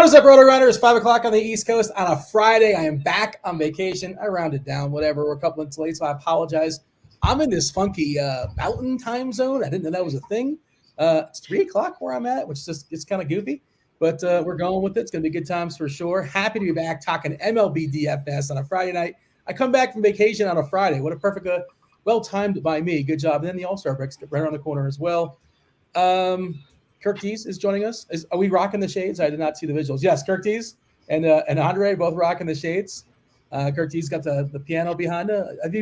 What is up, RotoGrinders? 5 o'clock on the East Coast on a Friday. I am back on vacation. I rounded down, whatever. We're a couple minutes late, so I apologize. I'm in this funky mountain time zone. I didn't know that was a thing. It's 3 o'clock where I'm at, which is just it's kind of goofy, but we're going with it. It's going to be good times for sure. Happy to be back talking MLB Dfs on a Friday night. I come back from vacation on a Friday. What a perfect, well-timed by me. Good job. And then the All-Star breaks right around the corner as well. Kirk Dees is joining us. Are we rocking the shades? I did not see the visuals. Yes, Kirk Dees and Andre both rocking the shades. Kirk Dees got the piano behind it. Have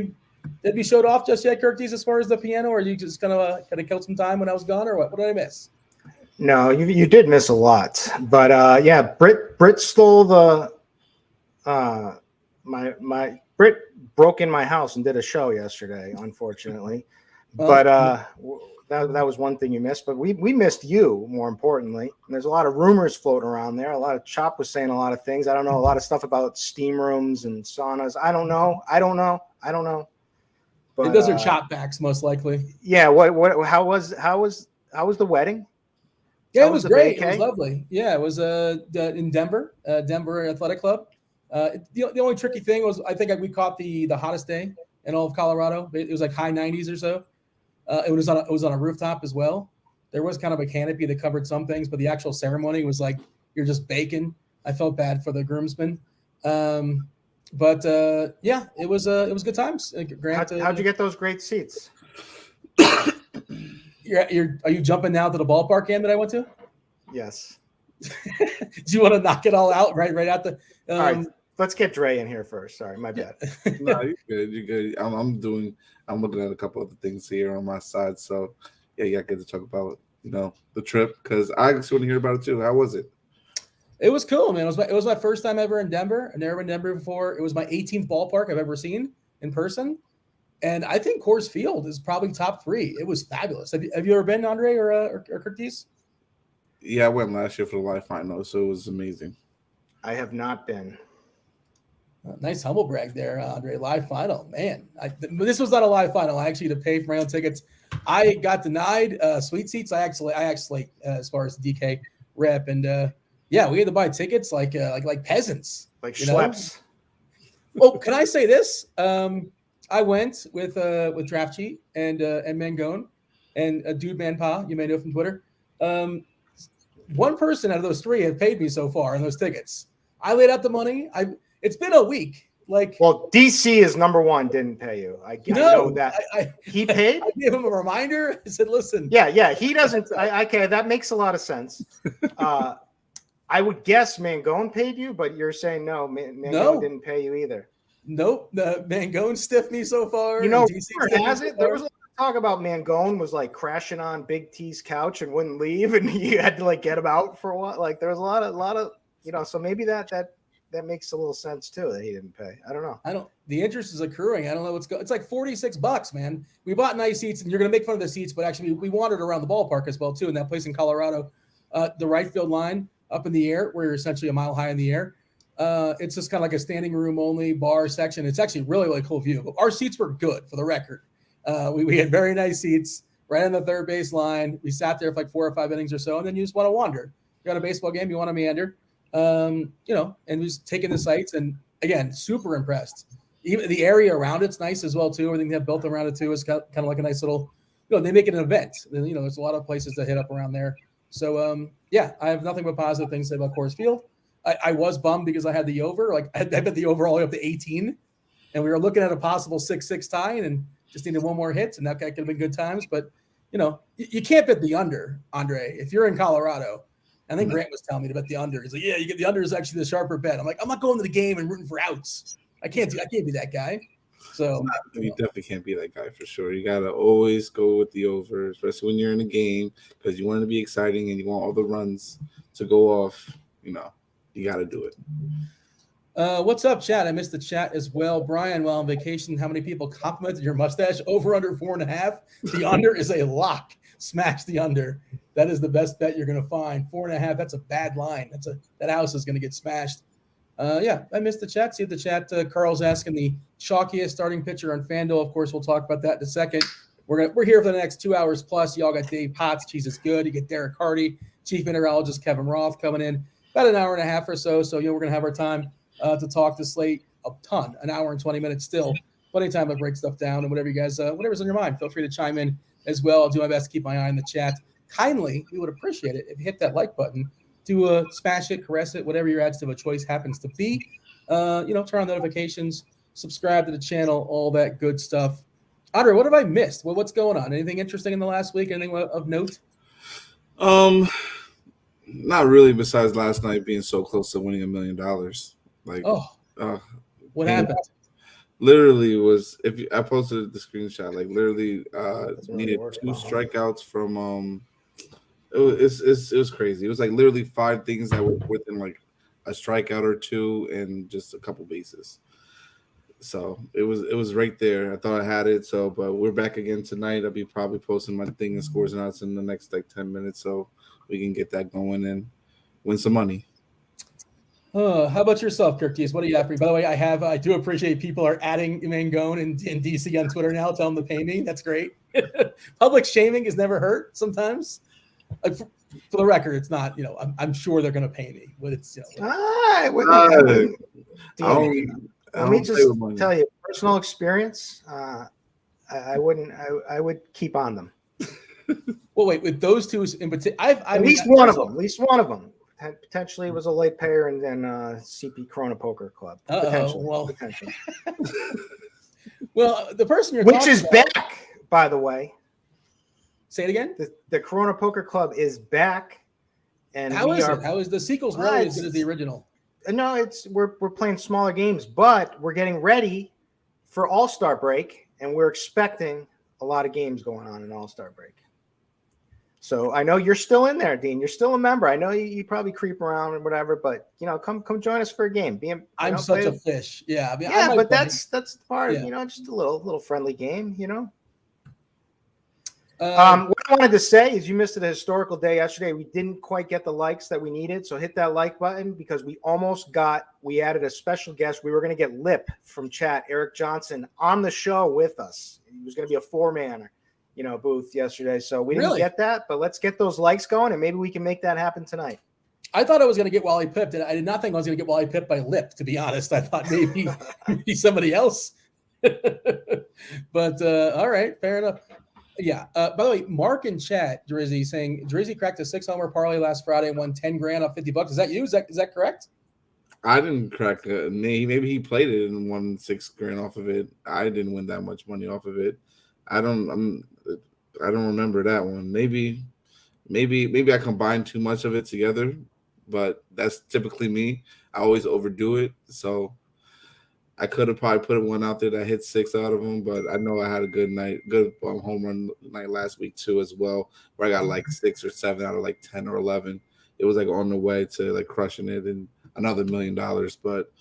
you showed off just yet, Kirk Dees, as far as the piano, or you just kind of killed some time when I was gone, or what? What did I miss? No, you did miss a lot, but yeah, Britt stole the my Britt broke in my house and did a show yesterday, unfortunately. But that was one thing you missed. But we missed you, more importantly. And there's a lot of rumors floating around there. A lot of Chop was saying a lot of things. I don't know, a lot of stuff about steam rooms and saunas. I don't know. But those are chop backs, most likely. Yeah. How was the wedding? Yeah, it was great. It was lovely. Yeah, it was in Denver, Denver Athletic Club. The only tricky thing was I think we caught the hottest day in all of Colorado. It was like high 90s or so. It was on a rooftop as well. There was kind of a canopy that covered some things, but the actual ceremony was like you're just baking. I felt bad for the groomsmen. But yeah, it was good times. How'd you get those great seats? Are you jumping now to the ballpark game that I went to? Yes. Do you want to knock it all out right out the? All right, let's get Dre in here first. Sorry, my bad. No, you're good. You're good. I'm looking at a couple other things here on my side. So yeah, I get to talk about the trip because I actually want to hear about it too. How was it? It was cool, man. It was my first time ever in Denver. I've never been in Denver before. It was my 18th ballpark I've ever seen in person. And I think Coors Field is probably top 3. It was fabulous. Have you ever been, Andre or Kirk Dees? Yeah, I went last year for the live final, so it was amazing. I have not been. Nice humble brag there, Andre. Live final, man. This was not a live final. I actually had to pay for my own tickets. I got denied suite seats. I actually as far as the DK rep, and yeah, we had to buy tickets like peasants, like schleps. Oh, can I say this? I went with Draft Cheat and Mangone and Dude Manpa, you may know from Twitter. One person out of those 3 have paid me so far on those tickets. I laid out the money. It's been a week. Well, DC is number 1. Didn't pay you. I know that. He paid. I gave him a reminder. I said, "Listen." Yeah. He doesn't. Okay, that makes a lot of sense. I would guess Mangone paid you, but you're saying no. Mangone didn't pay you either. Nope. The Mangone stiffed me so far. DC has it. There was a lot of talk about Mangone was crashing on Big T's couch and wouldn't leave, and you had to get him out for a while. There was a lot of so maybe that makes a little sense too that he didn't pay. I don't know. The interest is accruing. I don't know what's going. It's like $46, man. We bought nice seats, and you're going to make fun of the seats, but actually we wandered around the ballpark as well too. In that place in Colorado, the right field line up in the air, where you're essentially a mile high in the air. It's just kind of like a standing room only bar section. It's actually really, really cool view. But our seats were good, for the record. We had very nice seats right on the third base line. We sat there for like 4 or 5 innings or so, and then you just want to wander. You're at a baseball game, you want to meander. And just taking the sights, and again, super impressed. Even the area around it's nice as well too. Everything they have built around it too is kind of like a nice little. They make it an event. There's a lot of places to hit up around there. So yeah, I have nothing but positive things to say about Coors Field. I was bummed because I had the over. I bet the over all the way up to 18, and we were looking at a possible 6-6 tie, and just needed one more hit, and that could have been good times. But you can't bet the under, Andre. If you're in Colorado. I think Grant was telling me to bet the under. He's like, yeah, you get the under is actually the sharper bet. I'm like, I'm not going to the game and rooting for outs. I can't be that guy. So you definitely can't be that guy for sure. You gotta always go with the over, especially when you're in a game, because you want it to be exciting and you want all the runs to go off. You got to do it. What's up, chat? I missed the chat as well. Brian, while on vacation, how many people complimented your mustache? Over under 4.5. The under is a lock. Smash the under. That is the best bet you're going to find. 4.5. That's a bad line. That house is going to get smashed. Yeah, I missed the chat. See the chat. Carl's asking the chalkiest starting pitcher on Fanduel. Of course, we'll talk about that in a second. We're here for the next 2 hours plus. Y'all got Dave Potts, Cheeseisgood. You get Derek Carty, Chief Meteorologist Kevin Roth coming in. about an hour and a half or so. So, we're going to have our time to talk to slate a ton, an hour and 20 minutes still. Plenty of time to break stuff down and whatever you guys, whatever's on your mind, feel free to chime in as well. I'll do my best to keep my eye on the chat. Kindly, we would appreciate it if you hit that like button, to smash it, caress it, whatever your adjective of choice happens to be. Turn on notifications, subscribe to the channel, all that good stuff. Andre, what have I missed? What's going on? Anything interesting in the last week? Anything of note? Not really. Besides last night being so close to winning $1 million. Like, what happened? Literally I posted the screenshot. Like literally, needed 2 strikeouts from It was crazy. It was like literally 5 things that were within like a strikeout or 2 and just a couple bases. So it was right there. I thought I had it. So, but we're back again tonight. I'll be probably posting my thing and scores and outs in the next like 10 minutes, so we can get that going and win some money. How about yourself, Kirk Dees? What do you have for me? By the way, I do appreciate people are adding Mangone and DC on Twitter now. Tell them to pay me. That's great. Public shaming has never hurt. Sometimes, for the record, it's not. I'm sure they're going to pay me. But it's. Let me just tell you, personal experience. I would keep on them. Well, wait, with those two in particular, at least one of them. Potentially was a late payer and then CP Corona Poker Club. Potentially. Well, the person you're which is back, by the way. Say it again. The Corona Poker Club is back, and how is it? How is the sequels really as good as the original? No, we're playing smaller games, but we're getting ready for All-Star break, and we're expecting a lot of games going on in All-Star break. So I know you're still in there, Dean. You're still a member. I know you probably creep around or whatever, but come join us for a game. I'm such a fish. Yeah, but that's the part. Yeah. Just a little friendly game. What I wanted to say is you missed a historical day yesterday. We didn't quite get the likes that we needed, so hit that like button because we added a special guest. We were going to get Lip from chat, Eric Johnson, on the show with us. He was going to be a 4-man. Booth yesterday. So we didn't get that, but let's get those likes going and maybe we can make that happen tonight. I thought I was going to get Wally pipped, and I did not think I was going to get Wally pipped by Lip, to be honest. I thought maybe somebody else. But all right, fair enough. Yeah. By the way, Mark in chat, Drizzy, saying Drizzy cracked a 6-homer parlay last Friday and won $10,000 off $50. Is that you? Is that correct? I didn't crack it. Maybe he played it and won $6,000 off of it. I didn't win that much money off of it. I don't remember that one. Maybe I combined too much of it together, but that's typically me. I always overdo it. So I could have probably put one out there that hit 6 out of them, but I know I had a good home run night last week too as well, where I got like 6 or 7 out of like 10 or 11. It was like on the way to like crushing it and another $1 million. But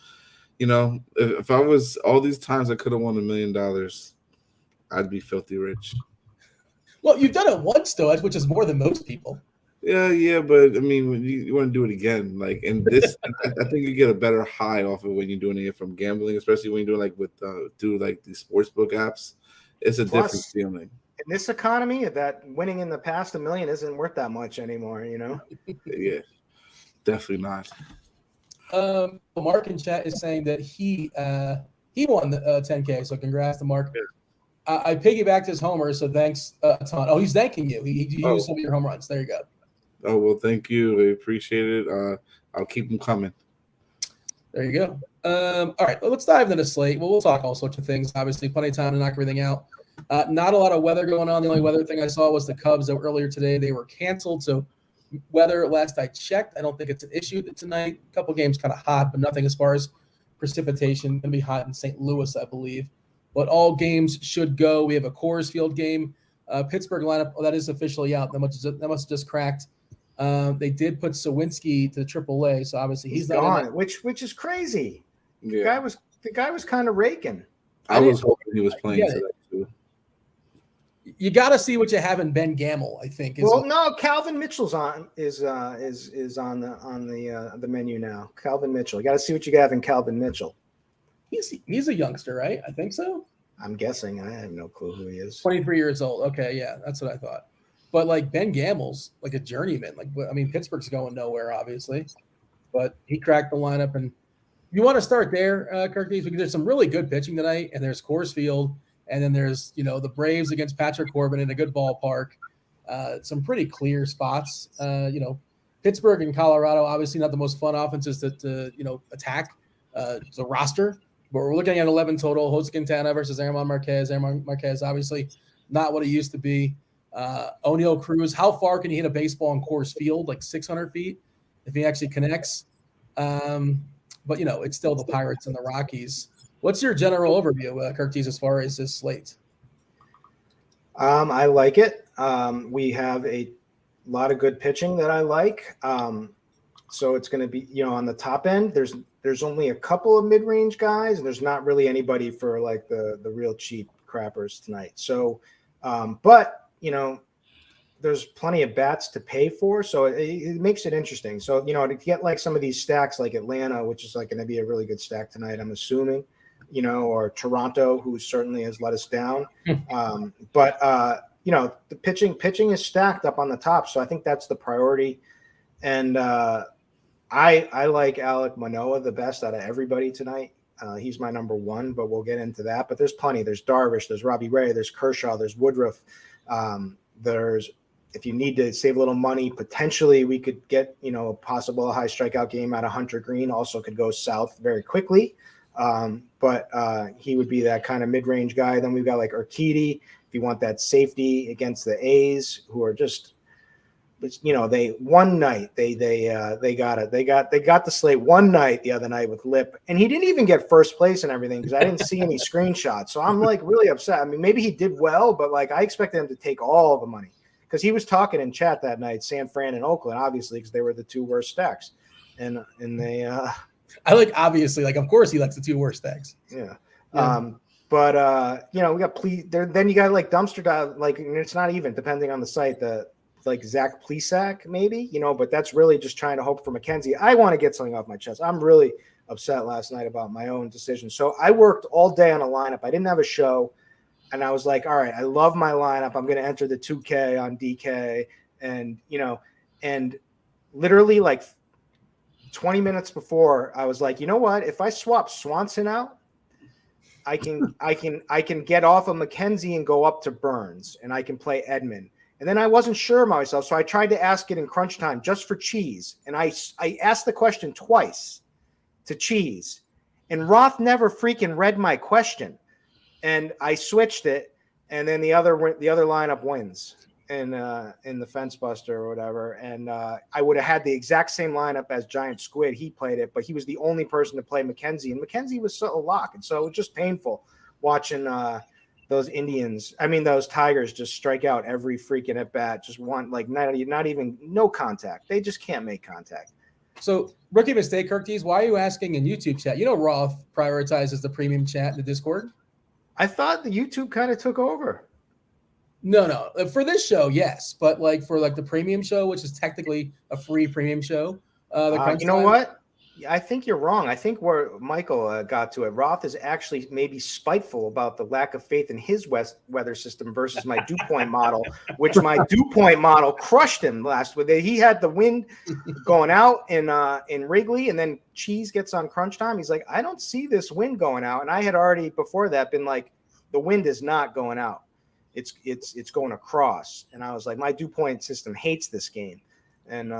if I was all these times I could have won $1 million, I'd be filthy rich. Well, you've done it once, though, which is more than most people. Yeah, but I mean, when you want to do it again, like in this, I think you get a better high off of when you're doing it from gambling, especially when you're doing like with these sportsbook apps. It's a different feeling. In this economy, that winning in the past $1 million isn't worth that much anymore. Yeah, definitely not. Mark in chat is saying that he won the 10K, so congrats to Mark. Yeah. I piggybacked his homer, so thanks a ton. Oh, he's thanking you. He used some of your home runs. There you go. Oh, well, thank you. I appreciate it. I'll keep them coming. There you go. All right, well, let's dive into the slate. Well, we'll talk all sorts of things. Obviously, plenty of time to knock everything out. Not a lot of weather going on. The only weather thing I saw was the Cubs that earlier today. They were canceled, so weather, last I checked, I don't think it's an issue tonight. A couple games kind of hot, but nothing as far as precipitation. Going to be hot in St. Louis, I believe. But all games should go. We have a Coors Field game. Pittsburgh lineup, that is officially out. That must have just cracked. They did put Sawinski to AAA, so obviously he's not gone, which is crazy. Yeah. The guy was kind of raking. I was hoping he was playing today too. You got to see what you have in Ben Gamble, I think. No, Calvin Mitchell's is on the menu now. Calvin Mitchell. You got to see what you have in Calvin Mitchell. He's a youngster, right? I think so. I'm guessing. I have no clue who he is. 23 years old. Okay, yeah, that's what I thought. But like Ben Gamble's like a journeyman. Pittsburgh's going nowhere, obviously. but he cracked the lineup. And you want to start there, Kirkies, because there's some really good pitching tonight, and there's Coors Field, and then there's the Braves against Patrick Corbin in a good ballpark. Some pretty clear spots. Pittsburgh and Colorado, obviously not the most fun offenses to attack the roster, but we're looking at 11 total. Jose Quintana versus Aaron Marquez. Aaron Marquez, obviously not what he used to be. O'Neal Cruz, how far can you hit a baseball in Coors Field? Like 600 feet if he actually connects. But it's still the Pirates and the Rockies. What's your general overview, Curtis, as far as this slate? I like it. We have a lot of good pitching that I like. So it's going to be, on the top end, there's only a couple of mid-range guys, and there's not really anybody for like the real cheap crappers tonight. So, but there's plenty of bats to pay for. So it makes it interesting. So, to get like some of these stacks like Atlanta, which is like going to be a really good stack tonight, I'm assuming, or Toronto, who certainly has let us down. But the pitching is stacked up on the top. So I think that's the priority. And I like Alek Manoah the best out of everybody tonight. He's my number one, but we'll get into that. But there's plenty. There's Darvish, there's Robbie Ray, there's Kershaw, there's Woodruff. There's, if you need to save a little money, potentially we could get, a possible high strikeout game out of Hunter Green. Also could go south very quickly. But he would be that kind of mid-range guy. Then we've got like Urquidy, if you want that safety against the A's, who are just, they one night they got it. They got the slate one night the other night with Lip, and he didn't even get first place and everything because I didn't see any screenshots. So I'm like really upset. I mean, maybe he did well, but like I expected him to take all the money because he was talking in chat that night, San Fran and Oakland, obviously, because they were the two worst stacks, and they. I like obviously, like of course he likes the two worst stacks. Yeah. But we got then you got like dumpster dive, like it's not even depending on the site, like Zach Plesac maybe, but that's really just trying to hope for McKenzie. I want to get something off my chest. I'm really upset last night about my own decision. So I worked all day on a lineup. I didn't have a show, and I was like, all right, I love my lineup. I'm going to enter the 2K on DK, and and literally like 20 minutes before, I was like, you know what? If I swap Swanson out, I can get off of McKenzie and go up to Burns, and I can play Edman. And then I wasn't sure of myself, so I tried to ask it in crunch time just for Cheese. And I asked the question twice to Cheese, and Roth never freaking read my question. And I switched it, and then the other lineup wins in the Fence Buster or whatever. And I would have had the exact same lineup as Giant Squid. He played it, but he was the only person to play McKenzie, and McKenzie was so a lock, and so it was just painful watching those Tigers just strike out every freaking at bat, just want like not even no contact. They just can't make contact. So rookie mistake, Curtis. Why are you asking in YouTube chat? Roth prioritizes the premium chat in the Discord. I thought the YouTube kind of took over. No. For this show, yes, but like for like the premium show, which is technically a free premium show. What? I think you're wrong. I think where Michael got to it, Roth is actually maybe spiteful about the lack of faith in his weather system versus my dew point model, which my dew point model crushed him last week. He had the wind going out in Wrigley, and then Cheese gets on crunch time. He's like, I don't see this wind going out. And I had already before that been like, the wind is not going out. It's going across. And I was like, my dew point system hates this game. And,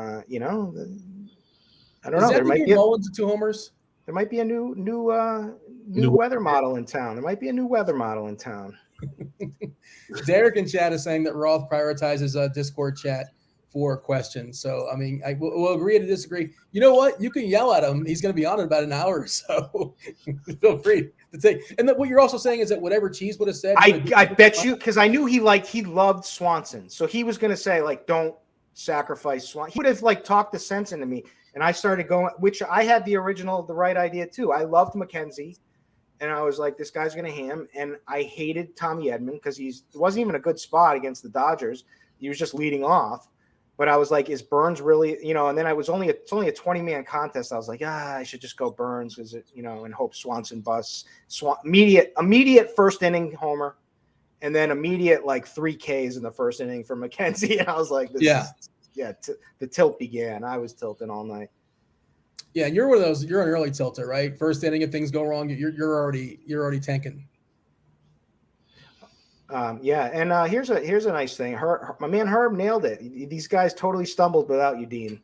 I don't know. There might be Mullins and two homers. There might be a new weather model in town. There might be a new weather model in town. Derek in chat is saying that Roth prioritizes Discord chat for questions. So, I mean, we'll agree to disagree. You know what? You can yell at him. He's going to be on in about an hour or so. Feel free to take. And what you're also saying is that whatever Cheese would have said. I bet you, because I knew he loved Swanson. So he was going to say, like, don't sacrifice Swanson. He would have, like, talked the sense into me. And I started going, which I had the right idea too. I loved McKenzie, and I was like, this guy's going to ham. And I hated Tommy Edman because it wasn't even a good spot against the Dodgers. He was just leading off. But I was like, is Burns really, and then it's only a 20-man contest. I was like, I should just go Burns because and hope Swanson busts. Immediate first inning homer, and then immediate like 3 Ks in the first inning for McKenzie. And I was like, the tilt began. I was tilting all night. Yeah, and you're one of those. You're an early tilter, right? First inning, if things go wrong, you're already tanking. Yeah, and here's a nice thing. My man Herb nailed it. These guys totally stumbled without you, Dean.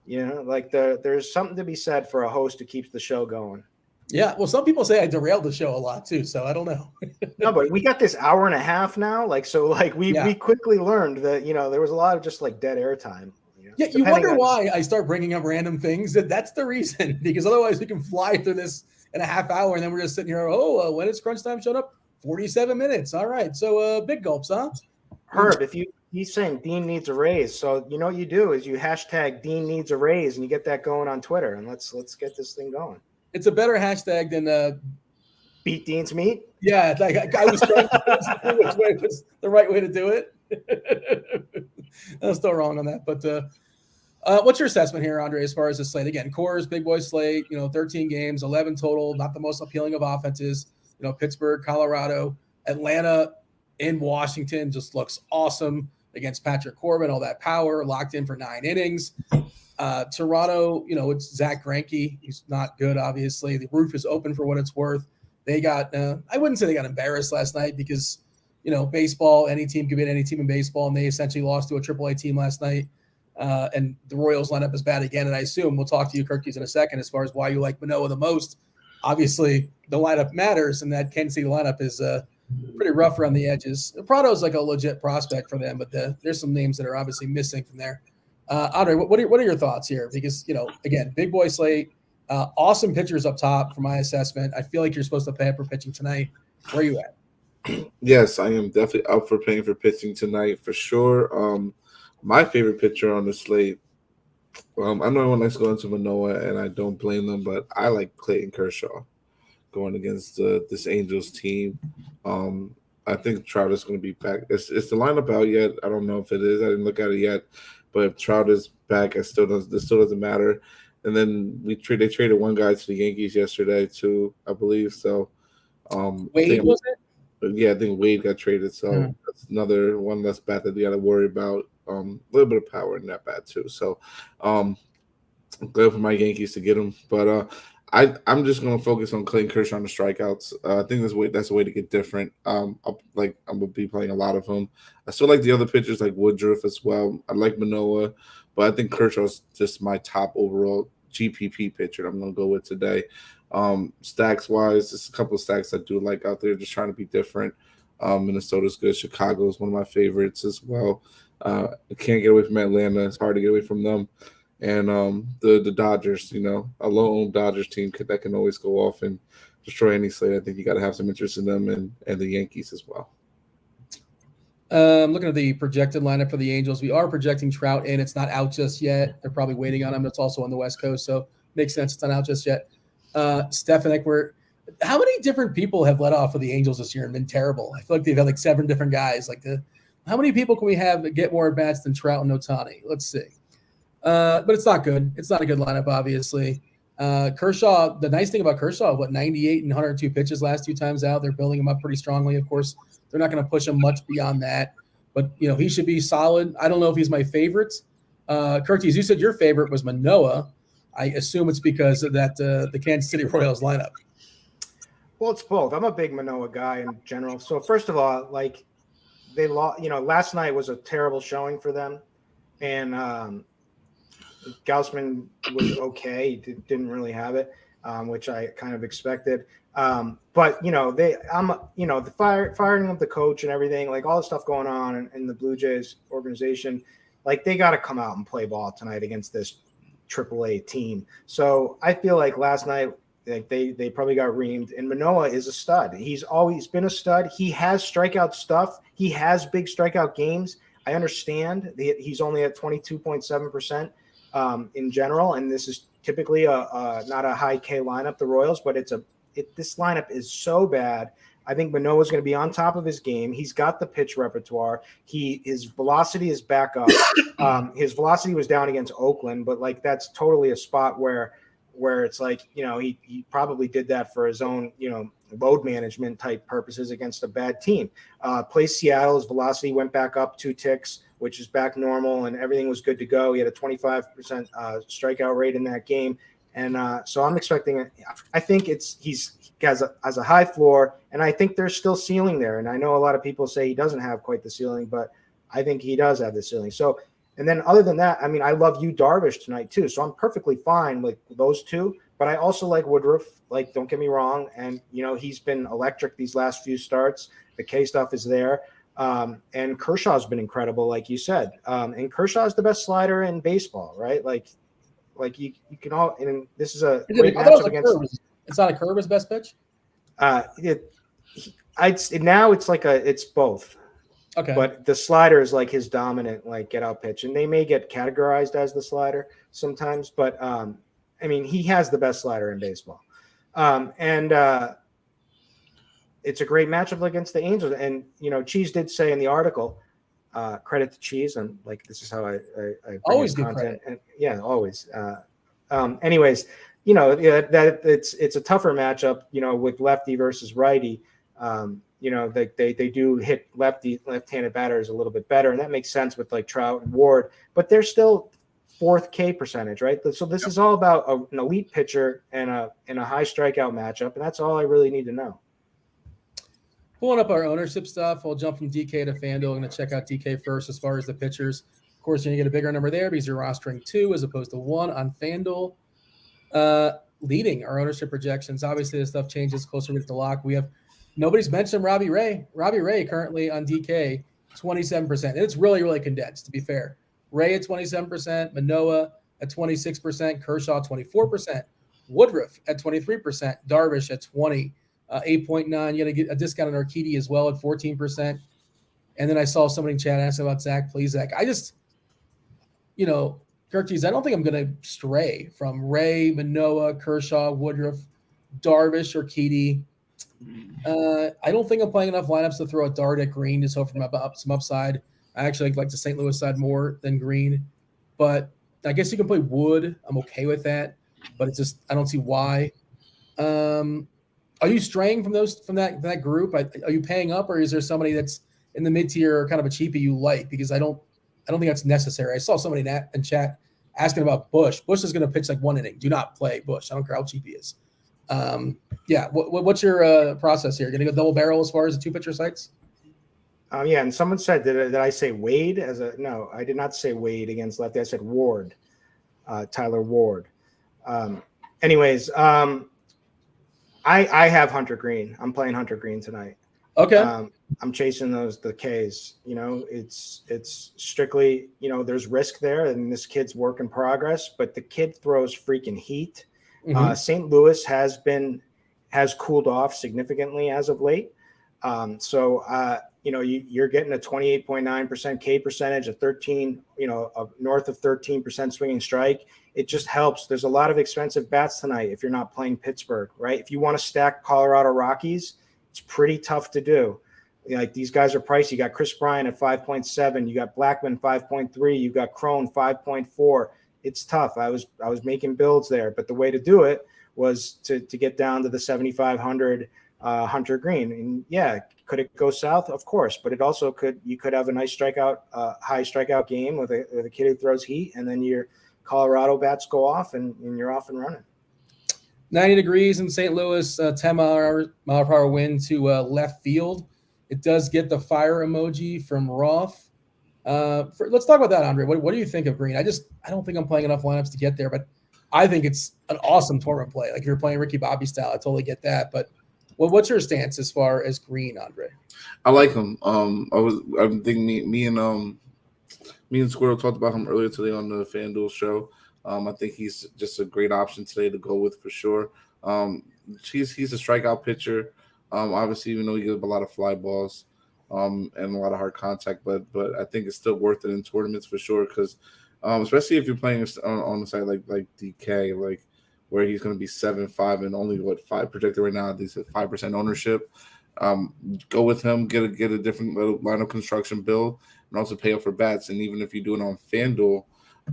You know, like there's something to be said for a host who keeps the show going. Yeah, well, some people say I derailed the show a lot too, so I don't know. No, but we got this hour and a half now. We quickly learned that there was a lot of just like dead air time. Yeah, you wonder why I start bringing up random things. That's the reason, because otherwise we can fly through this in a half hour, and then we're just sitting here. When is crunch time showing up? 47 minutes. All right, so big gulps, huh? Herb, he's saying Dean needs a raise, so you know what you do is you hashtag Dean needs a raise, and you get that going on Twitter, and let's get this thing going. It's a better hashtag than beat Dean's meat. Yeah, like I was trying to see which way was the right way to do it. I'm still wrong on that, but what's your assessment here, Andre, as far as the slate? Again, Coors, big boy slate, 13 games, 11 total, not the most appealing of offenses. Pittsburgh, Colorado, Atlanta, in Washington just looks awesome against Patrick Corbin, all that power, locked in for 9 innings. Toronto, it's Zach Greinke. He's not good, obviously. The roof is open for what it's worth. They got, I wouldn't say they got embarrassed last night because, baseball, any team could beat any team in baseball, and they essentially lost to a AAA team last night. And the Royals lineup is bad again. And I assume we'll talk to you, Kirkies, in a second as far as why you like Manoah the most. Obviously, the lineup matters, and that Kansas City lineup is pretty rough around the edges. Prado's like a legit prospect for them, but there's some names that are obviously missing from there. Andre, what are your thoughts here? Because, again, big boy slate, awesome pitchers up top for my assessment. I feel like you're supposed to pay up for pitching tonight. Where are you at? Yes, I am definitely up for paying for pitching tonight for sure. My favorite pitcher on the slate, I know everyone likes going to Manoah, and I don't blame them, but I like Clayton Kershaw going against this Angels team. I think Trout is going to be back. Is the lineup out yet? I don't know if it is. I didn't look at it yet. But if Trout is back, it still doesn't matter. And then they traded one guy to the Yankees yesterday too, I believe. So Wade, was it? Yeah, I think Wade got traded. So that's another one less bat that you got to worry about. A little bit of power in that bat too. So I'm glad for my Yankees to get him. But I'm just going to focus on Clayton Kershaw on the strikeouts. I think that's a way to get different. I'm going to be playing a lot of them. I still like the other pitchers like Woodruff as well. I like Manoah, but I think Kershaw's just my top overall GPP pitcher I'm going to go with today. Stacks-wise, there's a couple of stacks I do like out there, just trying to be different. Minnesota's good. Chicago is one of my favorites as well. I can't get away from Atlanta. It's hard to get away from them. And the Dodgers, a low-owned Dodgers team that can always go off and destroy any slate. I think you got to have some interest in them and the Yankees as well. Looking at the projected lineup for the Angels, we are projecting Trout in. It's not out just yet. They're probably waiting on him. It's also on the West Coast, so makes sense. It's not out just yet. Stefanik, how many different people have led off for the Angels this year and been terrible? I feel like they've had 7 different guys. How many people can we have that get more at bats than Trout and Ohtani? Let's see. But it's not good. It's not a good lineup, obviously. Kershaw, the nice thing about Kershaw, 98 and 102 pitches last 2 times out. They're building him up pretty strongly. Of course, they're not going to push him much beyond that. But, he should be solid. I don't know if he's my favorite. Curtis, you said your favorite was Manoah. I assume it's because of that the Kansas City Royals lineup. Well, it's both. I'm a big Manoah guy in general. So, first of all, they lost. Last night was a terrible showing for them. And Gaussman was okay. He didn't really have it, which I kind of expected. But the firing of the coach and everything, all the stuff going on in the Blue Jays organization, they got to come out and play ball tonight against this AAA team. So I feel like last night, they probably got reamed. And Manoah is a stud. He's always been a stud. He has strikeout stuff. He has big strikeout games. I understand he's only at 22.7%. In general, and this is typically not a high K lineup, the Royals, but this lineup is so bad. I think Manoah's going to be on top of his game. He's got the pitch repertoire. His velocity is back up. His velocity was down against Oakland, but that's totally a spot where it's he probably did that for his own load management type purposes against a bad team. Plays Seattle, his velocity went back up 2 ticks, which is back normal, and everything was good to go. He had a 25% strikeout rate in that game. And so I'm expecting I think he has a high floor, and I think there's still ceiling there. And I know a lot of people say he doesn't have quite the ceiling, but I think he does have the ceiling. So, and then other than that, I mean, I love you Darvish tonight too. So I'm perfectly fine with those two. But I also like Woodruff. Like, don't get me wrong. And, he's been electric these last few starts. The K stuff is there. And Kershaw's been incredible, like you said. And Kershaw's the best slider in baseball, right? Like you can all, and this is a great matchup against. It's not a curve as best pitch. It's both. Okay. But the slider is like his dominant, like get out pitch, and they may get categorized as the slider sometimes. But I mean, he has the best slider in baseball, and it's a great matchup against the Angels. And Cheese did say in the article, credit to Cheese, and like this is how I always give content. And, yeah, always. Anyways, that it's a tougher matchup, with lefty versus righty. They do hit left-handed batters a little bit better, and that makes sense with like Trout and Ward, but they're still fourth K percentage, right? So this is all about an elite pitcher and a high strikeout matchup, and that's all I really need to know. Pulling up our ownership stuff, I'll jump from DK to FanDuel. I'm going to check out DK first as far as the pitchers. Of course, you're going to get a bigger number there because you're rostering 2 as opposed to 1 on FanDuel. Leading our ownership projections. Obviously, this stuff changes closer to lock. Nobody's mentioned Robbie Ray. Robbie Ray currently on DK, 27%. And it's really, really condensed, to be fair. Ray at 27%, Manoah at 26%, Kershaw 24%, Woodruff at 23%, Darvish at 20%. 8.9. You're going to get a discount on Urquidy as well at 14%. And then I saw somebody in chat ask about Zach Plesac. I just, Gerties, I don't think I'm going to stray from Ray, Manoah, Kershaw, Woodruff, Darvish, Urquidy. I don't think I'm playing enough lineups to throw a dart at Green just hope for some upside. I actually like the St. Louis side more than Green. But I guess you can play Wood. I'm okay with that. But it's just I don't see why. Are you straying from that group? Are you paying up, or is there somebody that's in the mid tier, kind of a cheapie you like? Because I don't think that's necessary. I saw somebody in chat asking about Bush. Bush is going to pitch like 1 inning. Do not play Bush. I don't care how cheap he is. Yeah. What's your process here? Going to go double barrel as far as the 2 pitcher sites? Yeah. And someone said, did I say Wade no, I did not say Wade against lefty. I said Ward, Tyler Ward. Anyways, I have Hunter Green. I'm playing Hunter Green tonight. Okay. I'm chasing the Ks. It's strictly, there's risk there, and this kid's work in progress, but the kid throws freaking heat. Mm-hmm. St. Louis has cooled off significantly as of late. You're getting a 28.9% K percentage, a 13, north of 13% swinging strike. It just helps. There's a lot of expensive bats tonight if you're not playing Pittsburgh, right? If you want to stack Colorado Rockies, it's pretty tough to do. Like, these guys are pricey. You got Chris Bryant at 5.7. You got Blackman 5.3. You got Crone 5.4. It's tough. I was making builds there, but the way to do it was to get down to the 7,500 Hunter Green. And yeah, could it go south? Of course, but it also you could have a nice high strikeout game with a kid who throws heat, and then your Colorado bats go off and you're off and running. 90 degrees in St. Louis, 10 mile per hour wind to left field. It does get the fire emoji from Roth. Let's talk about that, Andre. What do you think of Green? I don't think I'm playing enough lineups to get there, but I think it's an awesome tournament play. Like, if you're playing Ricky Bobby style, I totally get that. But what's your stance as far as Green, Andre? I like him. I'm thinking me and Squirrel talked about him earlier today on the FanDuel show. I think he's just a great option today to go with for sure. He's a strikeout pitcher. Obviously, even though he gives up a lot of fly balls and a lot of hard contact, but I think it's still worth it in tournaments for sure. Because especially if you're playing on the side like DK, like where he's going to be 7-5 and only 5 projected right now. At least at 5% ownership. Go with him. Get a different little line of construction build, and also pay up for bats. And even if you do it on FanDuel,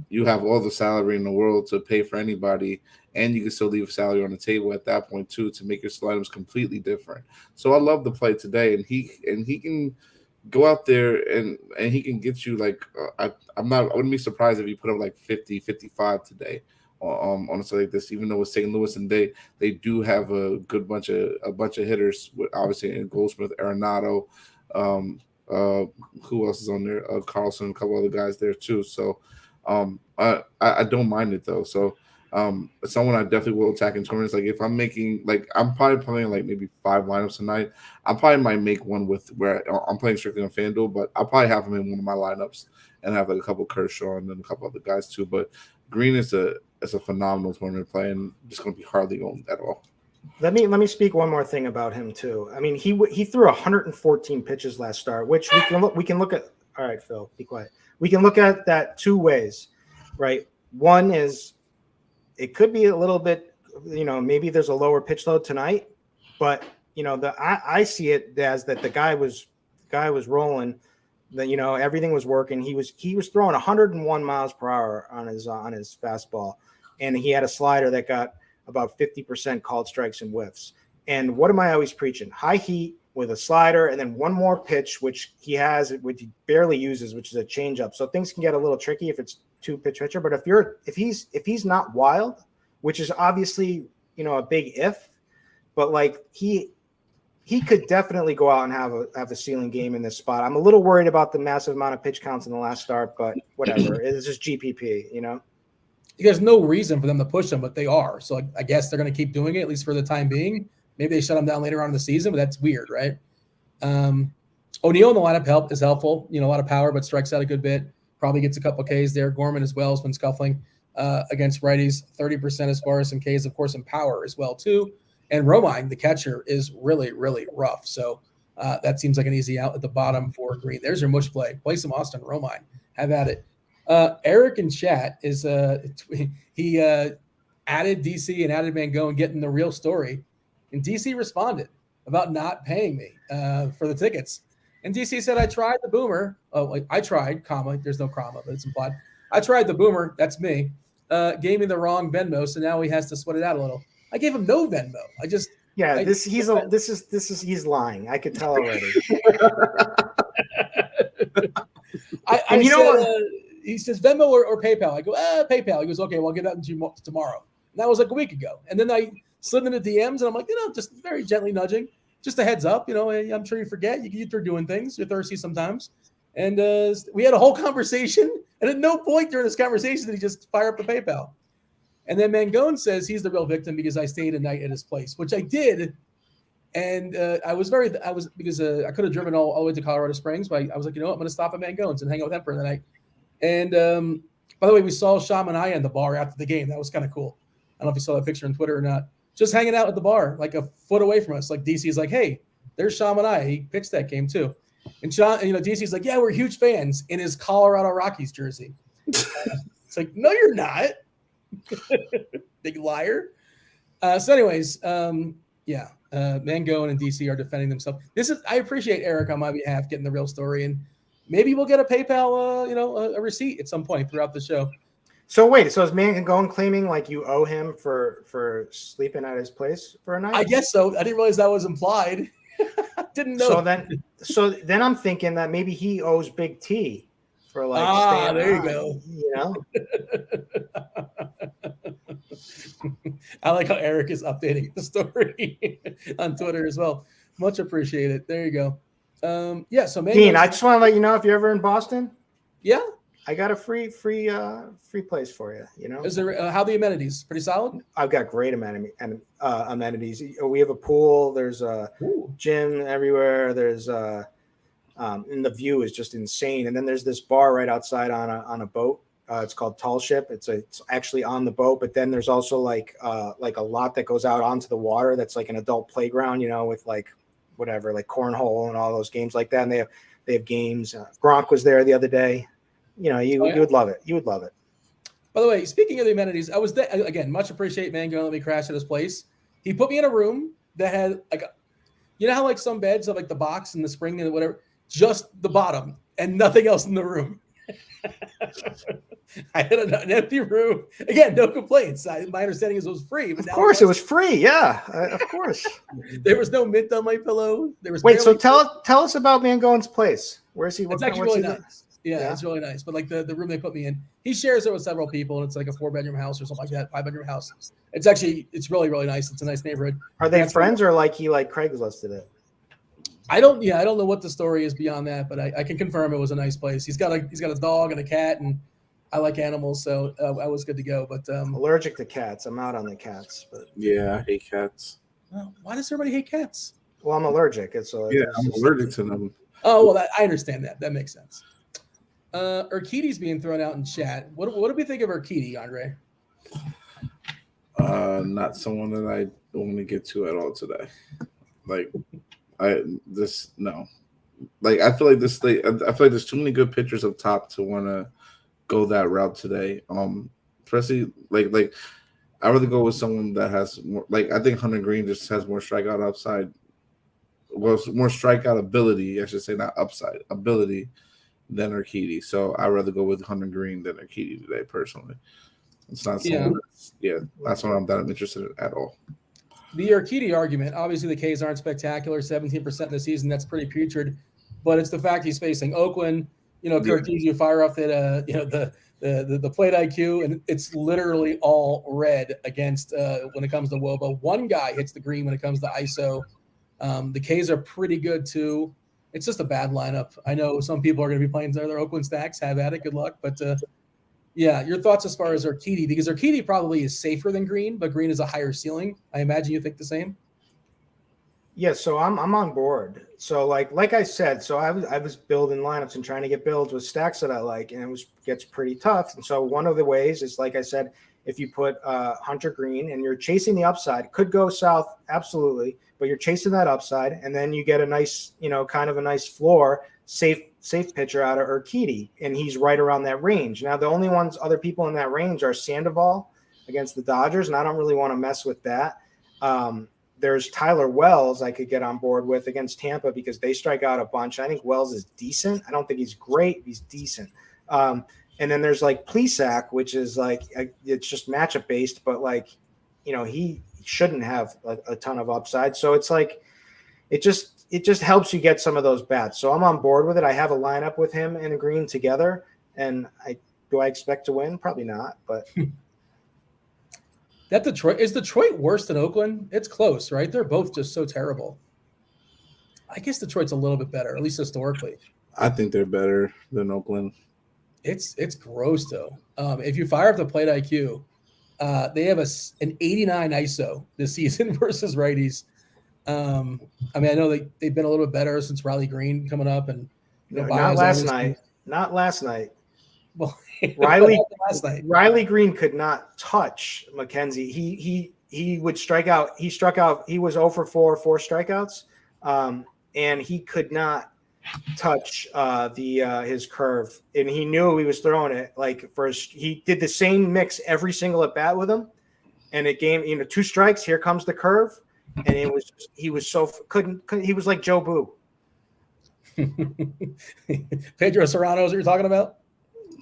you have all the salary in the world to pay for anybody, and you can still leave a salary on the table at that point too to make your items completely different. So I love the play today, and he can go out there and he can get you like I wouldn't be surprised if he put up like 50, 55 today. on a site like this, even though it's St. Louis and they do have a bunch of hitters with obviously in Goldsmith, Arenado, who else is on there? Carlson, a couple other guys there too. So I don't mind it though. So someone I definitely will attack in tournaments. Like if I'm making I'm probably playing like maybe 5 lineups tonight. I probably might make one where I'm playing strictly on FanDuel, but I'll probably have him in one of my lineups and have like a couple Kershaw and then a couple other guys too. But Green is a phenomenal tournament play and just going to be hardly owned at all. Let me speak one more thing about him too. I mean, he threw 114 pitches last start, which we can look at. All right, Phil, be quiet. We can look at that 2 ways, right? One is it could be a little bit, maybe there's a lower pitch load tonight, but I see it as that the guy was rolling, that everything was working. He was throwing 101 miles per hour on his fastball, and he had a slider that got about 50% called strikes and whiffs. And what am I always preaching? High heat with a slider, and then one more pitch, which he barely uses, which is a changeup. So things can get a little tricky if it's 2-pitch pitcher. But if he's not wild, which is obviously a big if, but like he could definitely go out and have a ceiling game in this spot. I'm a little worried about the massive amount of pitch counts in the last start, but whatever. It's just GPP, There's no reason for them to push them, but they are. So I guess they're going to keep doing it, at least for the time being. Maybe they shut him down later on in the season, but that's weird, right? O'Neill in the lineup is helpful. A lot of power, but strikes out a good bit. Probably gets a couple Ks there. Gorman as well has been scuffling against righties. 30% as far as some Ks, of course, in power as well, too. And Romine, the catcher, is really, really rough. So that seems like an easy out at the bottom for Green. There's your mush play. Play some Austin Romine. Have at it. Eric in chat is he added DC and added Van Gogh and getting the real story. And DC responded about not paying me for the tickets. And DC said, I tried the boomer. Oh, I tried, comma. There's no comma, but it's implied. I tried the boomer. That's me. Gave me the wrong Venmo, so now he has to sweat it out a little. I gave him no Venmo. He's lying. I could tell already. He says Venmo or PayPal. I go, PayPal. He goes, okay, well, I'll get that to you tomorrow. And that was like a week ago. And then I slid into DMs, and I'm like, just very gently nudging, just a heads up. I'm sure you forget. You're doing things. You're thirsty sometimes. And we had a whole conversation, and at no point during this conversation did he just fire up the PayPal. And then Mangone says he's the real victim because I stayed a night at his place, which I did. And because I could have driven all the way to Colorado Springs, but I was like, I'm going to stop at Mangone's and hang out with them for the night. And by the way, we saw Shamanaya in the bar after the game. That was kind of cool. I don't know if you saw that picture on Twitter or not. Just hanging out at the bar, like a foot away from us. Like DC's like, hey, there's Shamanaya. He pitched that game too. And DC's like, yeah, we're huge fans in his Colorado Rockies jersey. It's like, no, you're not. Big liar. So anyways, Mangone and DC are defending themselves. I appreciate Eric on my behalf getting the real story, and maybe we'll get a PayPal, a receipt at some point throughout the show. So wait, so is Mangone claiming like you owe him for sleeping at his place for a night? I guess so. I didn't realize that was implied. Didn't know. So then I'm thinking that maybe he owes Big T for like. There you go. I like how Eric is updating the story on Twitter as well. Much appreciated. There you go. So Dean, I just want to let you know if you're ever in Boston. Yeah, I got a free place for you. Is there how the amenities? Pretty solid. I've got great amenities. We have a pool. There's a gym everywhere. There's and the view is just insane. And then there's this bar right outside on a boat. It's called Tall Ship. It's actually on the boat, but then there's also like a lot that goes out onto the water. That's like an adult playground, with like whatever, like cornhole and all those games like that. And they have games. Gronk was there the other day. You would love it. You would love it. By the way, speaking of the amenities, I was there again. Much appreciate Mango. Let me crash at his place. He put me in a room that had how like some beds have like the box and the spring and whatever, just the bottom and nothing else in the room. I had an empty room. Again, no complaints. My understanding is it was free. But of course, it was free. Yeah, of course. There was no mint on my pillow. There was so tell us about Mangone's place. Where's he? It's actually really nice. Yeah, it's really nice. But like the room they put me in, he shares it with several people, and it's like a 4-bedroom house or something like that, 5-bedroom house. It's really, really nice. It's a nice neighborhood. Are they friends or like he like Craigslisted it? I don't know what the story is beyond that, but I can confirm it was a nice place. He's got a dog and a cat, and I like animals, so I was good to go. But allergic to cats. I'm out on the cats, but yeah, I hate cats. Why does everybody hate cats? Well, I'm allergic. I'm allergic to them. Oh well, I understand that. That makes sense. Urquidy's being thrown out in chat. What do we think of Urquidy, Andre? Not someone that I want to get to at all today. Like, no. Like, I feel like this slate. I feel like there's too many good pitchers up top to want to go that route today. Especially like I rather go with someone that has more. Like, I think Hunter Green just has more strikeout upside. Well, more strikeout ability, I should say, not upside ability than Urquidy. So I'd rather go with Hunter Green than Urquidy today, personally. It's not someone that's what I'm interested in at all. The Urquidy argument, obviously the Ks aren't spectacular, 17% in the season, that's pretty putrid, but it's the fact he's facing Oakland. Urquidy, you fire off that the plate IQ, and it's literally all red against when it comes to WOBA. One guy hits the green when it comes to ISO. The Ks are pretty good too. It's just a bad lineup. I know some people are going to be playing their Oakland stacks. Have at it. Good luck. But your thoughts as far as Urquidy, because Urquidy probably is safer than Green, but Green is a higher ceiling. I imagine you think the same. Yeah, so I'm on board. So like I said, so I was building lineups and trying to get builds with stacks that I like, and gets pretty tough. And so one of the ways is, like I said, if you put Hunter Green and you're chasing the upside, could go south, absolutely, but you're chasing that upside, and then you get a nice, kind of a nice floor, safe pitcher out of Urquidy, and he's right around that range. Now, the only other people in that range are Sandoval against the Dodgers, and I don't really want to mess with that. There's Tyler Wells I could get on board with against Tampa because they strike out a bunch. I think Wells is decent. I don't think he's great. He's decent. And then there's like Plesac, which is like it's just matchup based, but he shouldn't have a ton of upside. So it's like it just helps you get some of those bats. So I'm on board with it. I have a lineup with him and Green together, and do I expect to win? Probably not, but. Is Detroit worse than Oakland? It's close, right? They're both just so terrible. I guess Detroit's a little bit better, at least historically. I think they're better than Oakland. It's gross though. If you fire up the plate IQ, they have an 89 ISO this season versus righties. I know they've been a little bit better since Riley Green coming up, and not last night. Not last night. Well, Riley Green could not touch McKenzie. He would strike out. He struck out. He was 0 for 4 strikeouts, and he could not touch his curve. And he knew he was throwing it he did the same mix every single at bat with him, and it gave 2 strikes. Here comes the curve, and he was like Joe Boo. Pedro Serrano is what you're talking about?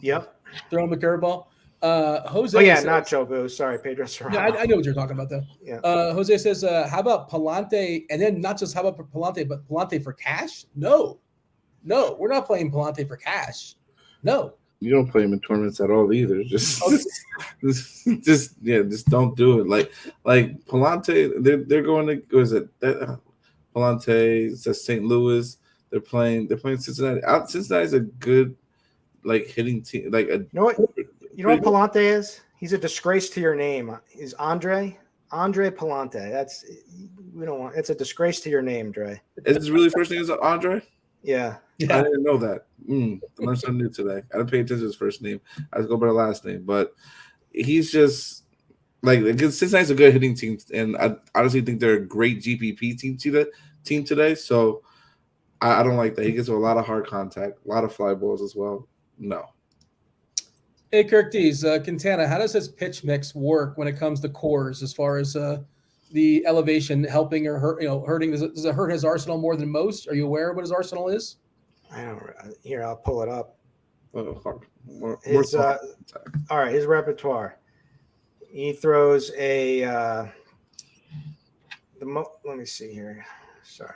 Yep. Throwing the curveball. Jose. Oh, yeah, says, not Joe Boo. Sorry, Pedro Serrano. Yeah, I know what you're talking about, though. Yeah. Jose says, how about Palante? And then not just how about Palante, but Palante for cash? No, we're not playing Palante for cash. No. You don't play him in tournaments at all either. Just don't do it. Like Palante, they're going to, what is it? Palante, it's at St. Louis. They're playing Cincinnati. Cincinnati's a good hitting team. You know what Palante is? He's a disgrace to your name. Is Andre Palante. It's a disgrace to your name, Dre. Is his really first name is Andre? Yeah. I didn't know that. I learned something new today. I didn't pay attention to his first name. I just go by the last name. But he's just Cincinnati's a good hitting team, and I honestly think they're a great GPP team today. So I don't like that. He gets a lot of hard contact, a lot of fly balls as well. No. Hey, Kirk Dees, Quintana, how does his pitch mix work when it comes to cores as far as the elevation helping or hurting? Does it hurt his arsenal more than most? Are you aware of what his arsenal is? I don't. Here, I'll pull it up. All right, his repertoire. He throws let me see here. Sorry,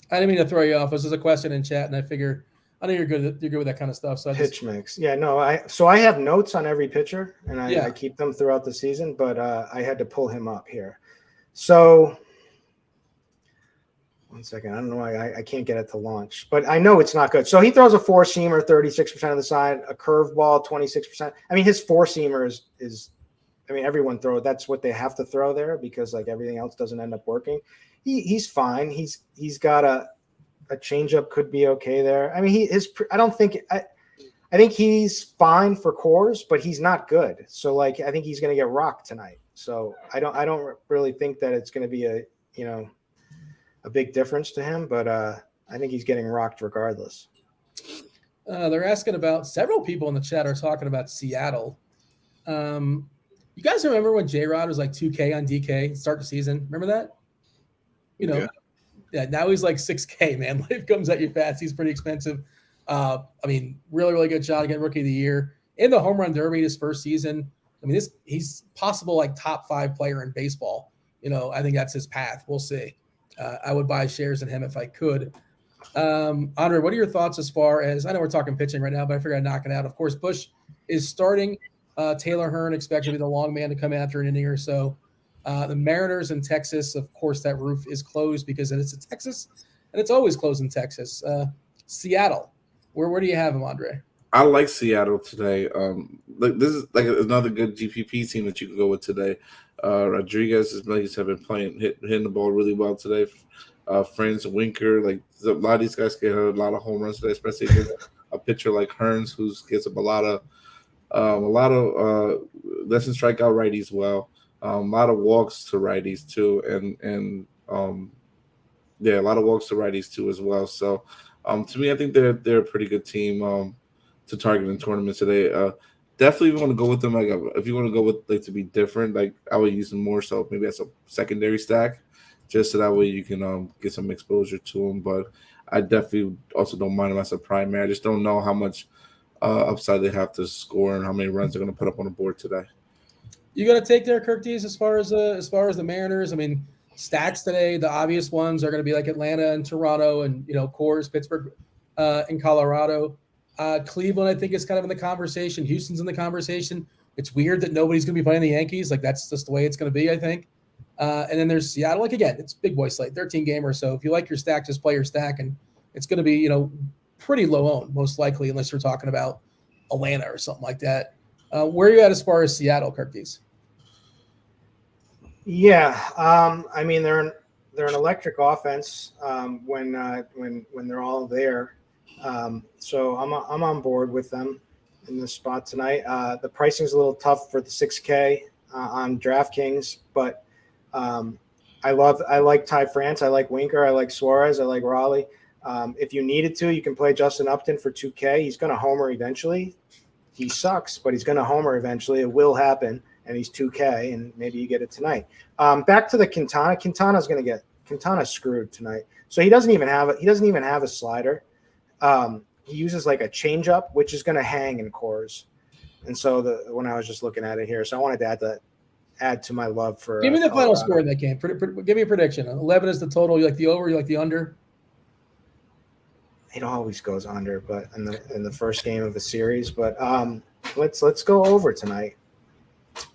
I didn't mean to throw you off. This is a question in chat, and I figure I know you're good. You're good with that kind of stuff. So pitch mix. Yeah, no, I have notes on every pitcher, and Yeah. I keep them throughout the season. But I had to pull him up here. So 1 second. I don't know why I can't get it to launch, but I know it's not good. So he throws a 4-seamer 36% of the side, a curveball 26%. I mean, his 4-seamer is I mean, everyone that's what they have to throw there because like everything else doesn't end up working. He's fine. He's got a changeup could be okay there. I mean, I think he's fine for cores, but he's not good. So like, I think he's going to get rocked tonight. So I don't really think that it's going to be a big difference to him, but I think he's getting rocked regardless. They're asking about, several people in the chat are talking about Seattle. You guys remember when J-Rod was like 2K on DK start the season? Remember that? Yeah, now he's like 6K, man. Life comes at you fast. He's pretty expensive. I mean, really, really good shot to get Rookie of the Year. In the home run derby his first season. I mean, he's possible like top 5 player in baseball. I think that's his path. We'll see. I would buy shares in him if I could. Andre, what are your thoughts as far as, I know we're talking pitching right now, but I figured I'd knock it out. Of course, Bush is starting. Taylor Hearn expected to be the long man to come after an inning or so. The Mariners in Texas, of course, that roof is closed because it's in Texas, and it's always closed in Texas. Seattle, where do you have him, Andre? I like Seattle today. This is like another good GPP team that you can go with today. Rodriguez have been hitting the ball really well today. Franz Winker, like a lot of these guys get a lot of home runs today, especially against a pitcher like Hearns, who gets up a lot of doesn't strike out righties well. A lot of walks to righties too, and a lot of walks to righties too as well. So to me, I think they're a pretty good team to target in tournaments today. Definitely, if you want to go with them, like if you want to go with like to be different, like I would use them more so maybe as a secondary stack, just so that way you can get some exposure to them. But I definitely also don't mind them as a primary. I just don't know how much upside they have to score and how many runs they're going to put up on the board today. You got to take Derek Carty as far as the Mariners. I mean, stacks today, the obvious ones are going to be like Atlanta and Toronto and Coors, Pittsburgh, and Colorado. Cleveland, I think, is kind of in the conversation. Houston's in the conversation. It's weird that nobody's going to be playing the Yankees. Like that's just the way it's going to be, I think. And then there's Seattle. Like again, it's big boy slate, 13 gamer. So if you like your stack, just play your stack, and it's going to be pretty low owned most likely, unless you're talking about Atlanta or something like that. Where are you at as far as Seattle, Curtis? Yeah, I mean they're an electric offense when they're all there. So I'm on board with them in this spot tonight. The pricing's a little tough for the 6K on DraftKings, but I like Ty France, I like Winker, I like Suarez, I like Raleigh. If you needed to, you can play Justin Upton for 2K. He's going to homer eventually. He sucks, but he's going to homer eventually. It will happen, and he's 2K, and maybe you get it tonight. Back to the Quintana. Quintana's screwed tonight. So he doesn't even have a slider. He uses like a changeup, which is going to hang in cores. And so when I was just looking at it here, so I wanted to add to my love for. Give me the final score in that game. Give me a prediction. 11 is the total. You like the over? You like the under? It always goes under, but in the first game of the series. But let's go over tonight.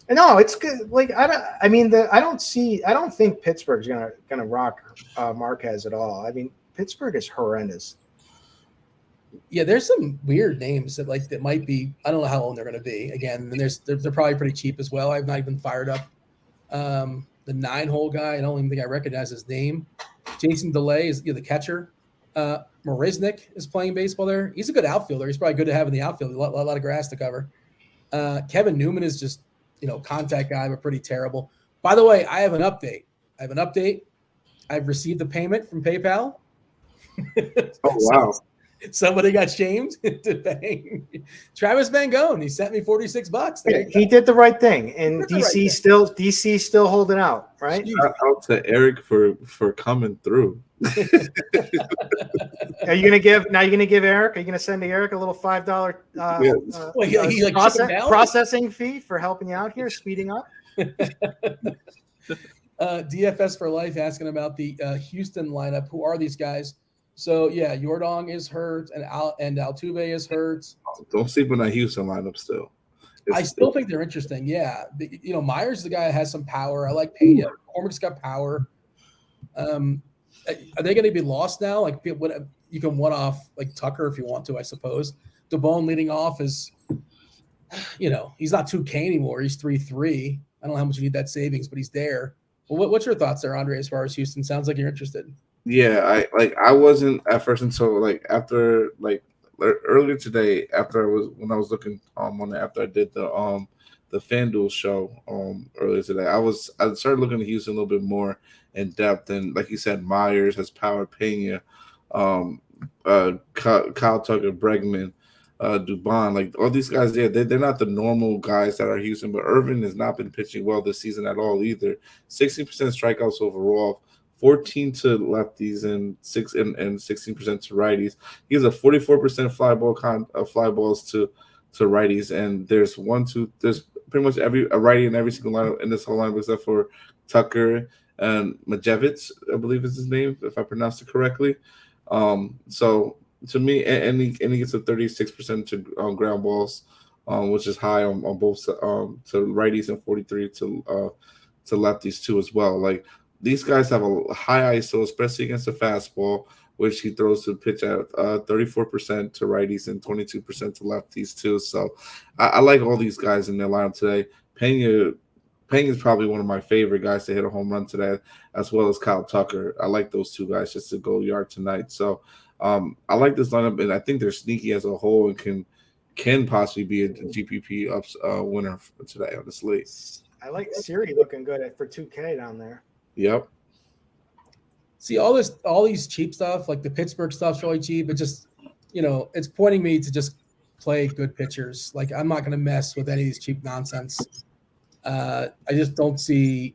No, it's good. Like I don't think Pittsburgh's gonna rock Marquez at all. I mean, Pittsburgh is horrendous. Yeah, there's some weird names that might be. I don't know how old they're going to be. Again, and they're probably pretty cheap as well. I've not even fired up the 9-hole guy. I don't even think I recognize his name. Jason DeLay is the catcher. Marisnik is playing baseball there. He's a good outfielder. He's probably good to have in the outfield. A lot of grass to cover. Kevin Newman is just contact guy, but pretty terrible. By the way, I have an update. I've received the payment from PayPal. Oh wow. Somebody got shamed to bang. Travis Mangone. He sent me $46. Yeah, he did the right thing, and DC still holding out, right? Shout out to Eric for coming through. Are you gonna give Eric? Are you gonna send to Eric a little $5 processing fee for helping you out here, speeding up? DFS for life asking about the Houston lineup. Who are these guys? So yeah, Yordong is hurt, and Altuve is hurt. Don't sleep on that Houston lineup still. I still think they're interesting. Yeah, Myers is the guy that has some power. I like Pena. Cormick's got power. Are they going to be lost now? Like you can one off like Tucker if you want to, I suppose. DeBone leading off is, he's not 2K anymore. He's 3-3. I don't know how much you need that savings, but he's there. Well, what's your thoughts there, Andre? As far as Houston, sounds like you're interested. Yeah, I wasn't at first until after earlier today after I was looking after I did the FanDuel show earlier today. I started looking at Houston a little bit more in depth, and like you said, Myers has power, Pena, Kyle Tucker, Bregman, Dubon, like all these guys, they're not the normal guys that are Houston, but Irvin has not been pitching well this season at all either. 60% strikeouts overall, 14 to lefties and 16% to righties. He has a 44% fly balls to righties, and there's pretty much a righty in every single lineup in this whole lineup except for Tucker and Majevich, I believe is his name, if I pronounced it correctly. So to me, and he gets a 36% to ground balls, which is high on both to righties and 43 to lefties too as well. Like these guys have a high ISO, especially against the fastball, which he throws to pitch at 34% to righties and 22% to lefties too. So I like all these guys in their lineup today. Pena is probably one of my favorite guys to hit a home run today, as well as Kyle Tucker. I like those two guys just to go yard tonight. So I like this lineup, and I think they're sneaky as a whole and can possibly be a GPP winner for today on the slate. I like Siri looking good for 2K down there. Yep. See, all these cheap stuff, like the Pittsburgh stuff's really cheap. It just, it's pointing me to just play good pitchers. Like I'm not going to mess with any of these cheap nonsense. I just don't see.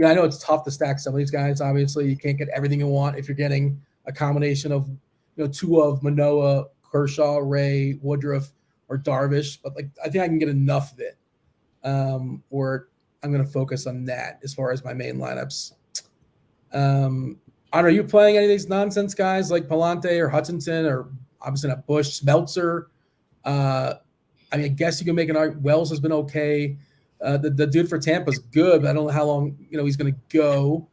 I know it's tough to stack some of these guys. Obviously, you can't get everything you want if you're getting a combination of, two of Manoah, Kershaw, Ray, Woodruff, or Darvish. But I think I can get enough of it, or I'm going to focus on that as far as my main lineups. Andre, are you playing any of these nonsense guys like Palante or Hutchinson or obviously not Bush, Smeltzer? I guess you can make an argument. Wells has been okay. The dude for Tampa's good, but I don't know how long he's going to go.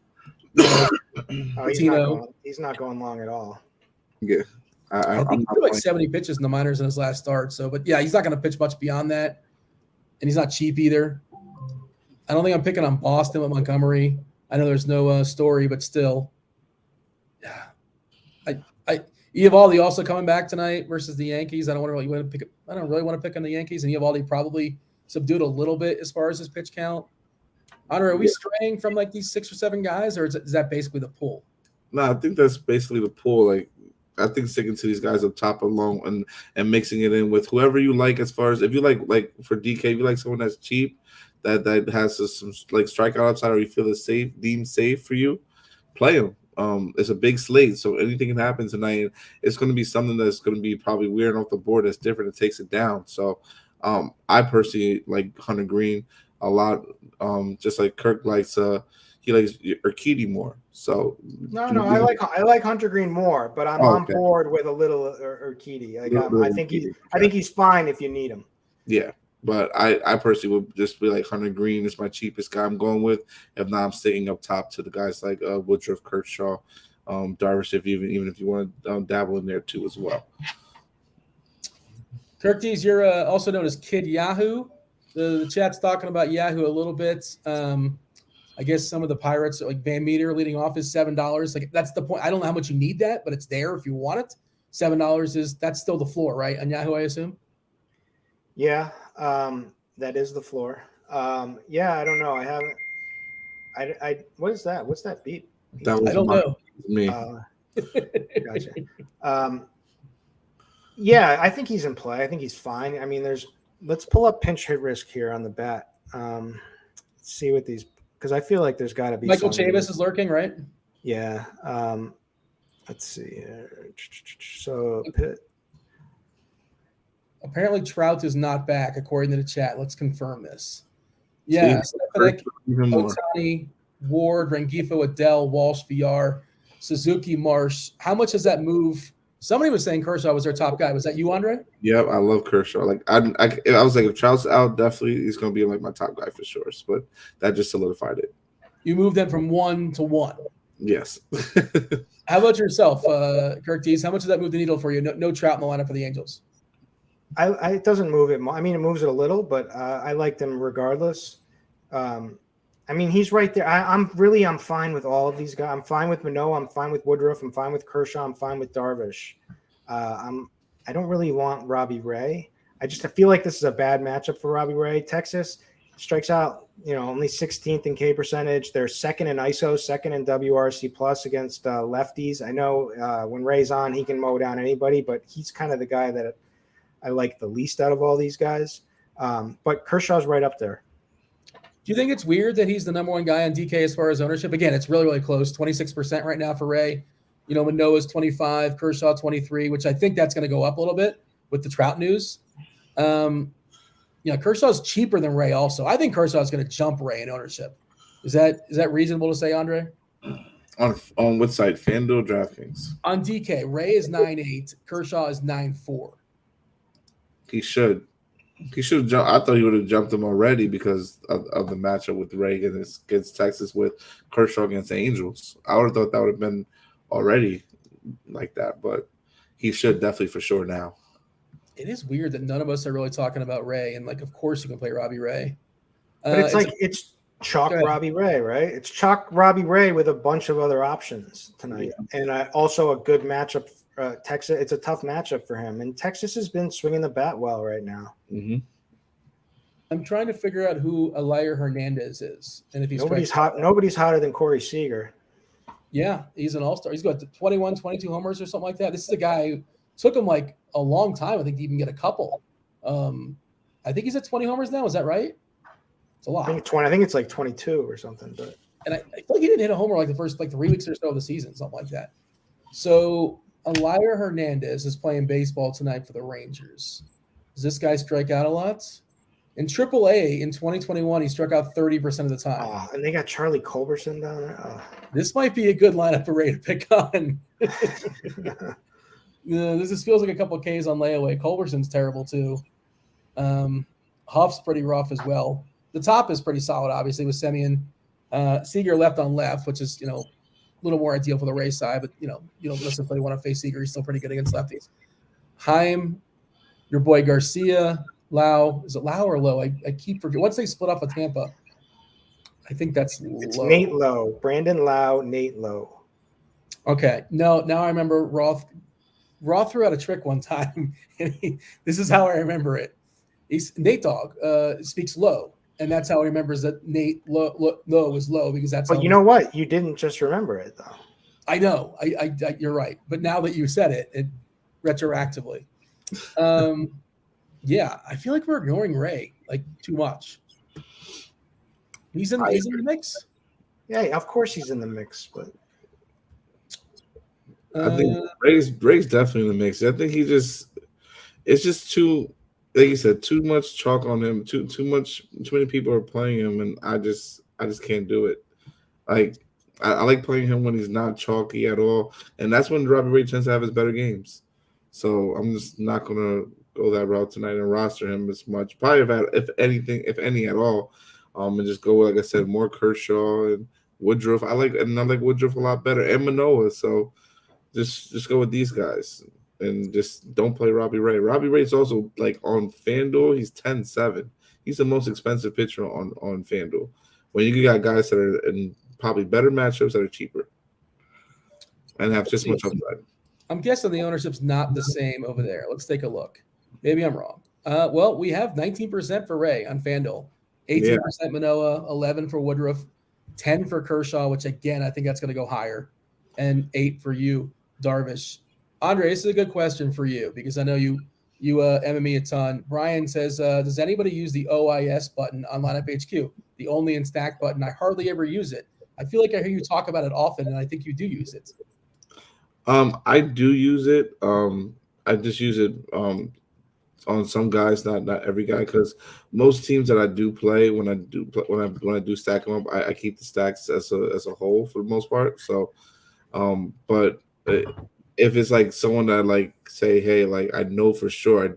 He's not going long at all. Yeah, I think he threw like 70 pitches in the minors in his last start. So, but yeah, he's not going to pitch much beyond that, and he's not cheap either. I don't think I'm picking on Boston with Montgomery. I know there's no story, but still, yeah. Eovaldi also coming back tonight versus the Yankees. I don't really want to pick on the Yankees, and Eovaldi probably subdued a little bit as far as his pitch count. Andre, are we straying from like these 6 or 7 guys, or is that basically the pool? No, I think that's basically the pool. Like, I think sticking to these guys up top alone and mixing it in with whoever you like. As far as if you like for DK, if you like someone that's cheap, that has some like strikeout upside, or you feel it's deemed safe for you, play him. It's a big slate, so anything can happen tonight. It's going to be something that's going to be probably weird off the board that's different. It takes it down. So I personally like Hunter Green a lot. Just like Kirk likes he likes Urquidy more. So no, I like Hunter Green more, but I'm on board with a little Urquidy. I think he's fine if you need him. Yeah, but I personally would just be like Hunter Green is my cheapest guy I'm going with. If not, I'm sticking up top to the guys like Woodruff, Kershaw, Darvish, even if you want to dabble in there too as well. Kirkties, you're also known as Kid Yahoo. The chat's talking about Yahoo a little bit. I guess some of the Pirates, like Van Meter leading off is $7. Like that's the point. I don't know how much you need that, but it's there if you want it. $7 that's still the floor, right? On Yahoo, I assume. Yeah, that is the floor. Yeah, I don't know. I haven't. I what is that? What's that beat? I don't know. Me. Gotcha. Yeah, I think he's in play. I think he's fine. I mean, let's pull up pinch hit risk here on the bat. Let's see what these, because I feel like there's got to be Michael Chavis is lurking, right? Yeah. Let's see. So apparently Trout is not back according to the chat. Let's confirm this. Yeah, Otani, Ward, Rengifo, Adele, Walsh, VR. Suzuki, Marsh. How much does that move? Somebody was saying Kershaw was their top guy. Was that you, Andre? Yep, I love Kershaw. Like I was like, if Trout's out, definitely he's gonna be like my top guy for sure. But that just solidified it. You moved them from 1 to 1. Yes. How about yourself, Kirk Dees? How much does that move the needle for you? No Trout in the lineup for the Angels. It doesn't move it. I mean, it moves it a little, but I like them regardless. I mean, he's right there. I'm fine with all of these guys. I'm fine with Manoah. I'm fine with Woodruff. I'm fine with Kershaw. I'm fine with Darvish. I don't really want Robbie Ray. I feel like this is a bad matchup for Robbie Ray. Texas strikes out, only 16th in K percentage. They're second in ISO, second in WRC plus against lefties. I know when Ray's on, he can mow down anybody, but he's kind of the guy that I like the least out of all these guys. But Kershaw's right up there. Do you think it's weird that he's the number one guy on DK as far as ownership? Again, it's really, really close. 26% right now for Ray. Manoah's 25, Kershaw 23, which I think that's going to go up a little bit with the Trout news. Kershaw's cheaper than Ray also. I think Kershaw's going to jump Ray in ownership. Is that reasonable to say, Andre? On what site? Fanduel Draftkings. On DK, Ray is 9.8, Kershaw is 9.4. He should jump. I thought he would have jumped him already because of the matchup with Ray against Texas with Kershaw against the Angels. I would have thought that would have been already like that, but he should definitely for sure now. It is weird that none of us are really talking about Ray, and of course you can play Robbie Ray. But it's chalk Robbie Ray, right? It's chalk Robbie Ray with a bunch of other options tonight, and also a good matchup. Texas, it's a tough matchup for him, and Texas has been swinging the bat well right now. Mm-hmm. I'm trying to figure out who Elier Hernandez is, and if he's nobody's hotter than Corey Seager. Yeah, he's an all-star. He's got 21, 22 homers or something like that. This is a guy who took him a long time, I think, to even get a couple. I think he's at 20 homers now. Is that right? It's a lot. I think 20. I think it's 22 or something. But I feel like he didn't hit a homer the first 3 weeks or so of the season, something like that. So Elier Hernandez is playing baseball tonight for the Rangers. Does this guy strike out a lot? In AAA in 2021, he struck out 30% of the time. Oh, and they got Charlie Culberson down there. Oh. This might be a good lineup for Ray to pick on. This just feels like a couple of Ks on layaway. Culberson's terrible too. Huff's pretty rough as well. The top is pretty solid, obviously, with Semien. Seager left on left, which is, a little more ideal for the Rays side, but, you don't necessarily want to face Seager. He's still pretty good against lefties. Heim, your boy Garcia, Lau. Is it Lau or Lowe? I keep forgetting. Once they split off of Tampa, I think it's Lowe. Nate Lowe. Brandon Lau, Nate Lowe. Okay. No, now I remember Roth. Roth threw out a trick one time, and this is how I remember it. Nate Dogg speaks low, and that's how he remembers that Nate low is low because that's. But you know what? You didn't just remember it though. I know. I you're right. But now that you said it retroactively, yeah, I feel like we're ignoring Ray too much. He's in the mix. Yeah, of course he's in the mix, but. I think Ray's definitely in the mix. I think it's just too, like you said, too much chalk on him. Too many people are playing him, and I just can't do it. I like playing him when he's not chalky at all, and that's when Robbie Ray tends to have his better games. So I'm just not gonna go that route tonight and roster him as much. Probably if any at all, and just go, like I said, more Kershaw and Woodruff. I like Woodruff a lot better, and Manoah. So. Just go with these guys and just don't play Robbie Ray. Robbie Ray's also on FanDuel, he's 10-7. He's the most expensive pitcher on FanDuel. When you got guys that are in probably better matchups that are cheaper and have just much upside. I'm guessing the ownership's not the same over there. Let's take a look. Maybe I'm wrong. Well, we have 19% for Ray on FanDuel, 18% Manoah, 11 for Woodruff, 10 for Kershaw, which again I think that's going to go higher, and 8 for you. Darvish. Andre, this is a good question for you because I know you MME a ton. Brian says, does anybody use the OIS button on Lineup HQ? The only in stack button. I hardly ever use it. I feel like I hear you talk about it often, and I think you do use it. I do use it. I just use it on some guys, not every guy, because most teams that I do play when I do stack them up, I keep the stacks as a whole for the most part. So But if it's like someone that like say, hey, like I know for sure,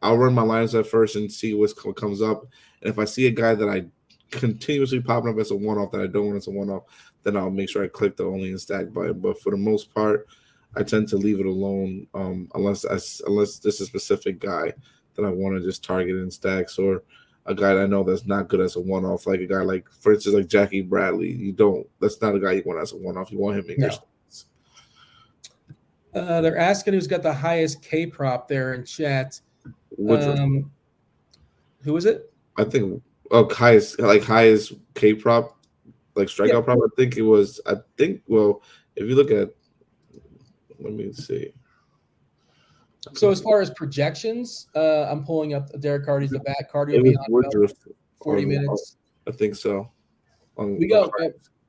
I'll run my lines at first and see what comes up. And if I see a guy that I continuously popping up as a one-off that I don't want as a one-off, then I'll make sure I click the only in stack button. But for the most part, I tend to leave it alone unless this is a specific guy that I want to just target in stacks, or a guy that I know that's not good as a one-off, like a guy like, for instance, like Jackie Bradley. That's not a guy you want as a one-off. You want him in your stacks. They're asking who's got the highest K prop there in chat. Who is it? I think highest K prop, like strikeout prop. Well, if you look at, let me see. So as far as projections, I'm pulling up Derek Carty's the bat. Carty will It be was on Woodruff 40 minutes. I think so. We go.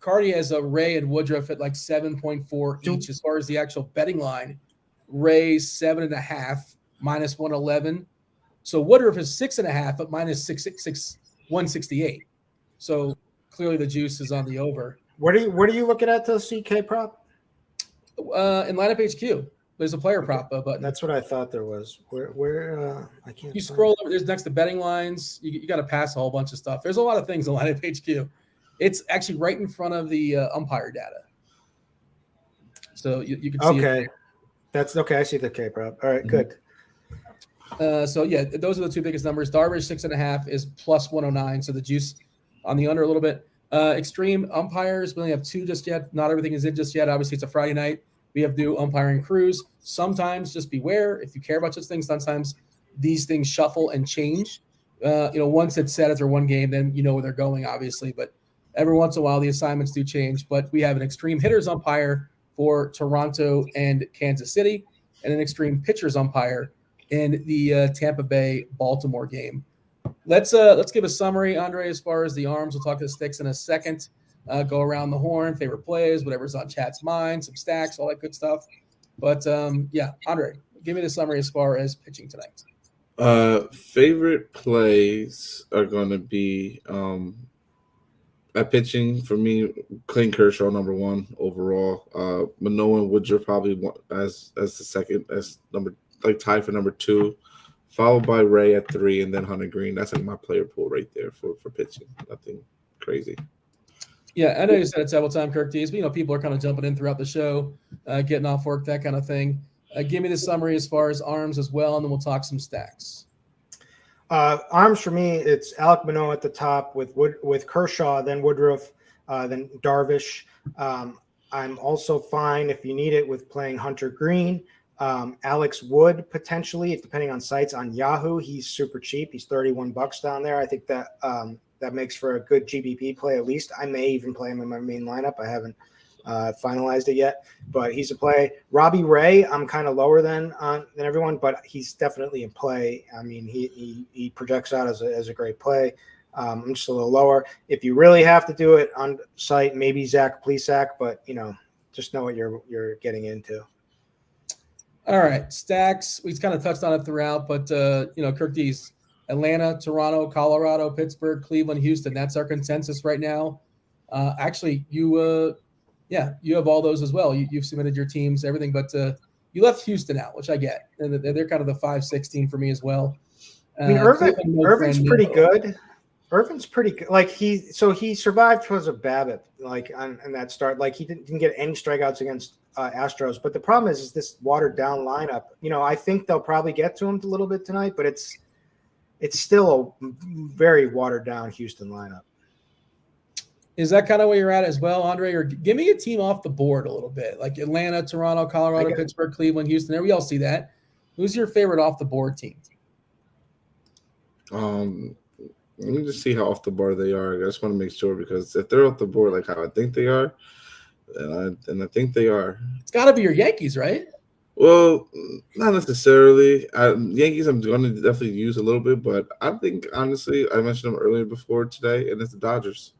Carty has a Ray and Woodruff at like 7.4 each. As far as the actual betting line, Ray's 7.5 minus 111. So Woodruff is 6.5 at minus 168. So clearly the juice is on the over. What are you looking at to see K prop? In lineup HQ, there's a player prop button. That's what I thought there was. Where I can't. You scroll over. There's next to betting lines. You got to pass a whole bunch of stuff. There's a lot of things in lineup HQ. It's actually right in front of the umpire data. So you can see it. That's okay. I see the K prop. All right, good. So yeah, those are the two biggest numbers. Darvish 6.5 is plus 109. So the juice on the under a little bit. Extreme umpires, we only have 2 just yet. Not everything is in just yet. Obviously, it's a Friday night. We have new umpiring crews. Sometimes just beware if you care about such things. Sometimes these things shuffle and change. Once it's set after one game, then you know where they're going, obviously. But every once in a while, the assignments do change. But we have an extreme hitters umpire for Toronto and Kansas City, and an extreme pitchers umpire in the Tampa Bay Baltimore game. Let's give a summary, Andre, as far as the arms. We'll talk to the sticks in a second. Go around the horn, favorite plays, whatever's on chat's mind, some stacks, all that good stuff. But Andre, give me the summary as far as pitching tonight. Favorite plays are going to be at pitching for me. Clayton Kershaw #1 overall. Manoah and Woodruff probably as the second, as tied for #2. Followed by Ray at 3, and then Hunter Green. That's like my player pool right there for pitching. Nothing crazy. Yeah, I know you said it several times, Kirk Dees, but people are kind of jumping in throughout the show, getting off work, that kind of thing. Give me the summary as far as arms as well, and then we'll talk some stacks. Arms for me, it's Alek Manoah at the top with Kershaw, then Woodruff, then Darvish. I'm also fine if you need it with playing Hunter Green. Alex Wood potentially, depending on sites on Yahoo. He's super cheap. He's $31 down there. I think that that makes for a good GBP play at least. I may even play him in my main lineup. I haven't finalized it yet, but he's a play. Robbie Ray, I'm kind of lower than everyone, but he's definitely in play. I mean, he projects out as a great play. I'm just a little lower. If you really have to do it on site, maybe Zach Plesac, but just know what you're getting into. All right, stacks. We kind of touched on it throughout, but Kirk Dees, Atlanta, Toronto, Colorado, Pittsburgh, Cleveland, Houston. That's our consensus right now. Actually, you have all those as well. You've submitted your teams, everything, but you left Houston out, which I get. They're kind of the 5-16 for me as well. I mean, Irvin's pretty good. Irvin's pretty good. Like he survived because of BABIP, like on that start. Like he didn't get any strikeouts against Astros. But the problem is this watered down lineup. I think they'll probably get to him a little bit tonight, but it's still a very watered down Houston lineup. Is that kind of where you're at as well, Andre? Or give me a team off the board a little bit, like Atlanta, Toronto, Colorado, Pittsburgh, Cleveland, Houston. There we all see that. Who's your favorite off the board team? Let me just see how off the board they are. I just want to make sure, because if they're off the board like how I think they are, and I think they are, it's got to be your Yankees, right? Well, not necessarily. Yankees I'm going to definitely use a little bit, but I think, honestly, I mentioned them earlier before today, and it's the Dodgers.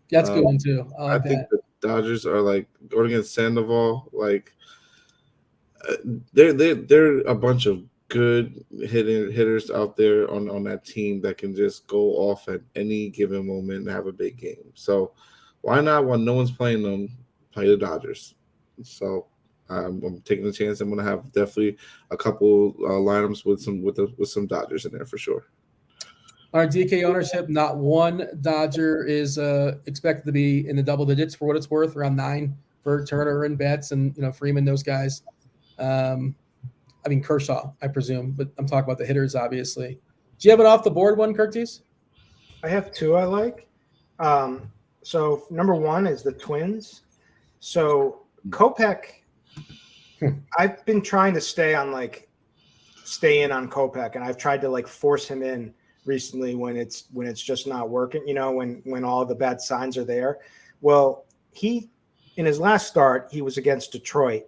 That's a good one, too. I think the Dodgers are like going against Sandoval. Like they're a bunch of good hitters out there on that team that can just go off at any given moment and have a big game. So why not, when no one's playing them, play the Dodgers. So I'm taking a chance. I'm going to have definitely a couple lineups with some Dodgers in there for sure. Our DK ownership, not one Dodger is expected to be in the double digits for what it's worth, around 9 for Turner and Betts and Freeman, those guys. I mean Kershaw, I presume, but I'm talking about the hitters, obviously. Do you have an off the board one, Curtis? I have 2 I like. So number 1 is the Twins. So Kopech, I've been trying to stay in on Kopech, and I've tried to force him in recently when it's just not working, when all the bad signs are there. Well, in his last start, he was against Detroit,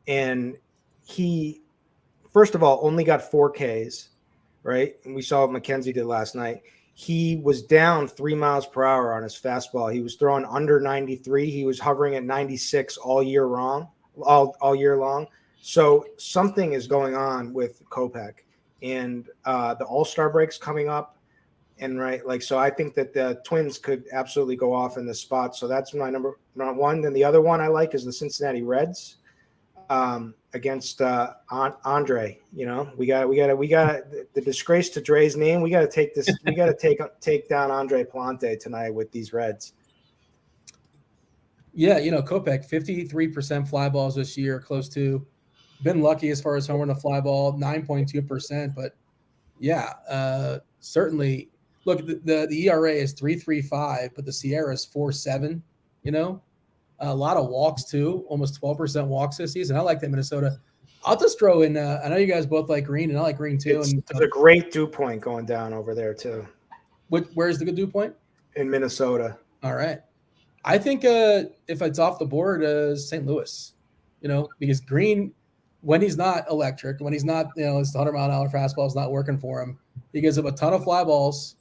and he, first of all, only got 4 Ks, right? And we saw what McKenzie did last night. He was down 3 miles per hour on his fastball. He was throwing under 93. He was hovering at 96 all year long. So something is going on with Kopech, and the All-Star break's coming up. And so I think that the Twins could absolutely go off in this spot. So that's my number 1. Then the other one I like is the Cincinnati Reds against Andre. We got the disgrace to Dre's name. We got to take this. We got to take down Andre Palante tonight with these Reds. Yeah, Kopech, 53% fly balls this year, close to. Been lucky as far as home run to fly ball, 9.2%. But yeah, certainly. Look, the ERA is 3.35, but the Sierra is 4.7. A lot of walks too, almost 12% walks this season. I like that Minnesota. I'll just throw in. I know you guys both like Green, and I like Green too. There's a great dew point going down over there too. Where's the good dew point? In Minnesota. All right. I think if it's off the board, St. Louis. Because Green, when he's not electric, when he's not, his 100-mile-an-hour fastball is not working for him, he gives up a ton of fly balls.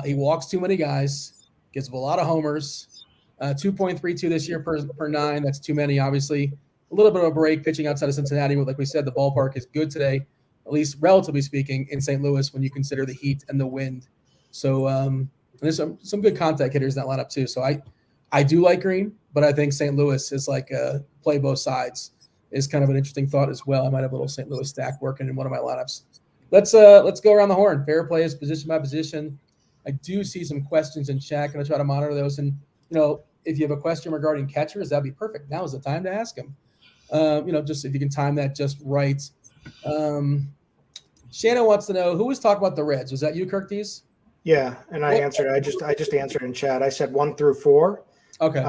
He walks too many guys, gives up a lot of homers. 2.32 this year per 9. That's too many, obviously. A little bit of a break pitching outside of Cincinnati, but like we said, the ballpark is good today, at least relatively speaking, in St. Louis when you consider the heat and the wind. So there's some good contact hitters in that lineup too. So I do like Green, but I think St. Louis is play both sides is kind of an interesting thought as well. I might have a little St. Louis stack working in one of my lineups. Let's go around the horn. Fair play is position by position. I do see some questions in chat. Going to try to monitor those. And, if you have a question regarding catchers, that'd be perfect. Now is the time to ask them. Just if you can time that just right. Shannon wants to know, who was talking about the Reds? Was that you, Curtis? Yeah, and I answered. I just answered in chat. I said 1 through 4. Okay.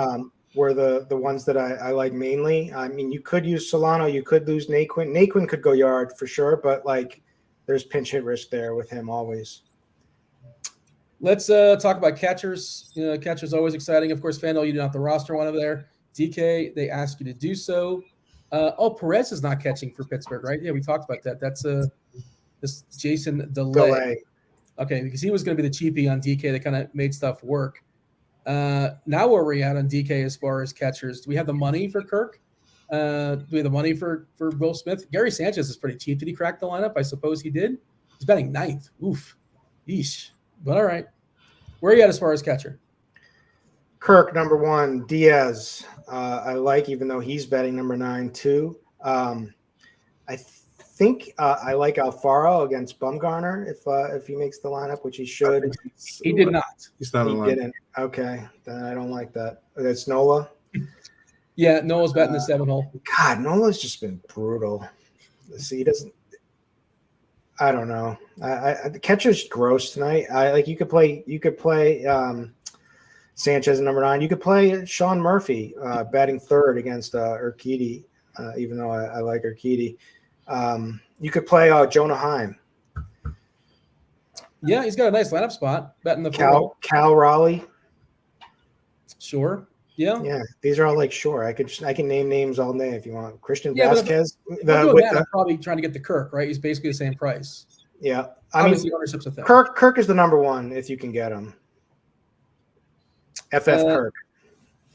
Were the ones that I like mainly. I mean, you could use Solano. You could lose Naquin. Naquin could go yard for sure, but there's pinch hit risk there with him always. Let's talk about catchers. Catchers always exciting. Of course, Fanduel, you do not have the roster one over there. DK, they ask you to do so. Perez is not catching for Pittsburgh, right? Yeah, we talked about that. That's this Jason Delay. Okay, because he was going to be the cheapie on DK that kind of made stuff work. Now where are we at on DK as far as catchers? Do we have the money for Kirk? Do we have the money for Will Smith? Gary Sanchez is pretty cheap. Did he crack the lineup? I suppose he did. He's betting 9th. Oof. Yeesh. But all right. Where are you at as far as catcher? Kirk, number 1. Diaz, I like, even though he's betting number 9 too. I think I like Alfaro against Bumgarner if he makes the lineup, which he should. He did not. He's not He didn't. Okay, then I don't like that. That's Nola. Yeah, Noah's betting the 7 hole. God, Nola's just been brutal. See, he doesn't. I don't know. The catcher's gross tonight. You could play Sanchez at number 9. You could play Sean Murphy batting 3rd against Urquidy, even though I like Urquidy. You could play Jonah Heim. Yeah, he's got a nice lineup spot. Betting the Cal Raleigh. Sure. Yeah. Yeah. These are all sure. I can name names all day if you want. Christian Vasquez. I'm probably trying to get the Kirk, right? He's basically the same price. Yeah. Obviously, ownership's a thing. Kirk is the number 1 if you can get him. Kirk.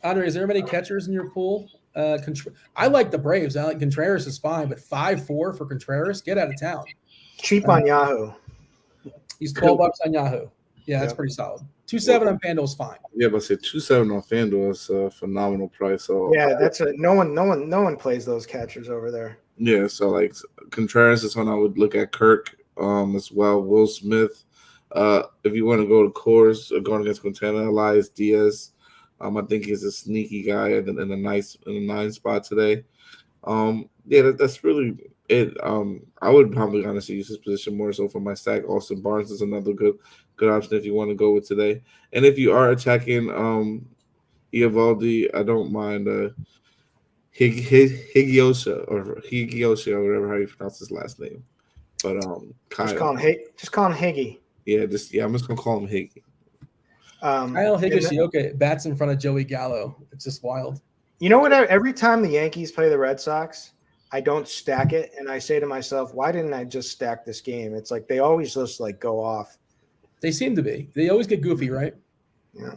Andre, is there many catchers in your pool? I like the Braves. I like Contreras is fine, but 5.4 for Contreras, get out of town. Cheap on Yahoo. He's $12 on Yahoo. Yeah, that's pretty solid. 2.7 on FanDuel is fine. Yeah, but say 2.7 on FanDuel is a phenomenal price. So yeah, that's a no one plays those catchers over there. Yeah, so like Contreras is one I would look at. Kirk as well. Will Smith. If you want to go to Coors, going against Quintana, Elias Diaz. I think he's a sneaky guy in a nice 9 spot today. That's really it. I would probably honestly use his position more so for my stack. Austin Barnes is another good option if you want to go with today. And if you are attacking Eovaldi, I don't mind Higiosa or whatever how you pronounce his last name. But Kyle. Just call him Higgy. Yeah, I'm just gonna call him Higgy. Kyle Higashioka bats in front of Joey Gallo. It's just wild. You know what? Every time the Yankees play the Red Sox, I don't stack it, and I say to myself, "Why didn't I just stack this game?" It's like they always just like go off. They seem to be. They always get goofy, right? Yeah.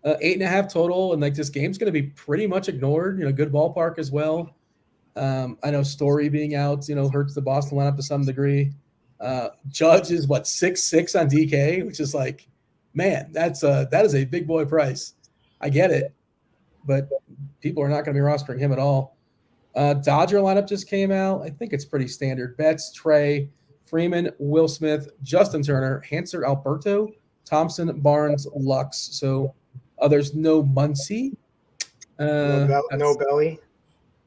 8.5 total, and like this game's going to be pretty much ignored. Good ballpark as well. I know Story being out, hurts the Boston lineup to some degree. Judge is 6.6 on DK, which is like, man, that is a big boy price. I get it, but people are not going to be rostering him at all. Dodger lineup just came out. I think it's pretty standard. Betts, Trey, Freeman, Will Smith, Justin Turner, Hanser, Alberto, Thompson, Barnes, Lux. So there's no Muncy. No Belly.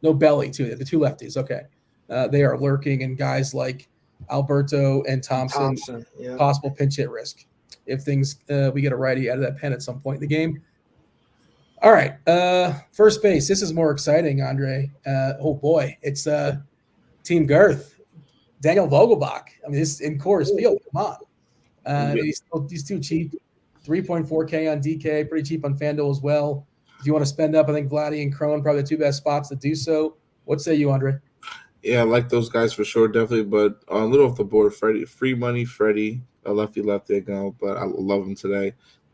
No Belly, too. The 2 lefties. Okay. They are lurking, and guys like Alberto and Thompson yeah. Possible pinch hit risk if things we get a righty out of that pen at some point in the game. All right. First base. This is more exciting, Andre. Oh, boy. It's Team Girth. Daniel Vogelbach. I mean, this is in Coors Field. Come on. He's too cheap. 3.4K on DK. Pretty cheap on FanDuel as well. If you want to spend up, I think Vladdy and Cron probably the 2 best spots to do so. What say you, Andre? Yeah, I like those guys for sure, definitely. But a little off the board, Free money, Freddie, a lefty ago, but I love him today.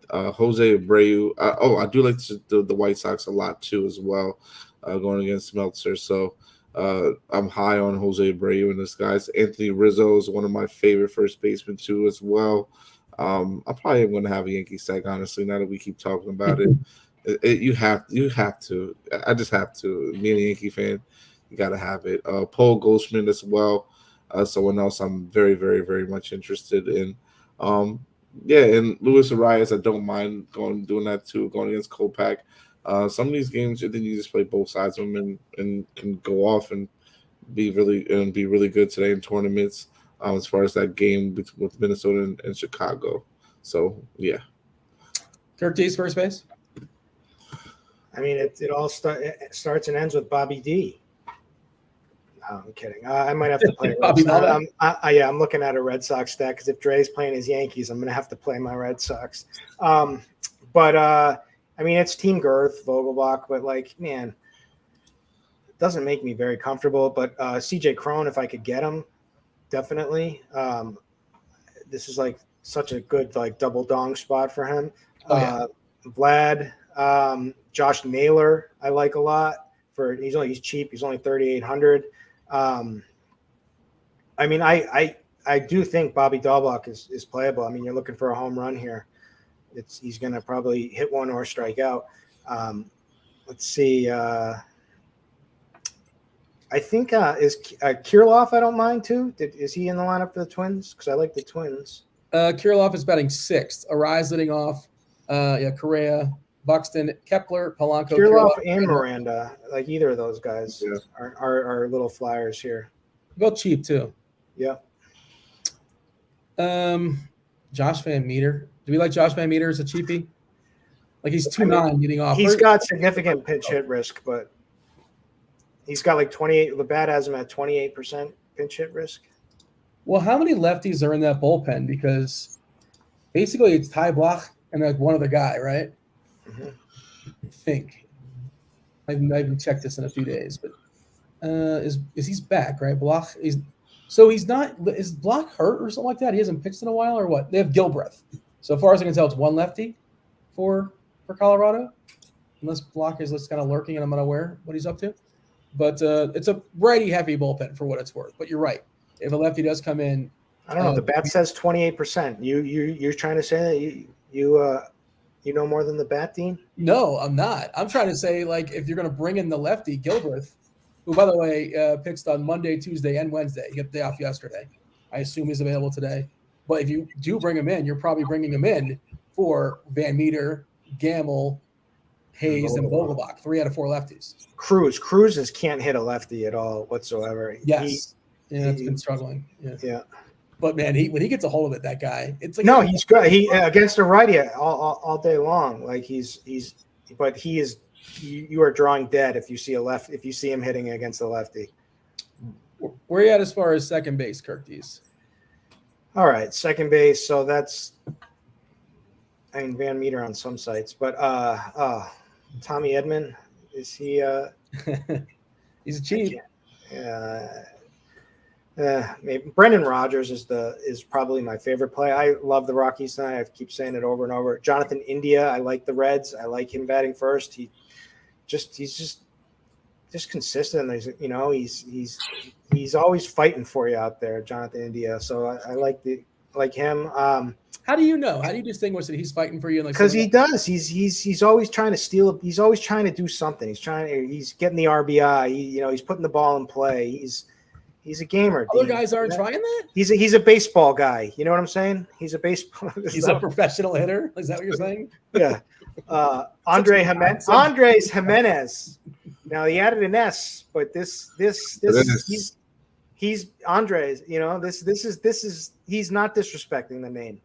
Jose Abreu. I do like the White Sox a lot too as well, going against Meltzer. So I'm high on Jose Abreu and this guys. Anthony Rizzo is one of my favorite first basemen too as well. I probably am going to have a Yankee stack, honestly, now that we keep talking about it. You have to. I just have to. Being a Yankee fan, you got to have it. Paul Goldschmidt as well. Someone else I'm very, very, very much interested in. And Luis Arias, I don't mind doing that too, going against Kopech. Some of these games, I think you just play both sides of them and can go off and be really good today in tournaments. As far as that game with Minnesota and Chicago. So yeah. Curtis, first base. I mean, it all starts and ends with Bobby D. No, I'm kidding. I might have to play. I'm looking at a Red Sox stack because if Dre's playing his Yankees, I'm going to have to play my Red Sox. But I mean, it's Team Girth, Vogelbach, but like, man, it doesn't make me very comfortable. But CJ Cron, if I could get him, definitely. This is like such a good like double dong spot for him. Vlad, Josh Naylor, I like a lot. He's cheap. He's only 3,800. I mean, I do think Bobby Dahlbach is playable. I mean, you're looking for a home run here. He's going to probably hit one or strike out. Let's see. I think is Kirilloff. I don't mind too. Is he in the lineup for the Twins? Because I like the Twins. Kirilloff is batting 6th. Arise leading off. Correa, Buxton, Kepler, Polanco. Kirilloff and Miranda, like either of those guys are little flyers here. Both cheap too. Yeah. Josh Van Meter. Do we like Josh Van Meter as a cheapie? Like he's 2.9 leading off. He's got significant pinch hit risk, but he's got like 28. Labatt has him at 28% pinch hit risk. Well, how many lefties are in that bullpen? Because basically it's Ty Blach and like one other guy, right? Mm-hmm. I think. I haven't checked this in a few days, but is he's back, right? Blach is not. Is Blach hurt or something like that? He hasn't pitched in a while, or what? They have Gilbreth. So far as I can tell, it's one lefty for Colorado, unless Blach is just kind of lurking and I'm unaware what he's up to. But it's a righty heavy bullpen for what it's worth. But you're right. If a lefty does come in, I don't know. The bat says 28%. You're trying to say that you know more than the bat, Dean? No, I'm not. I'm trying to say, like, if you're going to bring in the lefty, Gilbreth, who, by the way, pitched on Monday, Tuesday, and Wednesday. He got the day off yesterday. I assume he's available today. But if you do bring him in, you're probably bringing him in for Van Meter, Gamble, Hayes, and Vogelbach, 3 out of 4 lefties. Cruz can't hit a lefty at all whatsoever. Yes. It's been struggling. Yeah. But, man, when he gets a hold of it, that guy, it's like – No, he's good. He against a righty all day long. Like but he is – you are drawing dead if you see him hitting against a lefty. Where are you at as far as second base, Kirkties? All right, second base. So that's, I mean, Van Meter on some sites, but Tommy Edman, is he? He's cheap. Maybe Brendan Rodgers is probably my favorite play. I love the Rockies tonight. I keep saying it over and over. Jonathan India, I like the Reds. I like him batting first. He's just consistent. He's always fighting for you out there, Jonathan India. So I like him. How do you know? How do you distinguish that he's fighting for you? Because he does. He's always trying to steal. He's always trying to do something. He's getting the RBI. He's putting the ball in play. He's a gamer. Other guys aren't trying that? He's a baseball guy. You know what I'm saying? He's a baseball. He's a professional hitter. Is that what you're saying? Yeah. Andres Jimenez. Now he added an S, but this he's Andres. He's not disrespecting the name.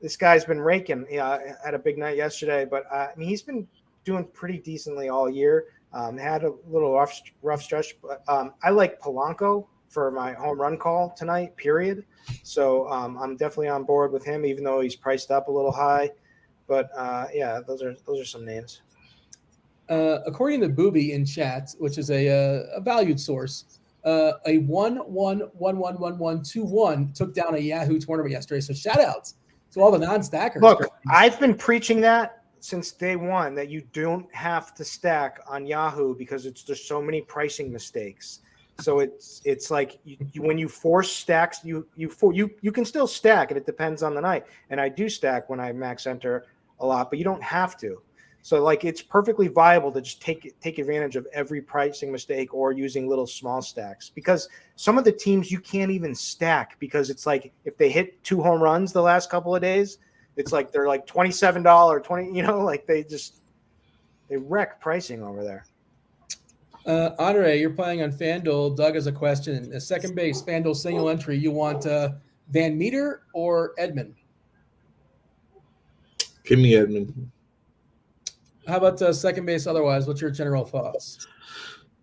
This guy's been raking. Had a big night yesterday, but he's been doing pretty decently all year. Had a little rough stretch, but I like Polanco for my home run call tonight, period. So I'm definitely on board with him, even though he's priced up a little high. But those are some names. According to Booby in chat, which is a valued source, a 1-1-1-1-1-1-2-1 took down a Yahoo tournament yesterday. So shout outs to all the non-stackers. Look, I've been preaching that since day one, that you don't have to stack on Yahoo because there's so many pricing mistakes. So it's like when you force stacks, you can still stack, and it depends on the night. And I do stack when I max enter a lot, but you don't have to. So like it's perfectly viable to just take advantage of every pricing mistake or using little small stacks, because some of the teams you can't even stack because it's like if they hit 2 home runs the last couple of days, it's like they're like $27, 20, like they wreck pricing over there. Andre, you're playing on Fanduel. Doug has a question. A second base, Fanduel single entry. You want Van Meter or Edman? Give me Edman. How about second base otherwise? What's your general thoughts?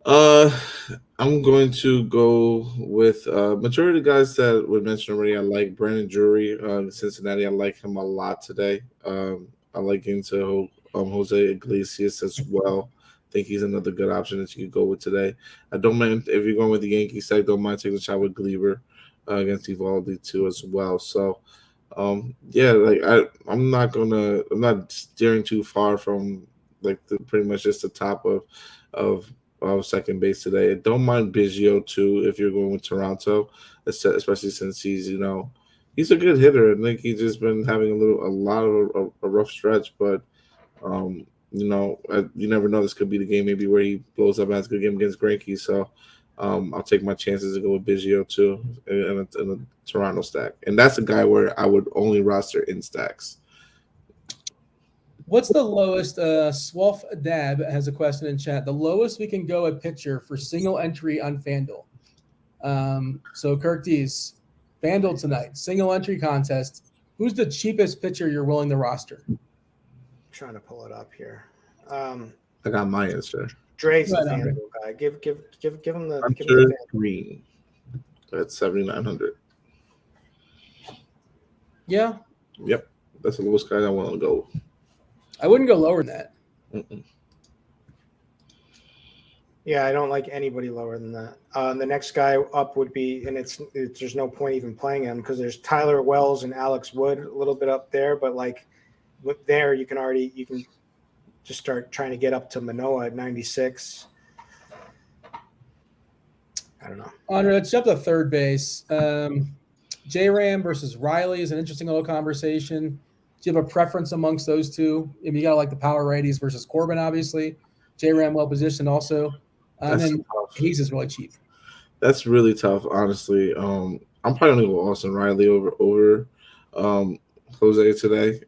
I'm going to go with majority of the guys that we mentioned already. I like Brandon Drury, Cincinnati. I like him a lot today. I like into Jose Iglesias as well. I think he's another good option that you could go with today. I don't mind if you're going with the Yankee side. Don't mind taking a shot with Gleaver against Evaldi too as well. So, I'm not steering too far from pretty much just the top of second base today. I don't mind Biggio too if you're going with Toronto, especially since he's a good hitter. I think he's just been having a lot of a rough stretch, but you never know. This could be the game maybe where he blows up and has a good game against Greinke. So I'll take my chances to go with Biggio too in a Toronto stack. And that's a guy where I would only roster in stacks. What's the lowest? Swolf Dab has a question in chat. The lowest we can go at pitcher for single entry on Fanduel. So Kirk D's Fanduel tonight, single entry contest. Who's the cheapest pitcher you're willing to roster? Trying to pull it up here. I got my answer. Dre's the Fanduel guy. Give him the Hunter Green at 7,900. Yeah. Yep, that's the lowest guy I want to go. I wouldn't go lower than that. Mm-mm. Yeah, I don't like anybody lower than that. The next guy up would be, and there's no point even playing him because there's Tyler Wells and Alex Wood a little bit up there, but there you can just start trying to get up to Manoah at 96. I don't know. Andre, let's jump to third base. J-Ram versus Riley is an interesting little conversation. Do you have a preference amongst those two? I mean, you got to like the power righties versus Corbin, obviously. J-Ram well positioned also. And then Hayes is really cheap. That's really tough, honestly. I'm probably going to go Austin Riley over Jose today.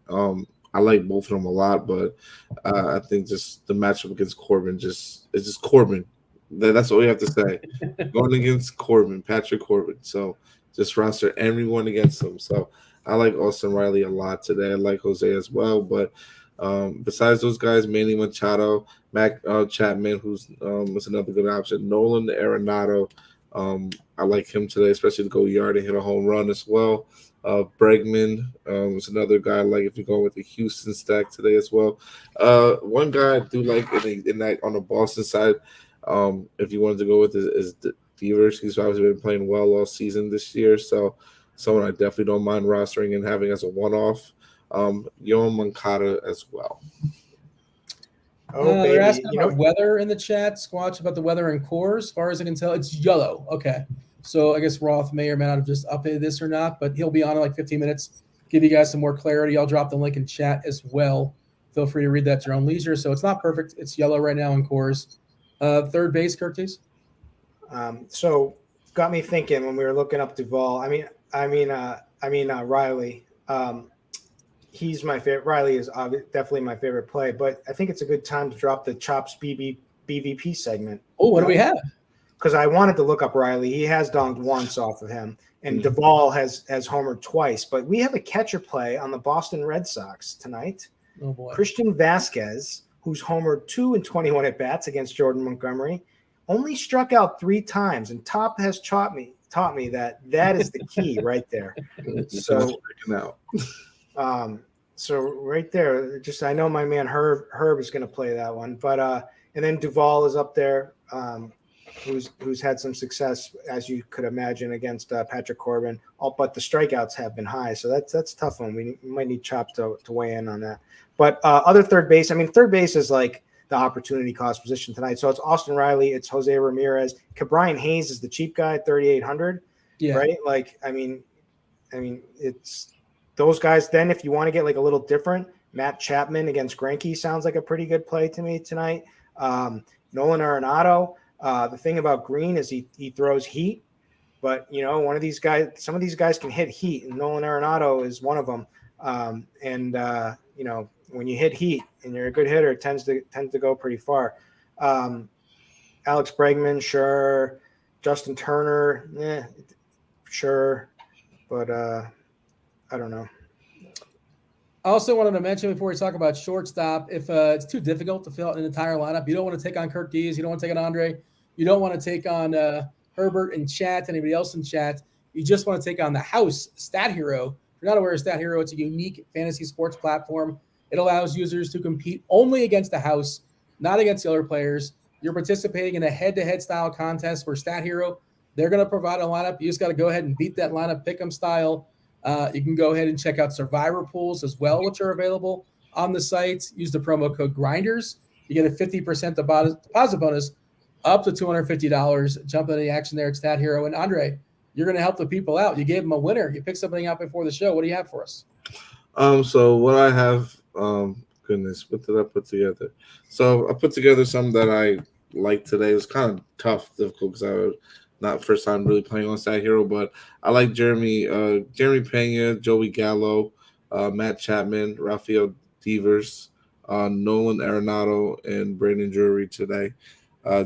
I like both of them a lot, but I think just the matchup against Corbin it's just Corbin. That's all you have to say. Going against Corbin, Patrick Corbin. So just roster everyone against him. So I like Austin Riley a lot today. I like Jose as well. But besides those guys, Manny Machado, Mac Chapman, who's another good option. Nolan Arenado. I like him today, especially to go yard and hit a home run as well. Bregman is another guy I like if you're going with the Houston stack today as well. One guy I do like in that on the Boston side, if you wanted to go with is Devers. He's obviously been playing well all season this year, so someone I definitely don't mind rostering and having as a one-off. Yoan Moncada as well. They're asking about weather in the chat. Squatch about the weather in Coors. As far as I can tell, it's yellow. Okay. So I guess Roth may or may not have just updated this or not, but he'll be on in like 15 minutes. Give you guys some more clarity. I'll drop the link in chat as well. Feel free to read that at your own leisure. So it's not perfect. It's yellow right now in Coors. Third base, Curtis. So got me thinking when we were looking up Duvall. Riley. He's my favorite. Riley is definitely my favorite play, but I think it's a good time to drop the Chops BVP segment. Oh, what do we have? Because I wanted to look up Riley. He has donked once off of him, and Duvall has homered twice. But we have a catcher play on the Boston Red Sox tonight. Oh boy, Christian Vasquez, who's homered 2 in 21 at bats against Jordan Montgomery, only struck out 3 times, and Top has taught me that is the key right there. So right there, just I know my man Herb is going to play that one, but and then Duvall is up there. Who's had some success, as you could imagine, against Patrick Corbin. But the strikeouts have been high, so that's a tough one. We might need Chop to weigh in on that. But other third base, third base is like the opportunity cost position tonight. So it's Austin Riley, it's Jose Ramirez, Ke'Bryan Hayes is the cheap guy at 3,800. Yeah, right. Like it's those guys. Then if you want to get like a little different, Matt Chapman against Greinke sounds like a pretty good play to me tonight. Nolan Arenado. The thing about Green is he throws heat, but some of these guys can hit heat, and Nolan Arenado is one of them. When you hit heat and you're a good hitter, it tends to go pretty far. Alex Bregman, sure. Justin Turner, sure, but I don't know. I also wanted to mention before we talk about shortstop, if it's too difficult to fill out an entire lineup, you don't want to take on Kirk Dees, you don't want to take on Andre, you don't want to take on Herbert in chat, anybody else in chat. You just want to take on the house Stat Hero. If you're not aware of Stat Hero, it's a unique fantasy sports platform. It allows users to compete only against the house, not against the other players. You're participating in a head-to-head style contest for Stat Hero. They're going to provide a lineup. You just got to go ahead and beat that lineup, pick 'em style. You can go ahead and check out survivor pools as well, which are available on the site. Use the promo code GRINDERS. You get a 50% deposit bonus up to $250. Jump into the action there at Stat Hero. And Andre, you're going to help the people out. You gave them a winner. You picked something out before the show. What do you have for us? So what I have, goodness, what did I put together? So I put together some that I liked today. It was kind of tough, difficult, because I was not first time really playing on Stat Hero, but I like Jeremy Pena, Joey Gallo, Matt Chapman, Rafael Devers, Nolan Arenado, and Brandon Drury today.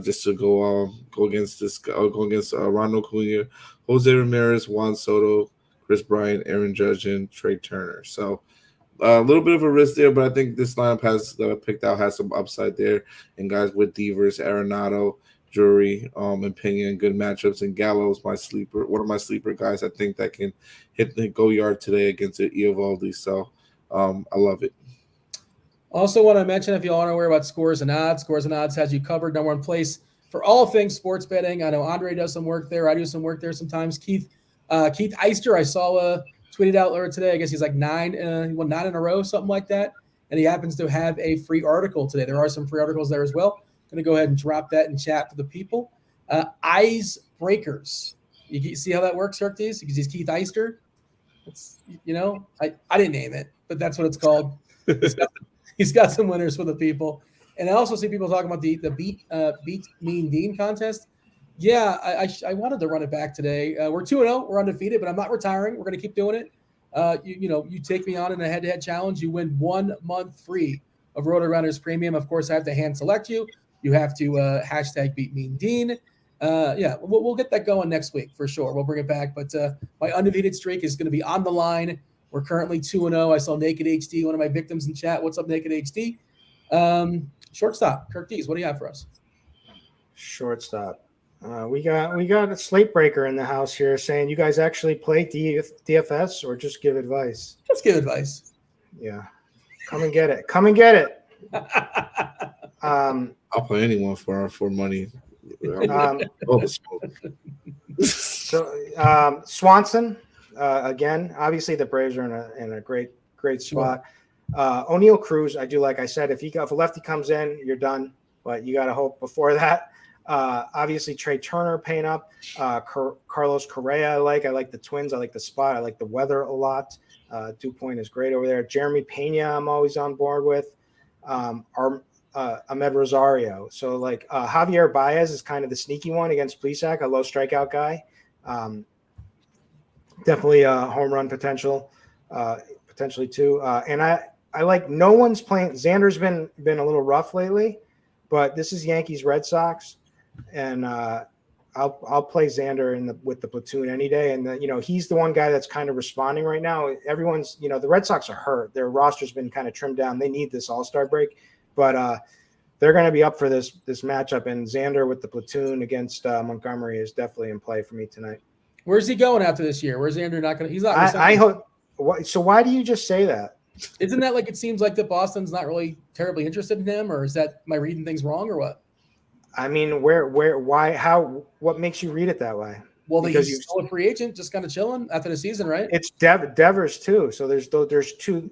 Just to go against Ronald Acuna, Jose Ramirez, Juan Soto, Chris Bryant, Aaron Judge, and Trey Turner. So a little bit of a risk there, but I think this lineup that I picked out has some upside there. And guys with Devers, Arenado, Drury, and Pena in good matchups. And Gallo's one of my sleeper guys. I think that can hit the go yard today against Eovaldi. So I love it. Also want to mention, if you want to know about Scores and Odds has you covered, number one place for all things sports betting. I know Andre does some work there. I do some work there sometimes. Keith Eister, I saw tweeted out earlier today. I guess he's like 9 in a row, something like that. And he happens to have a free article today. There are some free articles there as well. Going to go ahead and drop that in chat for the people. Eyes Breakers. You see how that works, Hercules? Because he's Keith Eister. It's, I didn't name it, but that's what it's called. He's got some winners for the people. And I also see people talking about the beat Mean Dean contest. Yeah, I wanted to run it back today. We're 2-0. We're undefeated, but I'm not retiring. We're going to keep doing it. You take me on in a head-to-head challenge. You win 1 month free of RotoGrinders Premium. Of course, I have to hand select you. You have to hashtag beat Mean Dean. We'll get that going next week for sure. We'll bring it back. But my undefeated streak is going to be on the line. We're currently 2-0. I saw Naked HD, one of my victims in chat. What's up, Naked HD? Shortstop, Kirk Dees, what do you have for us? Shortstop. We got a slate breaker in the house here saying, you guys actually play DFS or just give advice? Just give advice. Yeah. Come and get it. Come and get it. I'll play anyone for money. So Swanson, again, obviously the Braves are in a great spot. O'Neal Cruz, I do, like I said, if a lefty comes in, you're done. But you got to hope before that. Obviously, Trey Turner paying up. Carlos Correa, I like the Twins. I like the spot. I like the weather a lot. Dew Point is great over there. Jeremy Pena, I'm always on board with. Ahmed Rosario. So Javier Baez is kind of the sneaky one against Plesac, a low strikeout guy. Definitely a home run potential, potentially too. And I like no one's playing. Xander's been a little rough lately, but this is Yankees Red Sox, and I'll play Xander with the platoon any day. And he's the one guy that's kind of responding right now. Everyone's the Red Sox are hurt. Their roster's been kind of trimmed down. They need this All-Star break, but they're going to be up for this matchup. And Xander with the platoon against Montgomery is definitely in play for me tonight. Where's he going after this year? Where's Xander not going to? He's not. I hope. So why do you just say that? Isn't that it seems like that Boston's not really terribly interested in him, or is that am I reading things wrong, or what? I mean, why, how, what makes you read it that way? Well, he's still a free agent, just kind of chilling after the season, right? It's Devers too. So there's two,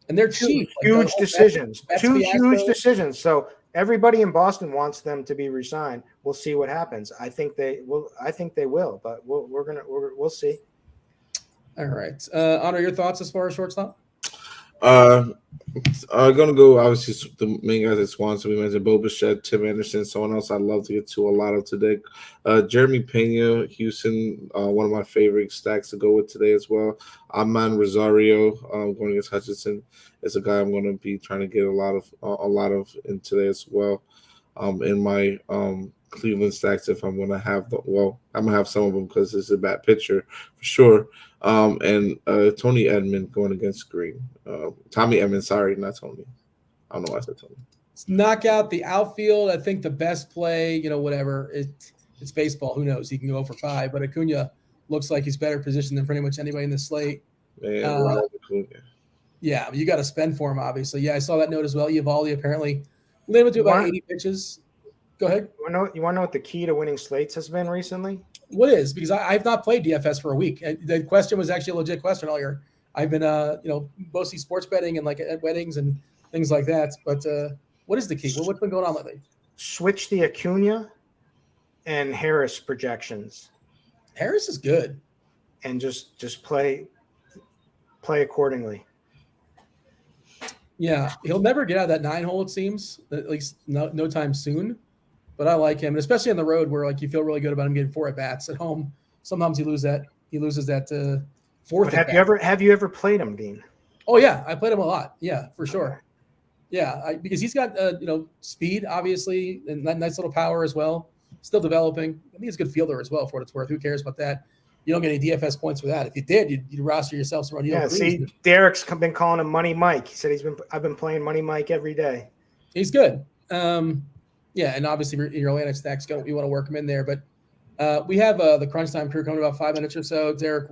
and they're cheap. Huge decisions. Two huge decisions. So everybody in Boston wants them to be re-signed. We'll see what happens. I think they will, but we'll see. All right. Honor, your thoughts as far as shortstop? I'm gonna go obviously the main guys at Swanson. We mentioned Bo Bichette, Tim Anderson, someone else I'd love to get to a lot of today. Jeremy Pena, Houston, one of my favorite stacks to go with today as well. Aman Rosario, going against Hutchinson, is a guy I'm going to be trying to get a lot of in today as well. In my Cleveland stacks, if I'm going to have I'm going to have some of them because it's a bad pitcher for sure. And Tony Edman going against Green. Tommy Edman, sorry, not Tony. I don't know why I said Tony. Knock out the outfield. I think the best play, whatever. It's baseball. Who knows? He can go for 5, but Acuna looks like he's better positioned than pretty much anybody in the slate. Man, yeah, you got to spend for him, obviously. Yeah, I saw that note as well. Eovaldi apparently limited to about 80 pitches. Go ahead. You want to know what the key to winning slates has been recently? What is? Because I've not played DFS for a week. The question was actually a legit question all year. I've been, mostly sports betting and at weddings and things like that. But what is the key? What's been going on lately? Switch the Acuna and Harris projections. Harris is good. And just play accordingly. Yeah, he'll never get out of that 9 hole, it seems, at least no time soon. But I like him, and especially on the road where you feel really good about him getting 4 at-bats. At home, sometimes he loses that 4th. Have you ever played him, Dean? Oh yeah, I played him a lot. Yeah, for sure. Yeah, because he's got speed, obviously, and that nice little power as well. Still developing. I think he's a good fielder as well, for what it's worth. Who cares about that? You don't get any DFS points for that. If you did, you'd roster yourself some O'Neal Cruz. See, Derek's been calling him Money Mike. He said I've been playing Money Mike every day. He's good. Yeah, and obviously your Atlantic stacks you want to work him in there. But we have the Crunch Time crew coming in about 5 minutes or so. Derek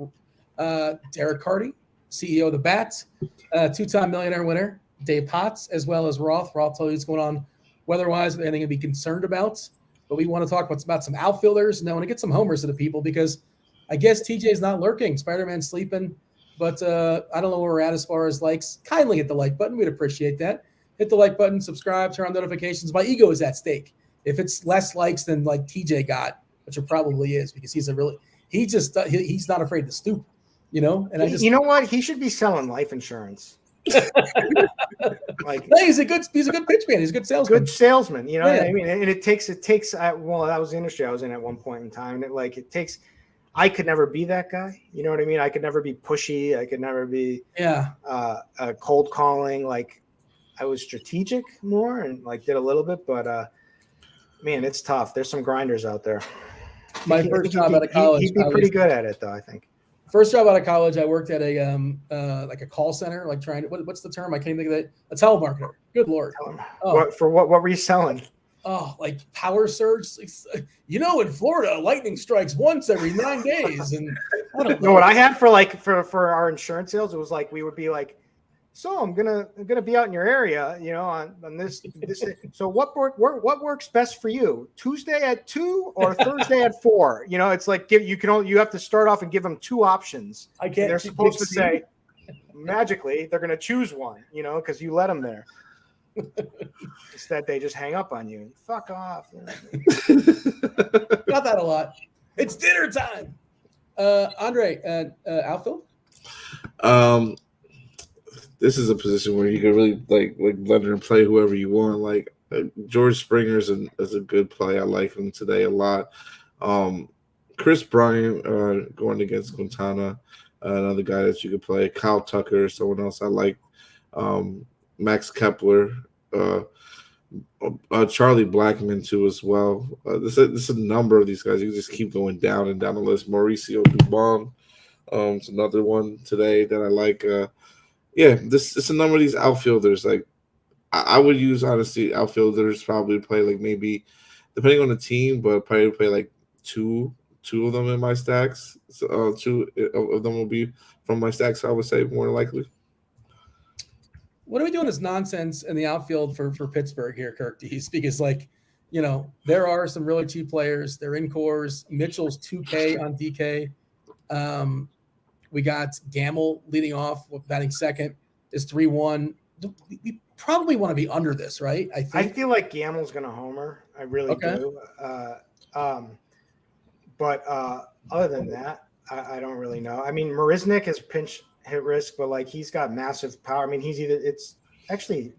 Carty, CEO of the Bats, 2-time millionaire winner. Dave Potts, as well as Roth. Roth told you what's going on weather-wise, anything to be concerned about. But we want to talk about some outfielders. And I want to get some homers to the people because I guess TJ's not lurking. Spider-Man's sleeping. But I don't know where we're at as far as likes. Kindly hit the like button. We'd appreciate that. Hit the like button, subscribe, turn on notifications. My ego is at stake. If it's less likes than TJ got, which it probably is because he's not afraid to stoop. And I just, you know what? He should be selling life insurance. Like, no, he's a good pitch man. He's a good salesman. Good salesman. You know what I mean? And it takes. Well, that was the industry I was in at one point in time. And it takes. I could never be that guy. You know what I mean? I could never be pushy. I could never be cold calling. Like, I was strategic more and did a little bit, but man, it's tough. There's some grinders out there. My first job out of college, he'd be pretty good at it, though. I think. First job out of college, I worked at a call center, trying to what's the term? I can't think of it. A telemarketer. Good Lord. What were you selling? Oh, like power surge. In Florida, lightning strikes once every 9 days, and I don't know. What I had for our insurance sales, it was we would be so I'm gonna be out in your area, on this. So what works best for you? Tuesday at 2 or Thursday at 4? It's you have to start off and give them 2 options. I can't. They're supposed to say magically they're gonna choose one, because you let them there. Instead, they just hang up on you. Fuck off. Got that a lot. It's dinner time. Andre, outfield. This is a position where you can really like blender and play whoever you want. George Springer is a good play. I like him today a lot. Chris Bryant going against Quintana, another guy that you could play. Kyle Tucker, someone else I like. Max Kepler, Charlie Blackmon too as well. This is a number of these guys. You can just keep going down and down the list. Mauricio Dubon, it's another one today that I like. It's a number of these outfielders. I would use, honestly, outfielders probably play maybe, depending on the team, but probably play two of them in my stacks. So 2 of them will be from my stacks, I would say, more than likely. What are we doing this nonsense in the outfield for Pittsburgh here, Kirk Dees? Because there are some really cheap players. They're in cores. Mitchell's 2K on DK. We got Gamble leading off, batting second is 3-1. We probably want to be under this, right? I feel like Gamble's going to homer. I really do. But other than that, I don't really know. I mean, Marisnik is pinch hit risk, but he's got massive power. I mean, he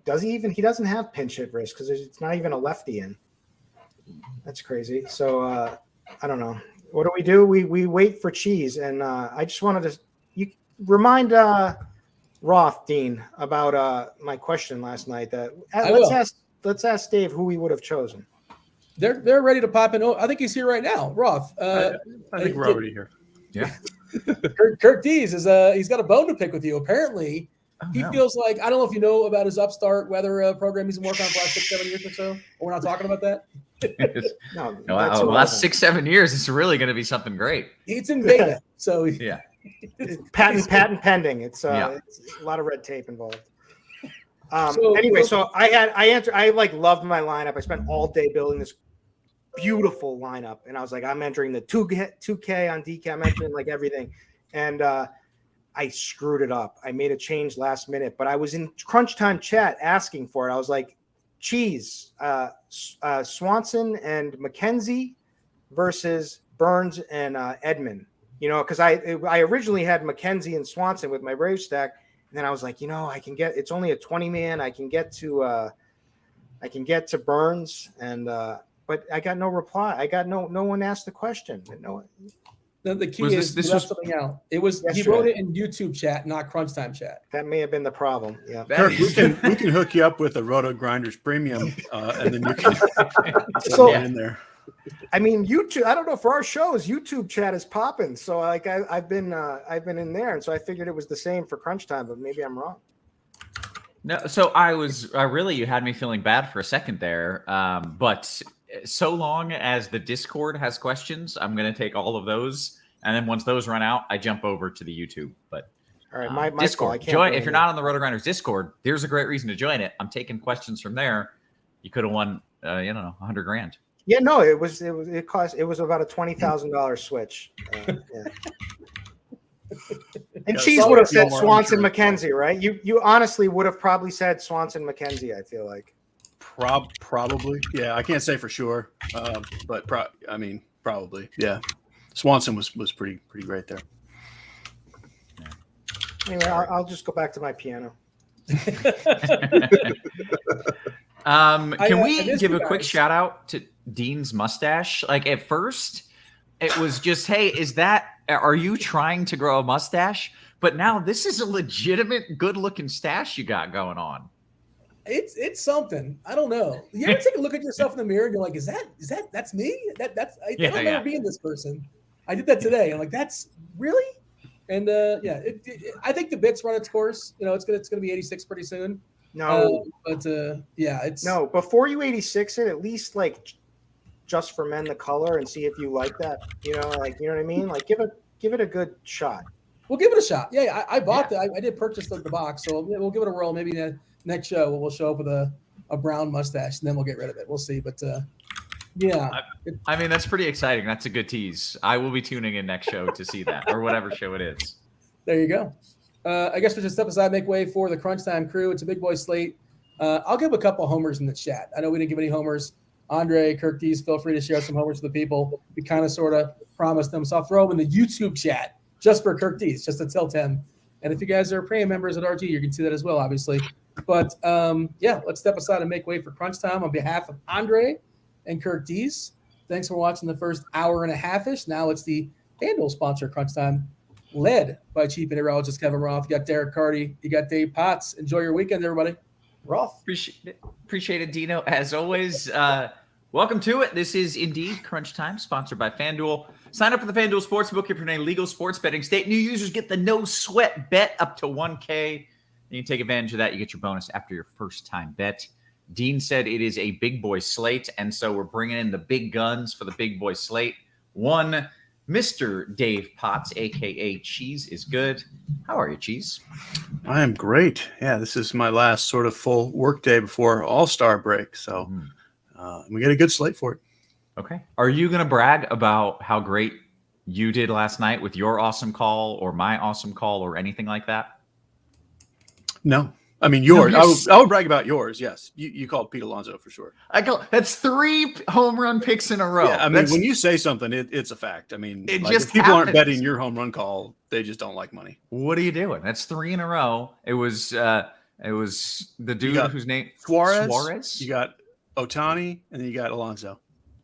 doesn't have pinch hit risk because it's not even a lefty in. That's crazy. So I don't know. What do? We wait for Cheese, and I just wanted to remind Roth, Dean, about my question last night. That let's ask Dave who we would have chosen. They're ready to pop in. Oh, I think he's here right now. Roth. I think we're already here. Yeah. Kirk Dees he's got a bone to pick with you. Apparently, he feels like, I don't know if you know about his Upstart weather program he's been working on for the last 6-7 years or so. But we're not talking about that. The last 6-7 years, it's really going to be something great. It's in beta, so yeah. Patent pending. It's a lot of red tape involved. I loved my lineup. I spent all day building this beautiful lineup, and I was like, I'm entering the 2K on DK. I'm entering everything, and I screwed it up. I made a change last minute, but I was in crunch time chat asking for it. I was like, Cheese, Swanson and McKenzie versus Burns and Edman. Because I originally had McKenzie and Swanson with my Brave stack, and then I was like, I can get. It's only a 20-man. I can get to Burns, and but I got no reply. I got no one asked the question. No. The key is this was something out. It was yesterday. He wrote it in YouTube chat, not crunch time chat. That may have been the problem. Yeah, Kirk, we can hook you up with a RotoGrinders premium, and then you can get in there. I mean, YouTube. I don't know, for our shows, YouTube chat is popping. So I've been in there, and so I figured it was the same for crunch time, but maybe I'm wrong. No, so I was really, you had me feeling bad for a second there, but so long as the Discord has questions, I'm going to take all of those, and then once those run out, I jump over to the YouTube. But all right, my Discord, join if you're not on the RotoGrinders Discord. There's a great reason to join it. I'm taking questions from there. You could have won, $100,000. Yeah, no, it was about a $20,000 switch. Yeah. And Cheese would have said Swanson McKenzie, right? You honestly would have probably said Swanson McKenzie, I feel like. Probably. Yeah, I can't say for sure. But probably. Yeah. Swanson was pretty great there. Anyway, I'll just go back to my piano. Can we give a quick shout out to Dean's mustache? Like at first, it was just, hey, are you trying to grow a mustache? But now this is a legitimate, good-looking stash you got going on. It's something. I don't know. You ever take a look at yourself in the mirror and you're like, that's me? I don't remember being this person. I did that today. I'm like, that's really? And I think the bits run its course. It's gonna be 86 pretty soon. No, it's no. Before you 86 it, at least like just for men the color and see if you like that. You know what I mean? Like give it a good shot. We'll give it a shot. Yeah, I bought that. I did purchase the box, so we'll give it a roll. Maybe the next show we'll show up with a brown mustache, and then we'll get rid of it. We'll see. But I mean, that's pretty exciting. That's a good tease. I will be tuning in next show to see that, or whatever show it is. There you go. I guess we just step aside, make way for the Crunch Time crew. It's a big boy slate. I'll give a couple homers in the chat. I know we didn't give any homers. Andre, Kirk D's, feel free to share some homers with the people. We kind of sort of promised them, so I'll throw them in the YouTube chat just for Kirk D's, just to tell 10. And if you guys are premium members at RG, you can see that as well, obviously. But let's step aside and make way for Crunch Time on behalf of Andre and Kirk D's. Thanks for watching the first hour and a half-ish. Now it's the Fanduel sponsor Crunch Time, led by Chief Meteorologist Kevin Roth. You got Derek Carty. You got Dave Potts. Enjoy your weekend, everybody. Roth. Appreciate it, Dino. As always, welcome to it. This is indeed Crunch Time, sponsored by Fanduel. Sign up for the Fanduel Sportsbook if you're in a legal sports betting state. New users get the no-sweat bet up to $1K. You can take advantage of that. You get your bonus after your first-time bet. Dean said it is a big boy slate, and so we're bringing in the big guns for the big boy slate. One, Mr. Dave Potts, a.k.a. Cheeseisgood. How are you, Cheese? I am great. Yeah, this is my last sort of full work day before All-Star break, so we get a good slate for it. Okay. Are you going to brag about how great you did last night with your awesome call or my awesome call or anything like that? No. I mean, yours. I would brag about yours, yes. You called Pete Alonso for sure. That's 3 home run picks in a row. Yeah, I mean, when you say something, it's a fact. I mean, if people aren't betting your home run call, they just don't like money. What are you doing? That's 3 in a row. It was the dude whose name Suarez. You got Ohtani, and then you got Alonso.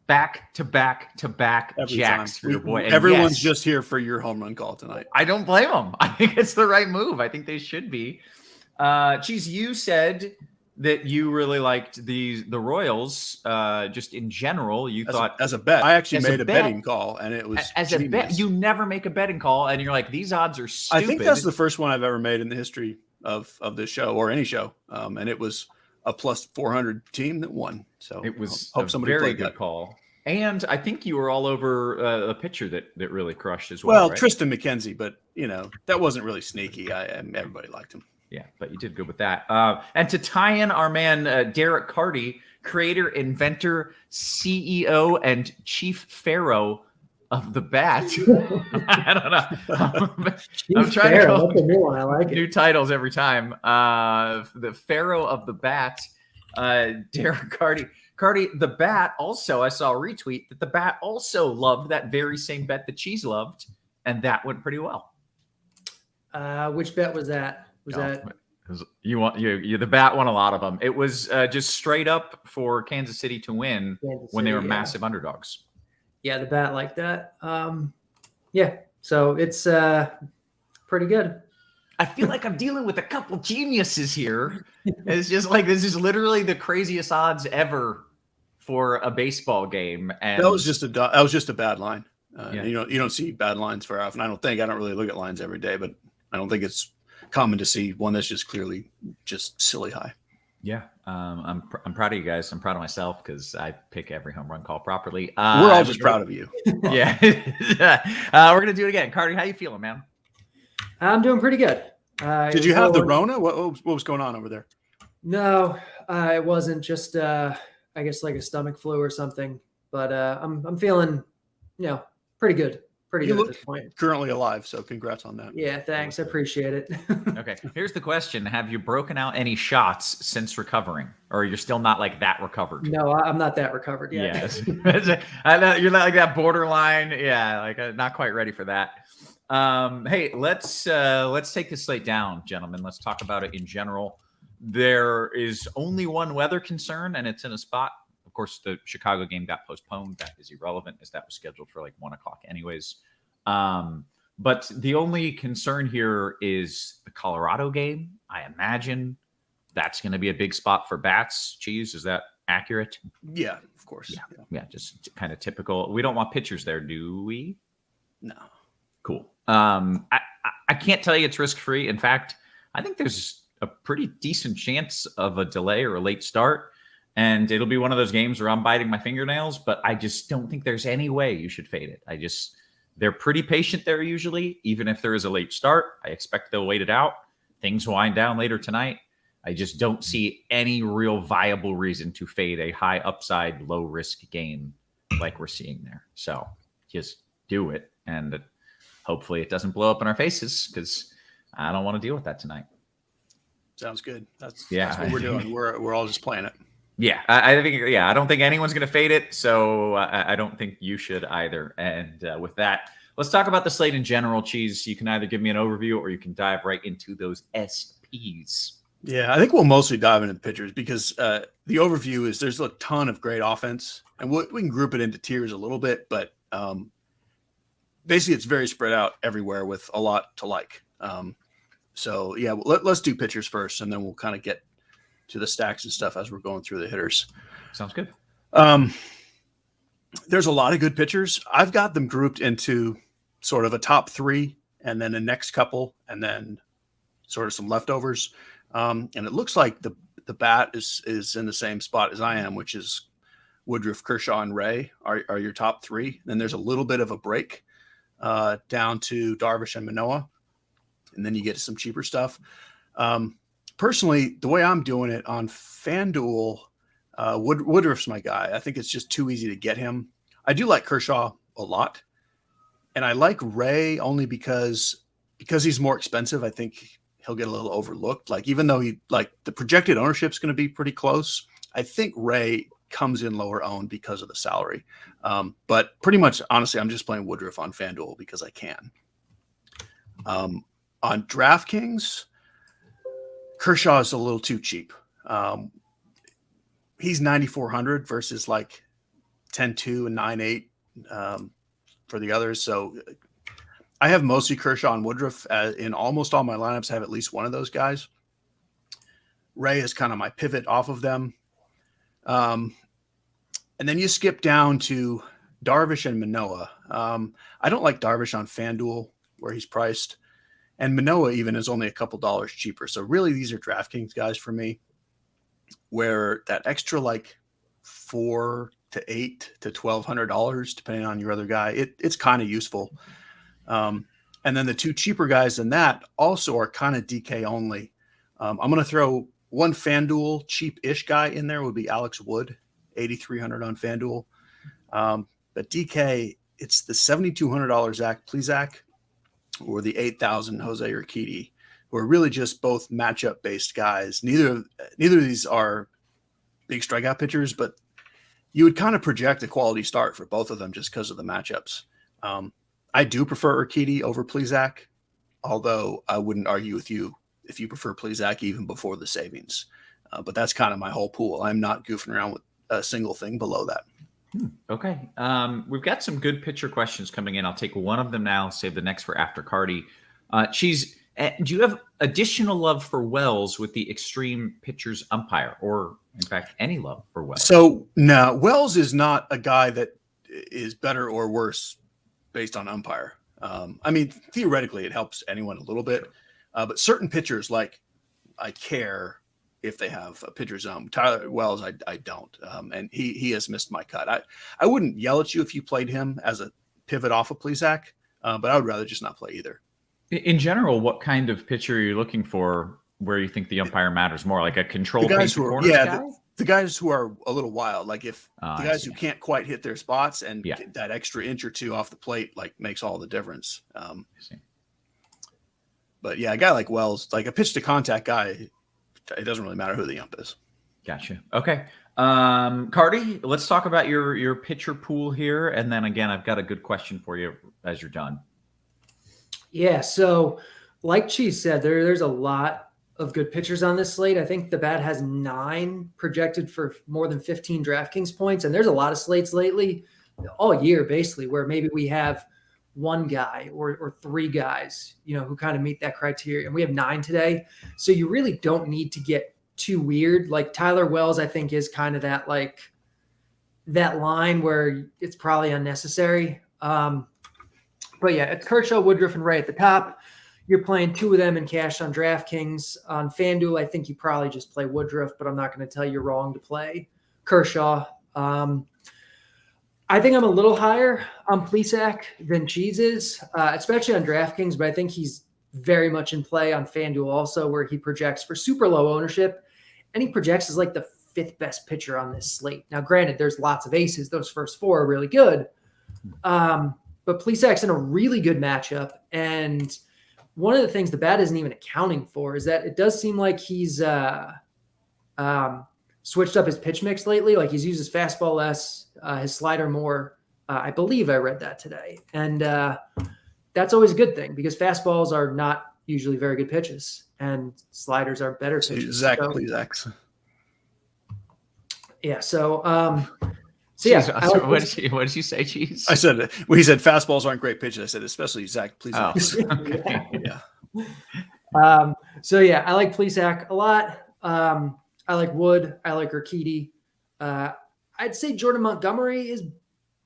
Back to back to back jacks for your boy. And everyone's just here for your home run call tonight. I don't blame them. I think it's the right move. I think they should be. Cheese, you said that you really liked the Royals. Just in general, you thought as a bet. I actually made a betting call, and it was as a bet. You never make a betting call, and you're like, these odds are stupid. I think that's the first one I've ever made in the history of this show or any show, and it was a plus 400 team that won. So it was hope a very good call. And I think you were all over a pitcher that really crushed as well. Well, right? Tristan McKenzie, but that wasn't really sneaky. Everybody liked him. Yeah, but you did good with that. And to tie in our man Derek Carty, creator, inventor, CEO, and chief pharaoh of the bat. I don't know. I'm trying to come up with new one. I like new titles every time. The pharaoh of the bat, Derek Carty. Carty, the bat also, I saw a retweet that the bat also loved that very same bet that Cheese loved, and that went pretty well. Which bet was that? The bat won a lot of them. It was just straight up for Kansas City to win when they were massive underdogs. Yeah, the bat like that. So it's pretty good. I feel like I'm dealing with a couple geniuses here. It's just like this is literally the craziest odds ever for a baseball game. And that was just a bad line. You don't see bad lines very often. I don't really look at lines every day, but I don't think it's common to see one that's just clearly just silly high. Yeah, I'm proud of you guys. I'm proud of myself because I pick every home run call properly. We're all just proud of you. Yeah, we're gonna do it again. Carty, how you feeling, man? I'm doing pretty good. Did you have the Rona? What was going on over there? No, it wasn't. Just I guess like a stomach flu or something. But I'm feeling, pretty good. Pretty good at this point. Currently alive, so congrats on that. Yeah, thanks. I appreciate it. Okay, here's the question: have you broken out any shots since recovering, or you're still not like that recovered? No, I'm not that recovered yet. Yes, you're not like that borderline. Yeah, like not quite ready for that. Hey, let's take this slate down, gentlemen. Let's talk about it in general. There is only one weather concern, and it's in a spot. Of course, the Chicago game got postponed. That is irrelevant, as that was scheduled for like 1 o'clock anyways. But the only concern here is the Colorado game. I imagine that's going to be a big spot for bats. Cheese, is that accurate? Yeah, of course. Yeah, just kind of typical. We don't want pitchers there, do we? No. Cool. I can't tell you it's risk-free. In fact, I think there's a pretty decent chance of a delay or a late start. And it'll be one of those games where I'm biting my fingernails, but I just don't think there's any way you should fade it. They're pretty patient there usually. Even if there is a late start, I expect they'll wait it out. Things wind down later tonight. I just don't see any real viable reason to fade a high upside, low risk game like we're seeing there. So just do it. And hopefully it doesn't blow up in our faces, because I don't want to deal with that tonight. Sounds good. That's what we're doing. We're all just playing it. Yeah, I think. Yeah, I don't think anyone's going to fade it, so I don't think you should either. And with that, let's talk about the slate in general. Cheese, you can either give me an overview or you can dive right into those SPs. Yeah, I think we'll mostly dive into the pitchers, because the overview is there's a ton of great offense, and we can group it into tiers a little bit, but basically it's very spread out everywhere with a lot to like. So yeah, let's do pitchers first, and then we'll kind of get to the stacks and stuff as we're going through the hitters. Sounds good. There's a lot of good pitchers. I've got them grouped into sort of a top 3, and then a next couple, and then sort of some leftovers. And it looks like the bat is in the same spot as I am, which is Woodruff, Kershaw, and Ray are your top 3. Then there's a little bit of a break down to Darvish and Manoah, and then you get to some cheaper stuff. Personally, the way I'm doing it on FanDuel, Woodruff's my guy. I think it's just too easy to get him. I do like Kershaw a lot, and I like Ray only because he's more expensive. I think he'll get a little overlooked. Like, even though the projected ownership is going to be pretty close, I think Ray comes in lower owned because of the salary. But pretty much, honestly, I'm just playing Woodruff on FanDuel because I can. On DraftKings, Kershaw is a little too cheap. He's 9,400 versus like 10.2 and 9.8 for the others. So I have mostly Kershaw and Woodruff. In almost all my lineups, I have at least one of those guys. Ray is kind of my pivot off of them. And then you skip down to Darvish and Manoah. I don't like Darvish on FanDuel where he's priced. And Manoah even is only a couple dollars cheaper. So really, these are DraftKings guys for me, where that extra like $400 to $800 to $1,200, depending on your other guy, it's kind of useful. And then the 2 cheaper guys than that also are kind of DK only. I'm going to throw one FanDuel cheap-ish guy in there, would be Alex Wood, 8,300 on FanDuel. But DK, it's the $7,200 Zach Plesac or the 8,000 Jose Urquidy, who are really just both matchup-based guys. Neither of these are big strikeout pitchers, but you would kind of project a quality start for both of them just because of the matchups. I do prefer Urquidy over Plesac, although I wouldn't argue with you if you prefer Plesac even before the savings. But that's kind of my whole pool. I'm not goofing around with a single thing below that. Okay. We've got some good pitcher questions coming in. I'll take one of them now, save the next for after Carty. Cheese, do you have additional love for Wells with the extreme pitchers umpire, or in fact, any love for Wells? So no, Wells is not a guy that is better or worse based on umpire. I mean, theoretically, it helps anyone a little bit, but certain pitchers, like I care if they have a pitcher zone. Tyler Wells, I don't. And he has missed my cut. I wouldn't yell at you if you played him as a pivot off of Plesac, but I would rather just not play either. In general, what kind of pitcher are you looking for where you think the umpire matters more? Like a control pace corners guy? The guys who are a little wild, like if the guys who can't quite hit their spots and get that extra inch or two off the plate, like makes all the difference. But yeah, a guy like Wells, like a pitch to contact guy, it doesn't really matter who the ump is. Gotcha. Okay. Carty, let's talk about your pitcher pool here. And then again, I've got a good question for you as you're done. Yeah, so like Cheese said, there's a lot of good pitchers on this slate. I think the bat has 9 projected for more than 15 DraftKings points, and there's a lot of slates lately, all year basically, where maybe we have one guy or 3 guys, who kind of meet that criteria, and we have 9 today. So you really don't need to get too weird. Like Tyler Wells, I think, is kind of that line where it's probably unnecessary. But yeah, it's Kershaw, Woodruff, and Ray at the top. You're playing 2 of them in cash on DraftKings. On Fanduel, I think you probably just play Woodruff, but I'm not going to tell you you're wrong to play Kershaw. I think I'm a little higher on Plesac than Cheese is, especially on DraftKings, but I think he's very much in play on Fanduel also, where he projects for super low ownership, and he projects as like the 5th best pitcher on this slate. Now, granted, there's lots of aces. Those first 4 are really good. But Plesac's in a really good matchup. And one of the things the bat isn't even accounting for is that it does seem like he's switched up his pitch mix lately. Like he's used his fastball less, his slider more. I believe I read that today. And that's always a good thing because fastballs are not usually very good pitches and sliders are better pitches. Exactly, Zach. Yeah. So, What did you say, Cheese? I said when he said fastballs aren't great pitches, I said especially Zach. Please. Oh, okay. Yeah. I like Plesac a lot. I like Wood. I like Urquidy. I'd say Jordan Montgomery is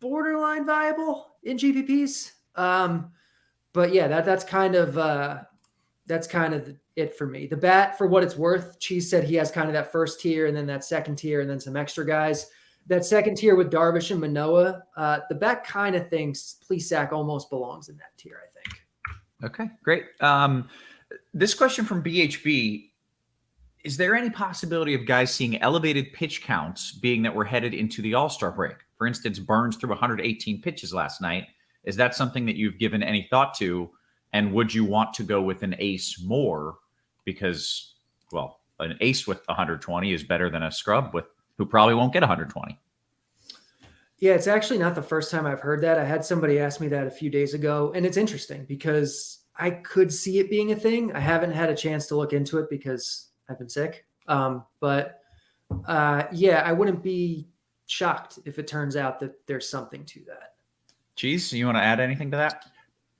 borderline viable in GPPs. But yeah, that's kind of it for me. The bat, for what it's worth, Cheese said he has kind of that first tier and then that second tier and then some extra guys. That second tier with Darvish and Manoah, the bat kind of thinks Plesac almost belongs in that tier, I think. Okay, great. This question from BHB, is there any possibility of guys seeing elevated pitch counts, being that we're headed into the All-Star break? For instance, Burns threw 118 pitches last night. Is that something that you've given any thought to? And would you want to go with an ace more? Because, well, an ace with 120 is better than a scrub who probably won't get 120. Yeah, it's actually not the first time I've heard that. I had somebody ask me that a few days ago, and it's interesting because I could see it being a thing. I haven't had a chance to look into it because I've been sick. I wouldn't be shocked if it turns out that there's something to that. Cheese, you want to add anything to that?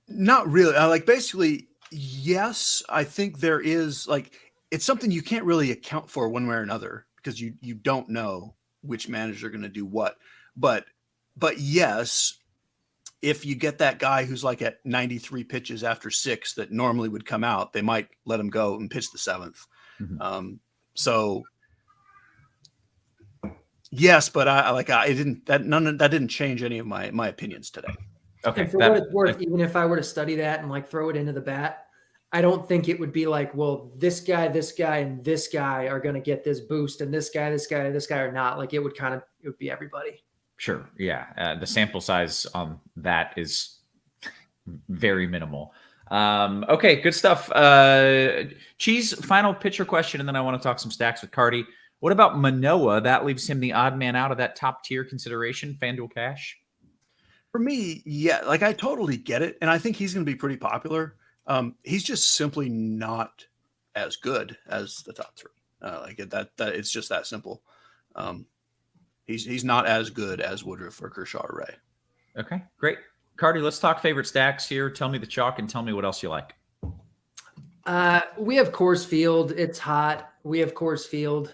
Not really. Basically, yes, I think there is it's something you can't really account for one way or another because you don't know which manager are going to do what. But yes, if you get that guy who's like at 93 pitches after 6 that normally would come out, they might let him go and pitch the 7th. Mm-hmm. So yes, but that didn't change any of my opinions today. Okay. And for what it's worth, even if I were to study that and throw it into the bat, I don't think it would be well, this guy, and this guy are going to get this boost, and this guy, are not. It would be everybody. Sure. Yeah. The sample size on that is very minimal. Okay. Good stuff. Cheese, final pitcher question, and then I want to talk some stacks with Carty. What about Manoah? That leaves him the odd man out of that top tier consideration, FanDuel Cash. For me, yeah, I totally get it. And I think he's going to be pretty popular. He's just simply not as good as the top 3. That it's just that simple. He's not as good as Woodruff or Kershaw or Ray. Okay, great. Carty, let's talk favorite stacks here. Tell me the chalk and tell me what else you like. We have Coors Field. It's hot. We have Coors Field.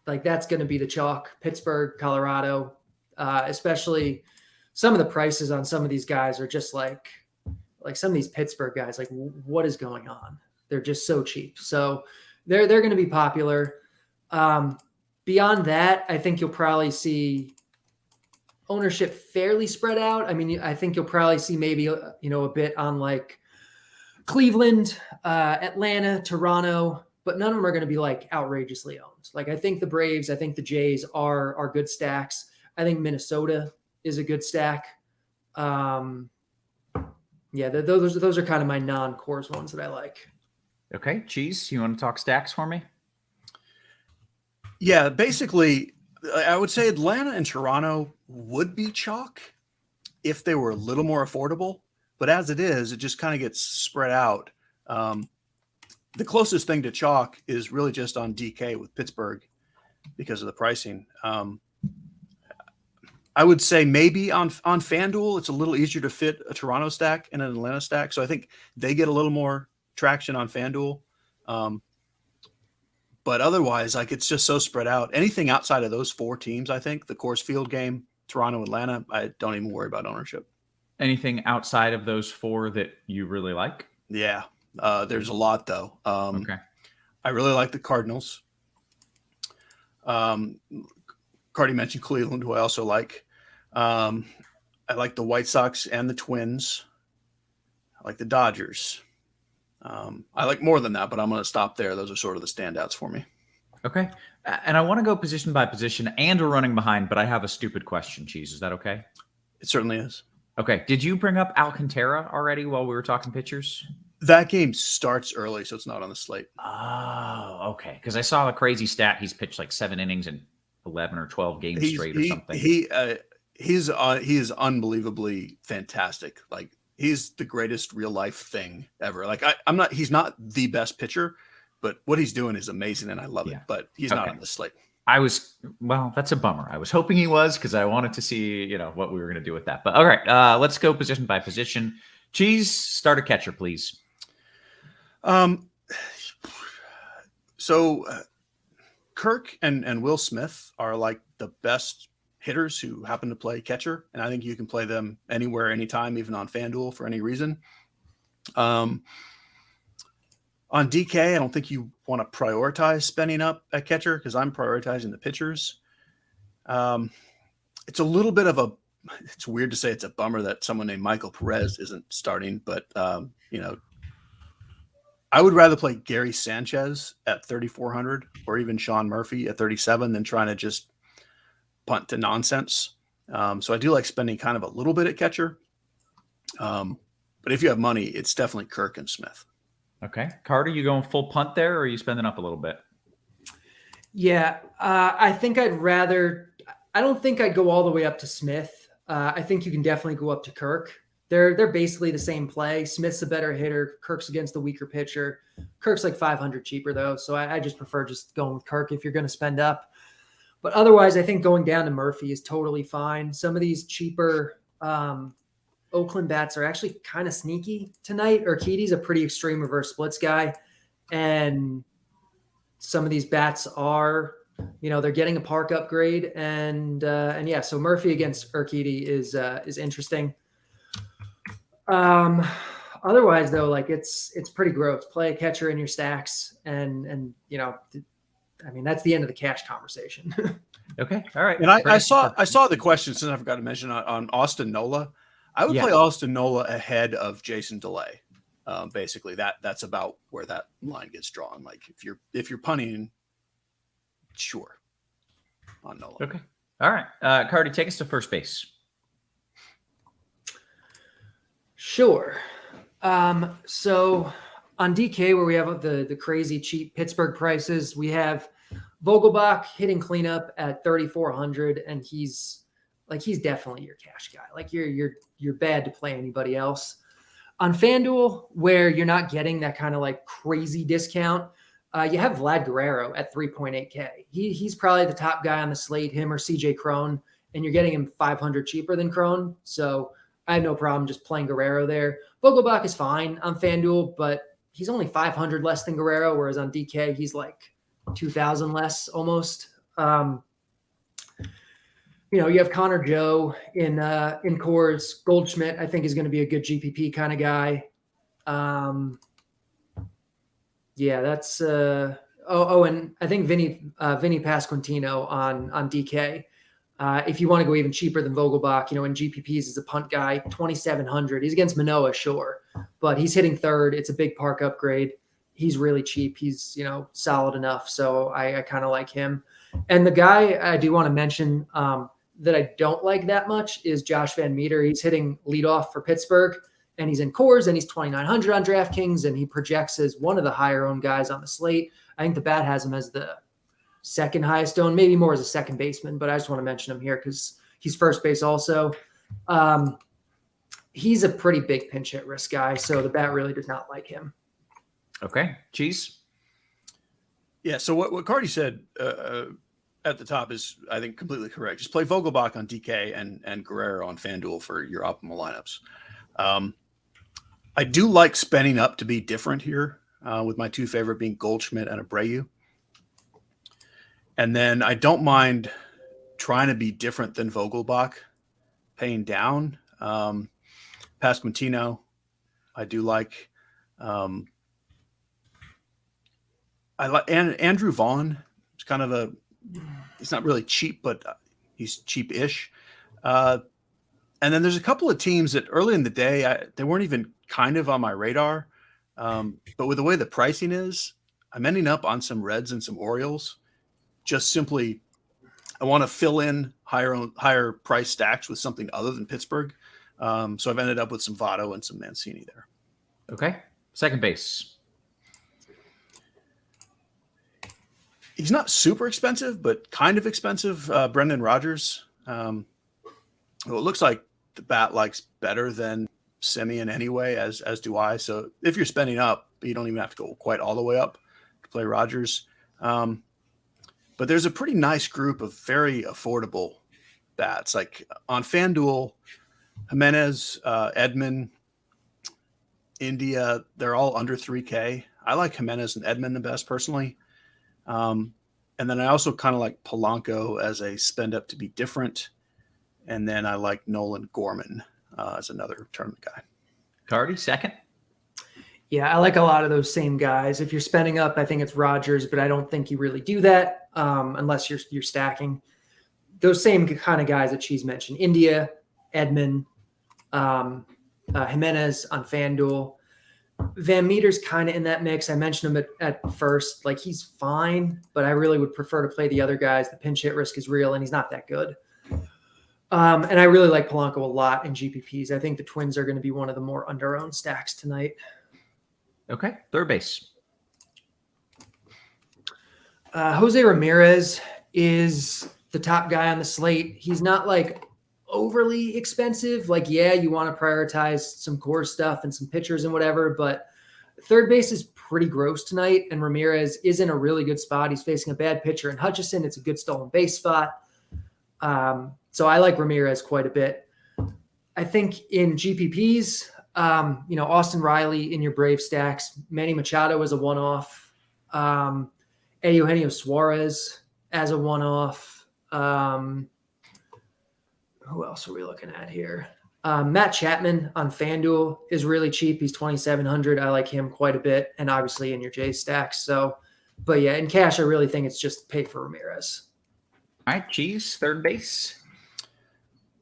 That's going to be the chalk. Pittsburgh, Colorado, especially some of the prices on some of these guys are just like some of these Pittsburgh guys, what is going on? They're just so cheap. So they're going to be popular. Beyond that, I think you'll probably see ownership fairly spread out. I mean, I think you'll probably see maybe, a bit on Cleveland, Atlanta, Toronto, but none of them are going to be outrageously owned. I think the Braves, I think the Jays are good stacks. I think Minnesota is a good stack. Those are kind of my non-Coors ones that I like. Okay, Cheese, you want to talk stacks for me? Yeah, basically, I would say Atlanta and Toronto would be chalk if they were a little more affordable. but as it is, it just kind of gets spread out. The closest thing to chalk is really just on DK with Pittsburgh because of the pricing. I would say maybe on FanDuel, it's a little easier to fit a Toronto stack and an Atlanta stack. So I think they get a little more traction on FanDuel. But otherwise, like, it's just so spread out. Anything outside of those 4 teams, I think, the Coors Field game, Toronto, Atlanta, I don't even worry about ownership. Anything outside of those 4 that you really like? Yeah. There's a lot, though. Okay. I really like the Cardinals. Carty mentioned Cleveland, who I also like. I like the White Sox and the Twins. I like the Dodgers. I like more than that, but I'm going to stop there. Those are sort of the standouts for me. Okay. And I want to go position by position, and we're running behind, but I have a stupid question, Cheese. Is that okay? It certainly is. Okay. Did you bring up Alcantara already while we were talking pitchers? That game starts early, so it's not on the slate. Oh, okay. Because I saw a crazy stat. He's pitched like 7 innings in 11 or 12 games straight or something. He is unbelievably fantastic. Like, he's the greatest real life thing ever. Like, he's not the best pitcher, but what he's doing is amazing and I love it. But he's not on the slate. That's a bummer. I was hoping he was, because I wanted to see, what we were going to do with that. But all right, let's go position by position. Cheese, start a catcher, please. So Kirk and Will Smith are like the best hitters who happen to play catcher. And I think you can play them anywhere, anytime, even on FanDuel for any reason. On DK, I don't think you want to prioritize spending up at catcher, because I'm prioritizing the pitchers. It's a little bit of it's weird to say it's a bummer that someone named Michael Perez isn't starting, but I would rather play Gary Sanchez at 3,400 or even Sean Murphy at 37 than trying to just punt to nonsense. So I do like spending kind of a little bit at catcher. But if you have money, it's definitely Kirk and Smith. Okay. Carter, you going full punt there, or are you spending up a little bit? Yeah, I think I don't think I'd go all the way up to Smith. I think you can definitely go up to Kirk. They're basically the same play. Smith's a better hitter. Kirk's against the weaker pitcher. Kirk's like 500 cheaper though. So I just prefer just going with Kirk if you're going to spend up. But otherwise, I think going down to Murphy is totally fine. Some of these cheaper Oakland bats are actually kind of sneaky tonight. Urquidy's a pretty extreme reverse splits guy. And some of these bats are, they're getting a park upgrade. And yeah, so Murphy against Urquidy is interesting. Otherwise though, like it's pretty gross. Play a catcher in your stacks and that's the end of the cash conversation. Okay. All right. And I saw the question, since I forgot to mention on Austin Nola. I would play Austin Nola ahead of Jason DeLay. Basically that's about where that line gets drawn. Like if you're punting, sure, on Nola. Okay. All right. Carty, take us to first base. Sure. So on DK, where we have the crazy cheap Pittsburgh prices, we have Vogelbach hitting cleanup at 3,400, and he's definitely your cash guy. Like you're bad to play anybody else. On FanDuel, where you're not getting that kind of like crazy discount, you have Vlad Guerrero at 3.8K. He's probably the top guy on the slate, him or CJ Cron, and you're getting him 500 cheaper than Cron. So I have no problem just playing Guerrero there. Vogelbach is fine on FanDuel, but he's only 500 less than Guerrero, whereas on DK, he's like 2,000 less almost. You have Connor Joe in Coors. Goldschmidt, I think, is going to be a good GPP kind of guy. Yeah, that's and I think Vinny Pasquantino on DK. If you want to go even cheaper than Vogelbach, in GPPs is a punt guy, 2,700. He's against Manoah, sure, but he's hitting third. It's a big park upgrade. He's really cheap. He's, solid enough. So I kind of like him. And the guy I do want to mention that I don't like that much is Josh Van Meter. He's hitting leadoff for Pittsburgh, and he's in Coors, and he's 2,900 on DraftKings, and he projects as one of the higher owned guys on the slate. I think the bat has him as the second highest owned, maybe more as a second baseman, but I just want to mention him here because he's first base also. he's a pretty big pinch hit risk guy, so the bat really does not like him. Okay, Cheese. Yeah. So what Carty said at the top is, I think, completely correct. Just play Vogelbach on DK and Guerrero on FanDuel for your optimal lineups. I do like spending up to be different here, with my two favorite being Goldschmidt and Abreu. And then I don't mind trying to be different than Vogelbach, paying down. Pasquantino, I do like. I like Andrew Vaughn. It's kind of he's not really cheap, but he's cheap-ish. And then there's a couple of teams that early in the day, they weren't even kind of on my radar. But with the way the pricing is, I'm ending up on some Reds and some Orioles. Just simply, I want to fill in higher price stacks with something other than Pittsburgh. So I've ended up with some Votto and some Mancini there. Okay. Second base. He's not super expensive, but kind of expensive. Brendan Rodgers. Well, it looks like the bat likes better than Semien anyway, as do I. So if you're spending up, you don't even have to go quite all the way up to play Rodgers. But there's a pretty nice group of very affordable bats. Like on FanDuel, Jimenez, Edman, India, they're all under 3K. I like Jimenez and Edman the best personally. And then I also kind of like Polanco as a spend up to be different. And then I like Nolan Gorman as another tournament guy. Carty, second. Yeah, I like a lot of those same guys. If you're spending up, I think it's Rodgers, but I don't think you really do that unless you're stacking. Those same kind of guys that she's mentioned: India, Edman, Jimenez on FanDuel. Van Meter's kind of in that mix. I mentioned him at first. Like, he's fine, but I really would prefer to play the other guys. The pinch hit risk is real, and he's not that good. And I really like Polanco a lot in GPPs. I think the Twins are going to be one of the more under-owned stacks tonight. Okay. Third base. Jose Ramirez is the top guy on the slate. He's not like overly expensive. Like, yeah, you want to prioritize some core stuff and some pitchers and whatever, but third base is pretty gross tonight, and Ramirez is in a really good spot. He's facing a bad pitcher in Hutchison. It's a good stolen base spot. So I like Ramirez quite a bit. I think in GPPs, Austin Riley in your Brave stacks, Manny Machado as a one-off, Eugenio Suarez as a one-off. Who else are we looking at here? Matt Chapman on FanDuel is really cheap. He's $2,700. I like him quite a bit, and obviously in your J stacks. So, but yeah, in cash, I really think it's just pay for Ramirez. All right, Cheese, third base.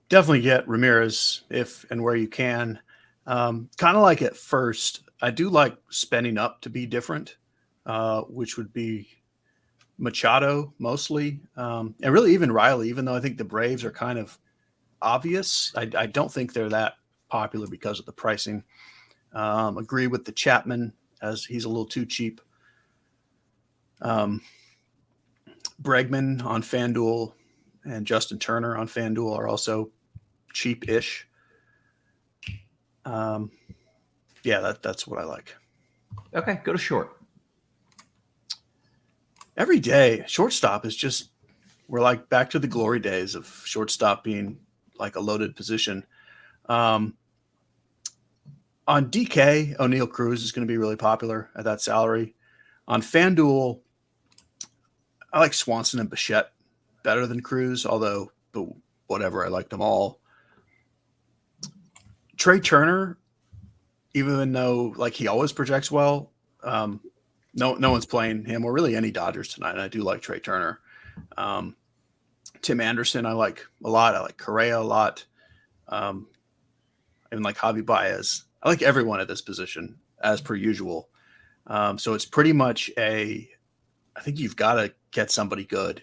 Definitely get Ramirez if and where you can. Kind of like at first, I do like spending up to be different, which would be Machado mostly, and really even Riley, even though I think the Braves are kind of obvious. I don't think they're that popular because of the pricing. Agree with the Chapman as he's a little too cheap. Bregman on FanDuel and Justin Turner on FanDuel are also cheap-ish. That's what I like. Okay, go to short. Every day, shortstop is just, we're like back to the glory days of shortstop being like a loaded position. On DK, O'Neal Cruz is going to be really popular at that salary. On FanDuel, I like Swanson and Bichette better than Cruz, but whatever, I like them all. Trey Turner, even though like he always projects well, no one's playing him or really any Dodgers tonight. And I do like Trey Turner. Tim Anderson, I like a lot. I like Correa a lot. Even like Javi Baez. I like everyone at this position as per usual. So it's pretty much I think you've got to get somebody good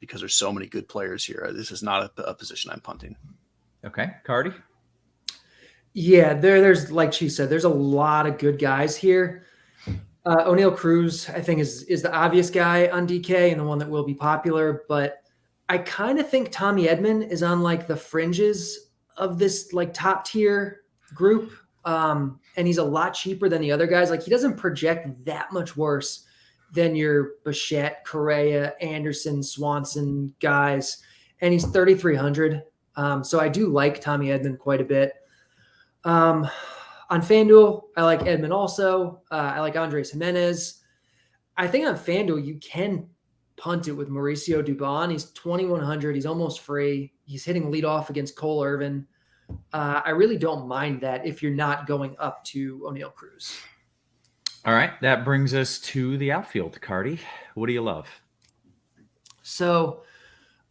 because there's so many good players here. This is not a position I'm punting. Okay, Carty. Yeah, there's like she said, there's a lot of good guys here. O'Neal Cruz, I think, is the obvious guy on DK and the one that will be popular. But I kind of think Tommy Edman is on like the fringes of this like top tier group. And he's a lot cheaper than the other guys. Like he doesn't project that much worse than your Bichette, Correa, Anderson, Swanson guys. And he's 3,300. So I do like Tommy Edman quite a bit. On FanDuel, I like Edman also. I like Andres Jimenez. I think on FanDuel, you can punt it with Mauricio Dubon. He's 2,100. He's almost free. He's hitting leadoff against Cole Irvin. I really don't mind that if you're not going up to O'Neal Cruz. All right, that brings us to the outfield. Carty, what do you love? So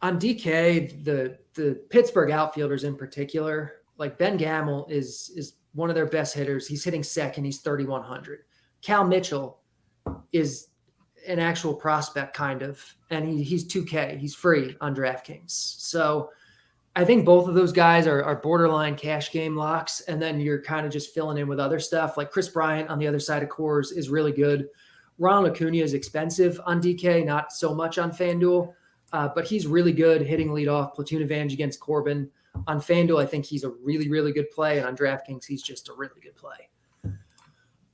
on DK, the Pittsburgh outfielders in particular, like Ben Gamel is one of their best hitters. He's hitting second. He's 3,100. Cal Mitchell is an actual prospect kind of, and he's 2K. He's free on DraftKings. So I think both of those guys are borderline cash game locks, and then you're kind of just filling in with other stuff. Like Chris Bryant on the other side of Coors is really good. Ronald Acuna is expensive on DK, not so much on FanDuel, but he's really good hitting leadoff, platoon advantage against Corbin. On FanDuel, I think he's a really, really good play, and on DraftKings, he's just a really good play.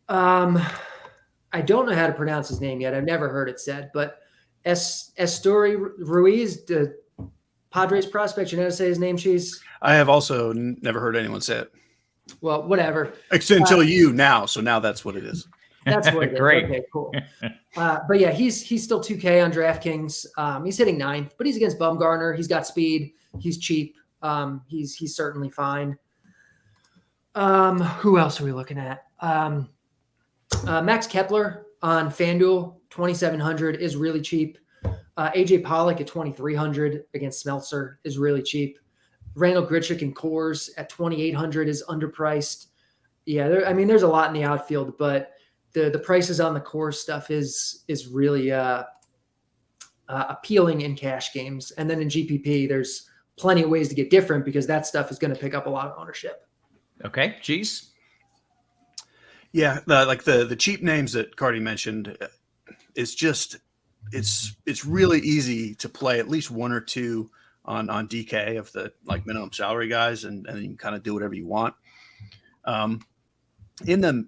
I don't know how to pronounce his name yet. I've never heard it said, but Estori Ruiz, the Padres prospect. You know how to say his name, Cheese? I have also never heard anyone say it. Well, whatever. Until you now. So now that's what it is. That's what it is. Great. Okay, cool. But yeah, he's still 2K on DraftKings. He's hitting 9th, but he's against Bumgarner. He's got speed. He's cheap. He's certainly fine. Who else are we looking at? Max Kepler on FanDuel, 2,700 is really cheap. AJ Pollock at 2,300 against Smeltzer is really cheap. Randall Grichuk and Coors at 2,800 is underpriced. Yeah, there's a lot in the outfield, but the prices on the Coors stuff is really appealing in cash games. And then in GPP, there's plenty of ways to get different because that stuff is going to pick up a lot of ownership. Okay, Cheese. Yeah, the cheap names that Carty mentioned, it's really easy to play at least one or two on DK of the like minimum salary guys, and you can kind of do whatever you want. In the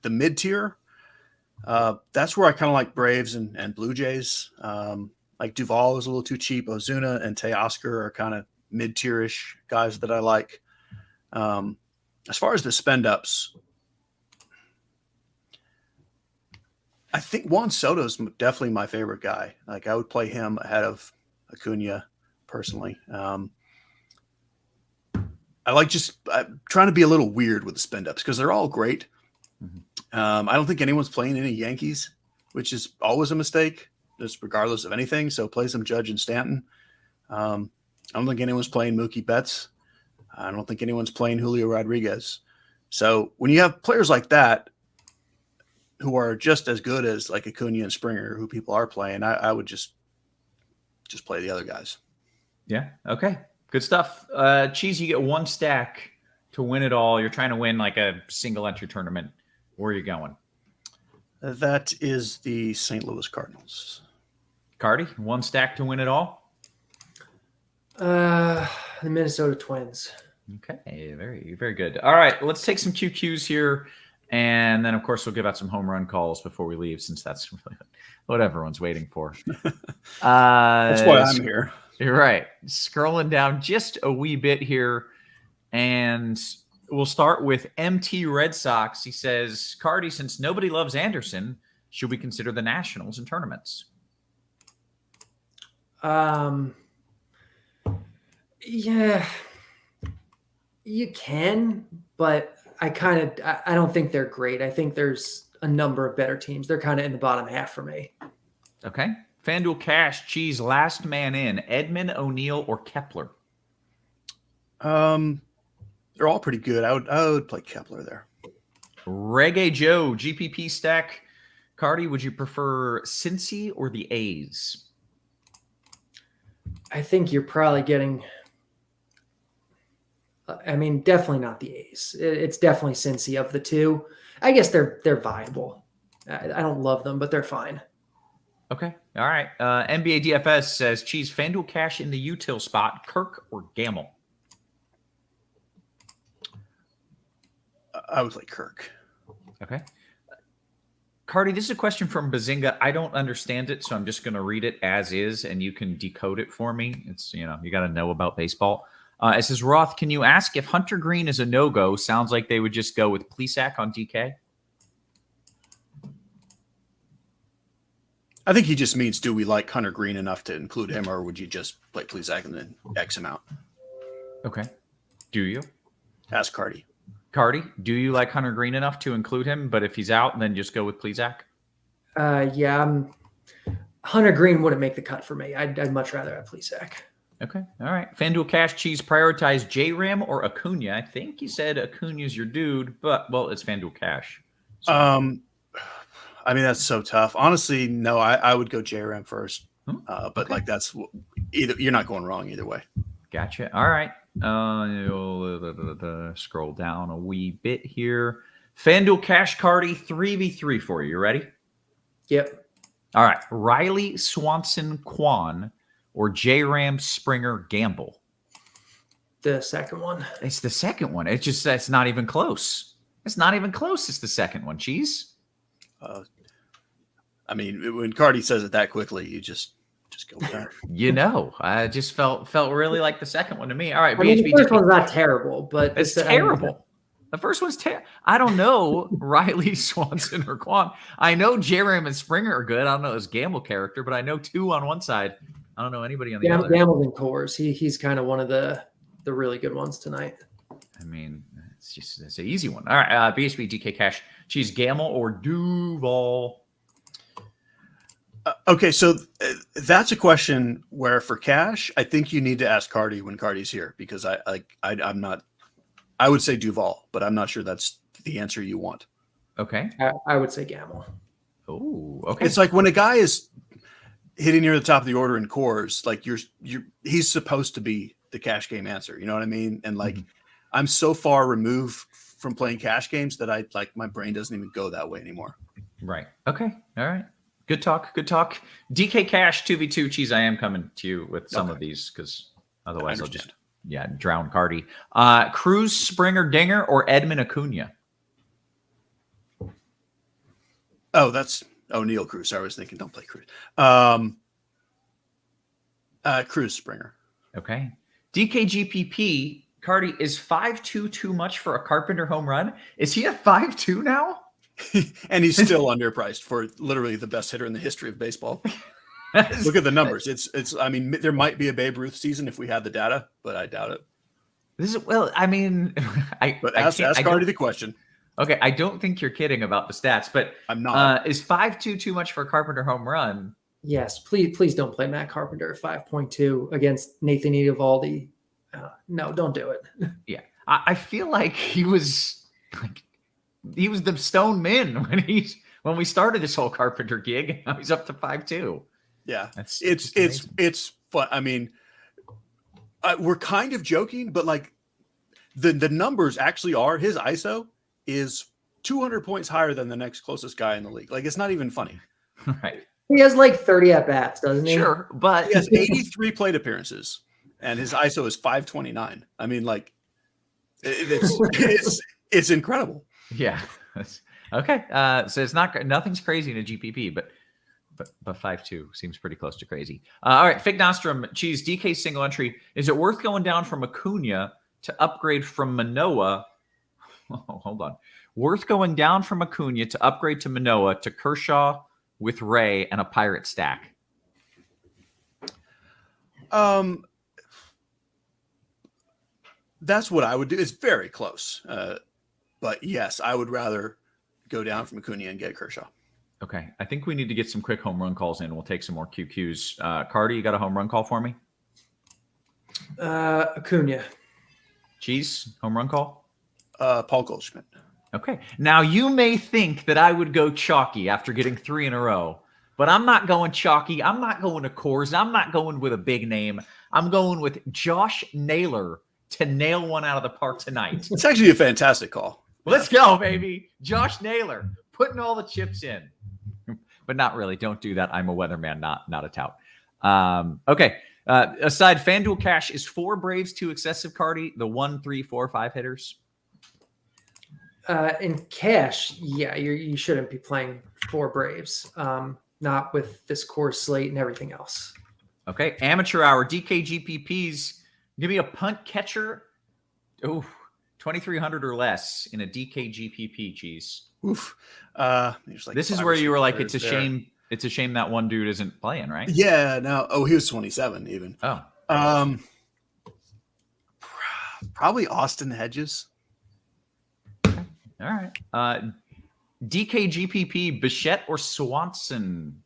mid tier, that's where I kind of like Braves and Blue Jays. Like Duvall is a little too cheap. Ozuna and Teoscar are kind of mid tierish guys that I like. As far as the spend ups, I think Juan Soto's definitely my favorite guy. Like I would play him ahead of Acuna personally. I like trying to be a little weird with the spend ups because they're all great. Mm-hmm. I don't think anyone's playing any Yankees, which is always a mistake, just regardless of anything. So play some Judge and Stanton. I don't think anyone's playing Mookie Betts. I don't think anyone's playing Julio Rodriguez. So when you have players like that, who are just as good as like Acuna and Springer, who people are playing, I would just play the other guys. Yeah. Okay. Good stuff. Cheese, you get one stack to win it all. You're trying to win like a single entry tournament. Where are you going? That is the St. Louis Cardinals. Carty, one stack to win it all? The Minnesota Twins. Okay. Very, very good. All right. Let's take some QQs here. And then, of course, we'll give out some home run calls before we leave, since that's really what everyone's waiting for. That's why I'm here. You're right. Scrolling down just a wee bit here. And we'll start with MT Red Sox. He says, Carty, since nobody loves Anderson, should we consider the Nationals in tournaments? Yeah, you can, but I don't think they're great. I think there's a number of better teams. They're kind of in the bottom half for me. Okay. FanDuel Cash, Cheese, last man in. Edman, O'Neal, or Kepler? They're all pretty good. I would play Kepler there. Reggae Joe, GPP stack. Carty, would you prefer Cincy or the A's? I think you're probably getting... definitely not the A's. It's definitely Cincy of the two. I guess they're viable. I don't love them, but they're fine. Okay. All right. NBA DFS says, Cheese, FanDuel Cash in the util spot, Kirk or Gamble? I would play Kirk. Okay. Carty, this is a question from Bazinga. I don't understand it, so I'm just going to read it as is, and you can decode it for me. It's, you got to know about baseball. It says, Roth, can you ask if Hunter Green is a no-go? Sounds like they would just go with Plesac on DK. I think he just means, do we like Hunter Green enough to include him, or would you just play Plesac and then X him out? Okay. Do you? Ask Carty. Carty, do you like Hunter Green enough to include him? But if he's out, then just go with Plesac? Yeah. Hunter Green wouldn't make the cut for me. I'd much rather have Plesac. Okay. All right. FanDuel Cash Cheese prioritize J-Ram or Acuna. I think he said Acuna's your dude, but, well, it's FanDuel Cash. So. I mean, that's so tough. Honestly, no, I would go J-Ram first. But okay. like that's either you're not going wrong either way. Gotcha. All right. Scroll down a wee bit here. FanDuel Cash Carty 3v3 for you. You ready? Yep. All right. Riley Swanson Kwan or J-Ram Springer Gamble? The second one. It's the second one. It's not even close. It's not even close. It's the second one. Cheese. I mean, when Carty says it that quickly, you just go with that. I just felt really like the second one to me. All right, I mean, the first one's not terrible, but it's terrible. The first one's terrible. I don't know Riley Swanson or Quan. I know J-Ram and Springer are good. I don't know his Gamble character, but I know two on one side. I don't know anybody on the other. Gamble's in Coors. He's kind of one of the really good ones tonight. I mean, it's an easy one. All right, BSB DK Cash Cheese Gamble or Duval. Okay, so that's a question where for Cash, I think you need to ask Carty when Carty's here because I'm not. I would say Duval, but I'm not sure that's the answer you want. Okay, I would say Gamble. Oh, okay. It's like when a guy is hitting near the top of the order in Coors, like he's supposed to be the cash game answer. You know what I mean? And like I'm so far removed from playing cash games that my brain doesn't even go that way anymore. Right. Okay. All right. Good talk. DK Cash 2v2 Cheese. I am coming to you with some of these because otherwise I'll just drown Carty. Cruz Springer Dinger or Edmund Acuna? Neil Cruz. I was thinking don't play Cruz. Cruz Springer. Okay. DKGPP Carty, is 5.2 too much for a Carpenter home run? Is he at 5.2 now? And he's still underpriced for literally the best hitter in the history of baseball. Look at the numbers. It's. I mean, there might be a Babe Ruth season if we had the data, but I doubt it. Ask Carty the question. Okay, I don't think you're kidding about the stats, but I'm not. Is 5.2 too much for a Carpenter home run? Yes, please don't play Matt Carpenter at 5.2 against Nathan Eovaldi. No, don't do it. Yeah, I feel like he was the Stone Min when we started this whole Carpenter gig. Now he's up to 5.2. Yeah, it's fun. I mean, we're kind of joking, but like the numbers actually are his ISO is 200 points higher than the next closest guy in the league. Like it's not even funny. Right. He has like 30 at bats, doesn't he? Sure, but he has 83 plate appearances, and his ISO is 529. I mean, like it's incredible. Yeah. Okay. So it's nothing's crazy in a GPP, but 5.2 seems pretty close to crazy. All right, Fig Nostrum Cheese DK single entry. Is it worth going down from Acuna to upgrade from Manoah? Oh, hold on. Worth going down from Acuna to upgrade to Manoah to Kershaw with Ray and a Pirate stack? That's what I would do. It's very close. But yes, I would rather go down from Acuna and get Kershaw. Okay. I think we need to get some quick home run calls in. We'll take some more QQs. Carty, you got a home run call for me? Acuna. Cheese, home run call? Paul Goldschmidt. Okay. Now, you may think that I would go chalky after getting 3 in a row, but I'm not going chalky. I'm not going to Coors. I'm not going with a big name. I'm going with Josh Naylor to nail one out of the park tonight. It's actually a fantastic call. Let's go, baby. Josh Naylor, putting all the chips in. But not really. Don't do that. I'm a weatherman, not a tout. Okay. Aside, FanDuel Cash is 4 Braves, 2 excessive Carty, the 1, 3, 4, 5 hitters. In cash, yeah, you shouldn't be playing 4 Braves. Not with this course slate and everything else. Okay, amateur hour DKGPPs. Give me a punt catcher. Oh, 2,300 or less in a DKGPP. Cheese. Oof. There's like This is 5 where or you were 6 like, players it's a there. shame. It's a shame that one dude isn't playing, right? Yeah. No. Oh, he was 27 even. Oh, Probably Austin Hedges. all right. DKGPP, Bichette or Swanson?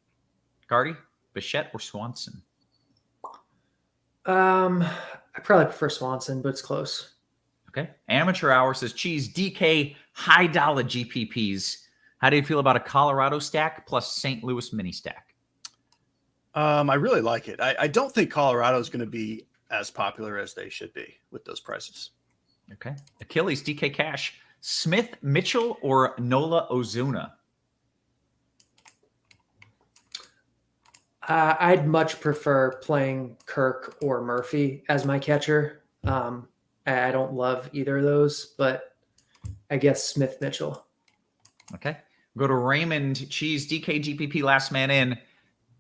Carty, Bichette or Swanson? I probably prefer Swanson, but it's close. Okay. Amateur hour says Cheese, DK high dollar GPPs. How do you feel about a Colorado stack plus St. Louis mini stack? I really like it. I don't think Colorado is going to be as popular as they should be with those prices. Okay. Achilles, DK Cash, Smith Mitchell or Nola Ozuna? I'd much prefer playing Kirk or Murphy as my catcher. I don't love either of those, but I guess Smith Mitchell. Okay. Go to Raymond Cheese, DKGPP, last man in.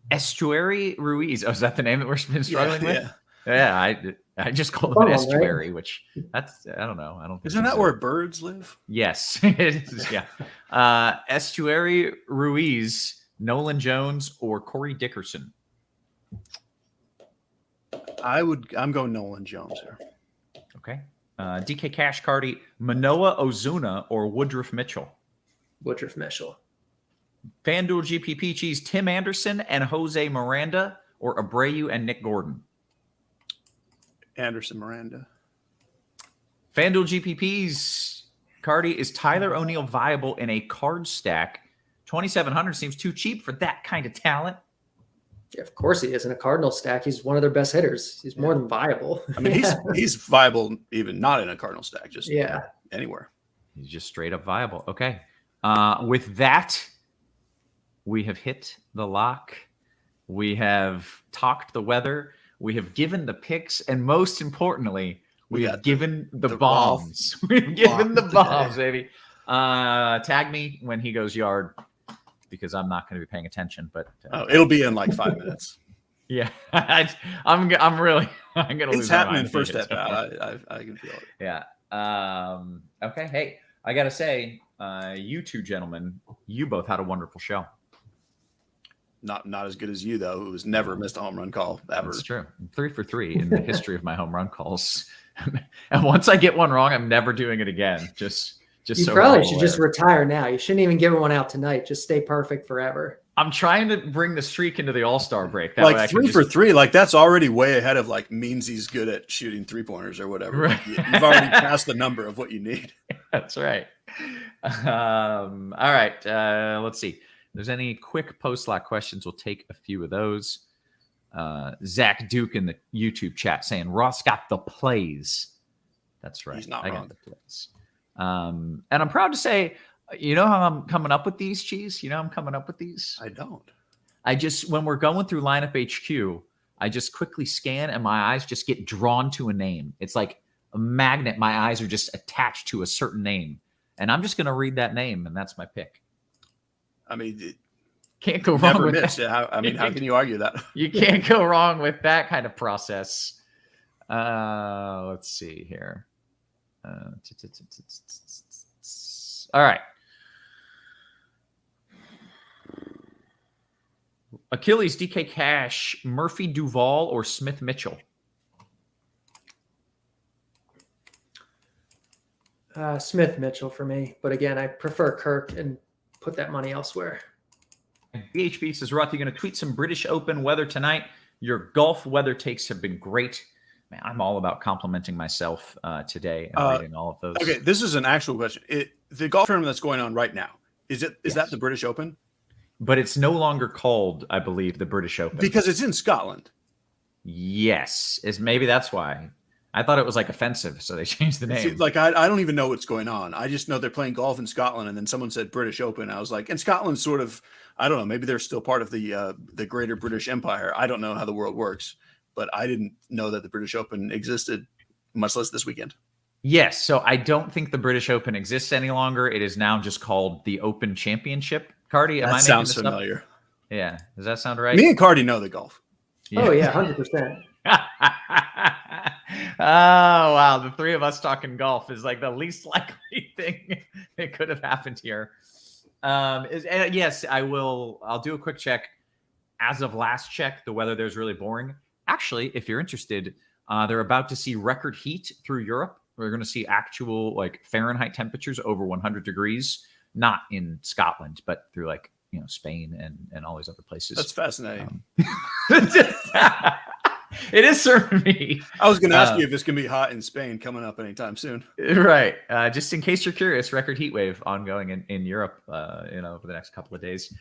Estuary Ruiz. Oh, is that the name that we've been struggling with? Yeah, I just called him an estuary, which that's, I don't know. I don't think Isn't that where birds live? Yes, it is. Yeah. Estuary Ruiz, Nolan Jones, or Corey Dickerson? I'm going Nolan Jones here. Okay. DK Cash Carty, Manoa Ozuna, or Woodruff Mitchell? Woodruff Mitchell. FanDuel GPP Cheese, Tim Anderson and Jose Miranda, or Abreu and Nick Gordon? Anderson Miranda. FanDuel GPPs, Carty, is Tyler O'Neill viable in a card stack? 2,700 seems too cheap for that kind of talent. Yeah, of course he is. In a Cardinal stack, he's one of their best hitters. He's more than viable. I mean, he's viable even not in a Cardinal stack, just anywhere. He's just straight up viable. Okay. With that, we have hit the lock. We have talked the weather. We have given the picks. And most importantly, we have given the bombs. We've given the bombs, baby. Tag me when he goes yard because I'm not going to be paying attention. But it'll be in like 5 minutes. Yeah, I'm going to lose. It's happening first at bat. I can feel it. Yeah. Okay. Hey, I got to say, you two gentlemen, you both had a wonderful show. Not as good as you, though, who's never missed a home run call ever. That's true. 3 for 3 in the history of my home run calls. And once I get one wrong, I'm never doing it again. Just you so probably should just retire now. You shouldn't even give one out tonight. Just stay perfect forever. I'm trying to bring the streak into the All-Star break. That like 3 for 3, like that's already way ahead of like means he's good at shooting 3-pointers or whatever. Right. Like, you've already passed the number of what you need. That's right. All right. Let's see. If there's any quick post-lock questions, we'll take a few of those. Zach Duke in the YouTube chat saying Ross got the plays. That's right. He's not I wrong. got the plays. And I'm proud to say, you know how I'm coming up with these, Cheese? You know how I'm coming up with these? I don't. When we're going through lineup HQ, I just quickly scan and my eyes just get drawn to a name. It's like a magnet. My eyes are just attached to a certain name. And I'm just going to read that name, and that's my pick. I mean, can't go wrong with missed. that. How can you argue that? You can't go wrong with that kind of process. Let's see here. All right. Achilles, DK Cash, Murphy Duval, or Smith Mitchell? Smith Mitchell for me. But again, I prefer Kirk and put that money elsewhere. BHB says, Roth, you're going to tweet some British Open weather tonight. Your golf weather takes have been great. Man, I'm all about complimenting myself today and reading all of those. Okay, this is an actual question. The golf tournament that's going on right now, is that the British Open? But it's no longer called, I believe, the British Open. Because it's in Scotland. Yes. Maybe that's why. I thought it was like offensive, so they changed the name. Like I don't even know what's going on. I just know they're playing golf in Scotland, and then someone said British Open. I was like, and Scotland's sort of, I don't know, maybe they're still part of the greater British Empire. I don't know how the world works, but I didn't know that the British Open existed, much less this weekend. Yes. So I don't think the British Open exists any longer. It is now just called the Open Championship. Carty, am I That making sounds this familiar. up? Yeah. Does that sound right? Me and Carty know the golf. Oh yeah, 100%. Oh wow, the three of us talking golf is like the least likely thing that could have happened here. Yes, I will. I'll do a quick check. As of last check, the weather there's really boring. Actually, if you're interested, they're about to see record heat through Europe. We're going to see actual like Fahrenheit temperatures over 100 degrees, not in Scotland, but through like Spain and all these other places. That's fascinating. It is for me. I was going to ask you if it's going to be hot in Spain coming up anytime soon. Right. Just in case you're curious, record heat wave ongoing in Europe, over the next couple of days.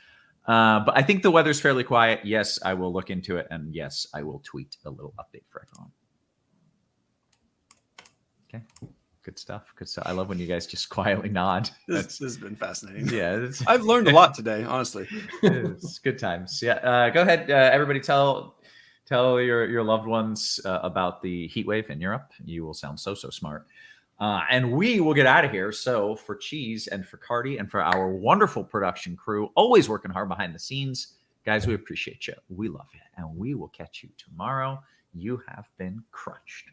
But I think the weather's fairly quiet. Yes, I will look into it. And yes, I will tweet a little update for everyone. Okay. Good stuff. Good stuff. I love when you guys just quietly nod. This has been fascinating. Yeah. I've learned a lot today, honestly. It's good times. Yeah. Go ahead. Everybody tell your loved ones about the heat wave in Europe. You will sound so smart. And we will get out of here. So for Cheese and for Carty and for our wonderful production crew, always working hard behind the scenes, guys, we appreciate you. We love you. And we will catch you tomorrow. You have been crunched.